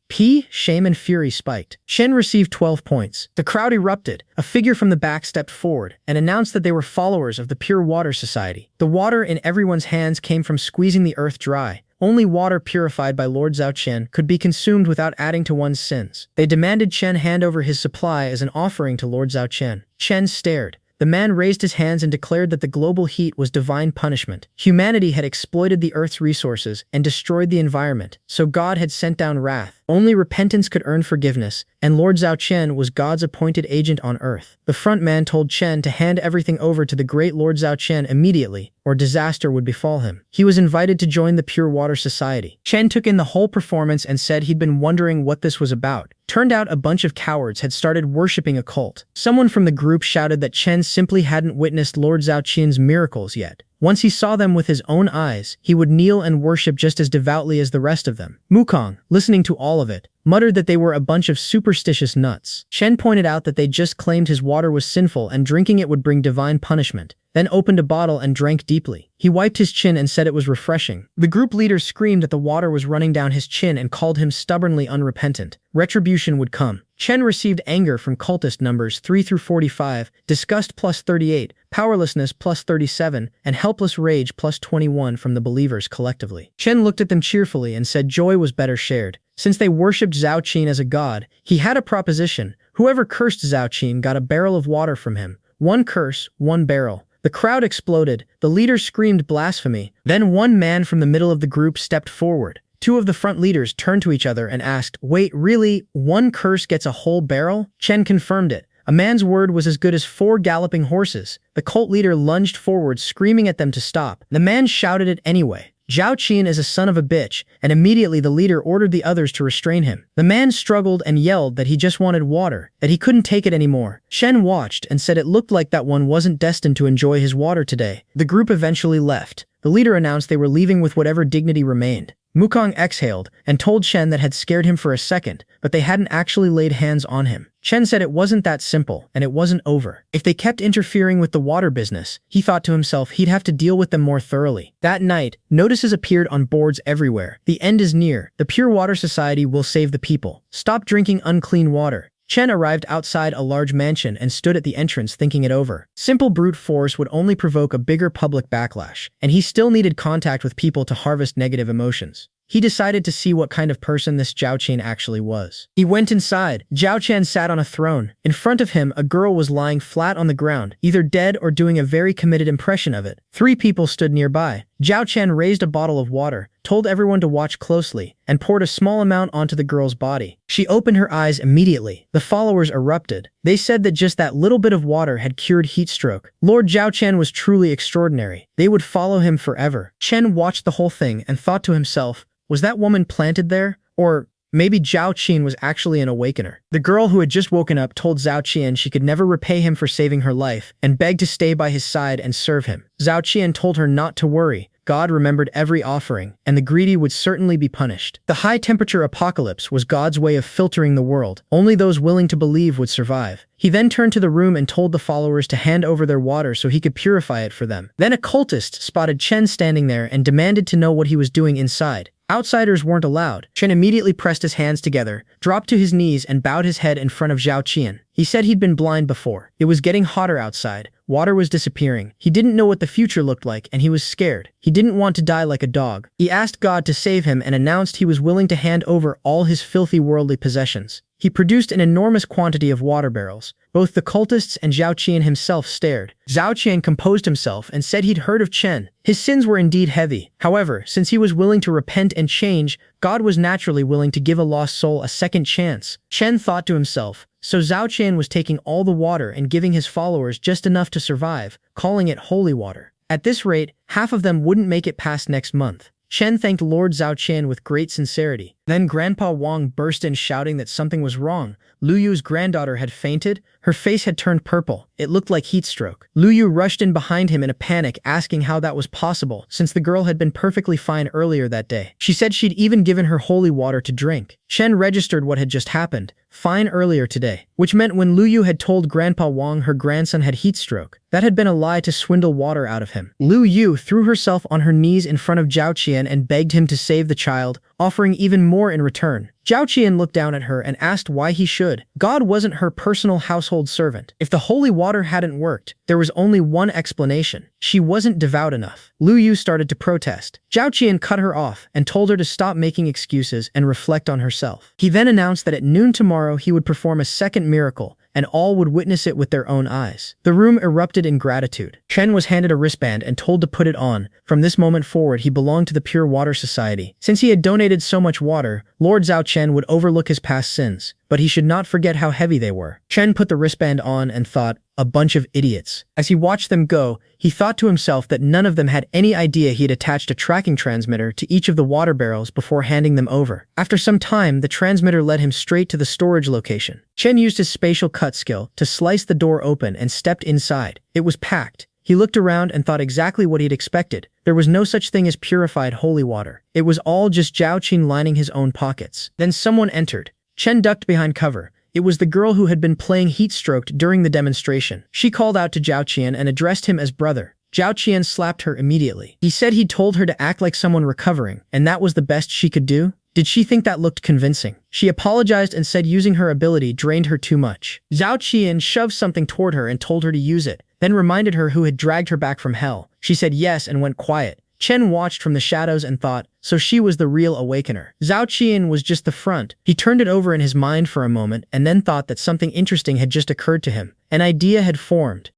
Speaker 1: Shame and fury spiked. Chen received 12 points. The crowd erupted. A figure from the back stepped forward and announced that they were followers of the Pure Water Society. The water in everyone's hands came from squeezing the earth dry. Only water purified by Lord Zhao Chen could be consumed without adding to one's sins. They demanded Chen hand over his supply as an offering to Lord Zhao Chen. Chen stared. The man raised his hands and declared that the global heat was divine punishment. Humanity had exploited the Earth's resources and destroyed the environment, so God had sent down wrath. Only repentance could earn forgiveness, and Lord Zhao Chen was God's appointed agent on Earth. The front man told Chen to hand everything over to the great Lord Zhao Chen immediately, or disaster would befall him. He was invited to join the Pure Water Society. Chen took in the whole performance and said he'd been wondering what this was about. Turned out a bunch of cowards had started worshipping a cult. Someone from the group shouted that Chen simply hadn't witnessed Lord Zhao Qian's miracles yet. Once he saw them with his own eyes, he would kneel and worship just as devoutly as the rest of them. Mukong, listening to all of it, muttered that they were a bunch of superstitious nuts. Chen pointed out that they just claimed his water was sinful and drinking it would bring divine punishment, then opened a bottle and drank deeply. He wiped his chin and said it was refreshing. The group leader screamed that the water was running down his chin and called him stubbornly unrepentant. Retribution would come. Chen received anger from cultist numbers 3 through 45, disgust plus 38, powerlessness plus 37, and helpless rage plus 21 from the believers collectively. Chen looked at them cheerfully and said joy was better shared. Since they worshipped Zhao Qin as a god, he had a proposition. Whoever cursed Zhao Qin got a barrel of water from him. 1 curse, 1 barrel. The crowd exploded. The leader screamed blasphemy. Then one man from the middle of the group stepped forward. 2 of the front leaders turned to each other and asked, wait, really? 1 curse gets a whole barrel? Chen confirmed it. A man's word was as good as 4 galloping horses. The cult leader lunged forward, screaming at them to stop. The man shouted it anyway. Zhao Qian is a son of a bitch, and immediately the leader ordered the others to restrain him. The man struggled and yelled that he just wanted water, that he couldn't take it anymore. Chen watched and said it looked like that one wasn't destined to enjoy his water today. The group eventually left. The leader announced they were leaving with whatever dignity remained. Mukong exhaled and told Chen that had scared him for a second, but they hadn't actually laid hands on him. Chen said it wasn't that simple, and it wasn't over. If they kept interfering with the water business, he thought to himself he'd have to deal with them more thoroughly. That night, notices appeared on boards everywhere. The end is near. The Pure Water Society will save the people. Stop drinking unclean water. Chen arrived outside a large mansion and stood at the entrance thinking it over. Simple brute force would only provoke a bigger public backlash, and he still needed contact with people to harvest negative emotions. he decided to see what kind of person this Zhao Qian actually was. He went inside. Zhao Qian sat on a throne. In front of him, a girl was lying flat on the ground, either dead or doing a very committed impression of it. 3 people stood nearby. Zhao Qian raised a bottle of water, told everyone to watch closely, and poured a small amount onto the girl's body. She opened her eyes immediately. The followers erupted. They said that just that little bit of water had cured heat stroke. Lord Zhao Qian was truly extraordinary. They would follow him forever. Chen watched the whole thing and thought to himself, was that woman planted there? Or maybe Zhao Qian was actually an awakener. The girl who had just woken up told Zhao Qian she could never repay him for saving her life and begged to stay by his side and serve him. Zhao Qian told her not to worry. God remembered every offering, and the greedy would certainly be punished. The high-temperature apocalypse was God's way of filtering the world. Only those willing to believe would survive. He then turned to the room and told the followers to hand over their water so he could purify it for them. Then a cultist spotted Chen standing there and demanded to know what he was doing inside. Outsiders weren't allowed. Chen immediately pressed his hands together, dropped to his knees, and bowed his head in front of Zhao Qian. He said he'd been blind before. It was getting hotter outside. Water was disappearing. He didn't know what the future looked like, and he was scared. He didn't want to die like a dog. He asked God to save him and announced he was willing to hand over all his filthy worldly possessions. He produced an enormous quantity of water barrels. Both the cultists and Zhao Qian himself stared. Zhao Qian composed himself and said he'd heard of Chen. His sins were indeed heavy. However, since he was willing to repent and change, God was naturally willing to give a lost soul a second chance. Chen thought to himself, so Zhao Qian was taking all the water and giving his followers just enough to survive, calling it holy water. At this rate, half of them wouldn't make it past next month. Chen thanked Lord Zhao Qian with great sincerity. Then Grandpa Wang burst in shouting that something was wrong. Lu Yu's granddaughter had fainted. Her face had turned purple. It looked like heat stroke. Lu Yu rushed in behind him in a panic, asking how that was possible, since the girl had been perfectly fine earlier that day. She said she'd even given her holy water to drink. Chen registered what had just happened. Fine earlier today. Which meant when Lu Yu had told Grandpa Wang her grandson had heat stroke, that had been a lie to swindle water out of him. Lu Yu threw herself on her knees in front of Zhao Qian and begged him to save the child, offering even more in return. Zhao Qian looked down at her and asked why he should. God wasn't her personal household servant. If the holy water hadn't worked, there was only one explanation. She wasn't devout enough. Lu Yu started to protest. Zhao Qian cut her off and told her to stop making excuses and reflect on herself. He then announced that at noon tomorrow he would perform a second miracle, and all would witness it with their own eyes. The room erupted in gratitude. Chen was handed a wristband and told to put it on. From this moment forward, he belonged to the Pure Water Society. Since he had donated so much water, Lord Zhao Chen would overlook his past sins, but he should not forget how heavy they were. Chen put the wristband on and thought, a bunch of idiots. As he watched them go, he thought to himself that none of them had any idea he had attached a tracking transmitter to each of the water barrels before handing them over. After some time, the transmitter led him straight to the storage location. Chen used his spatial cut skill to slice the door open and stepped inside. It was packed. He looked around and thought exactly what he'd expected. There was no such thing as purified holy water. It was all just Zhao Qian lining his own pockets. Then someone entered. Chen ducked behind cover. It was the girl who had been playing heat-stroked during the demonstration. She called out to Zhao Qian and addressed him as brother. Zhao Qian slapped her immediately. He said he'd told her to act like someone recovering, and that was the best she could do? Did she think that looked convincing? She apologized and said using her ability drained her too much. Zhao Qian shoved something toward her and told her to use it, then reminded her who had dragged her back from hell. She said yes and went quiet. Chen watched from the shadows and thought, so she was the real awakener. Zhao Qian was just the front. He turned it over in his mind for a moment and then thought that something interesting had just occurred to him. An idea had formed.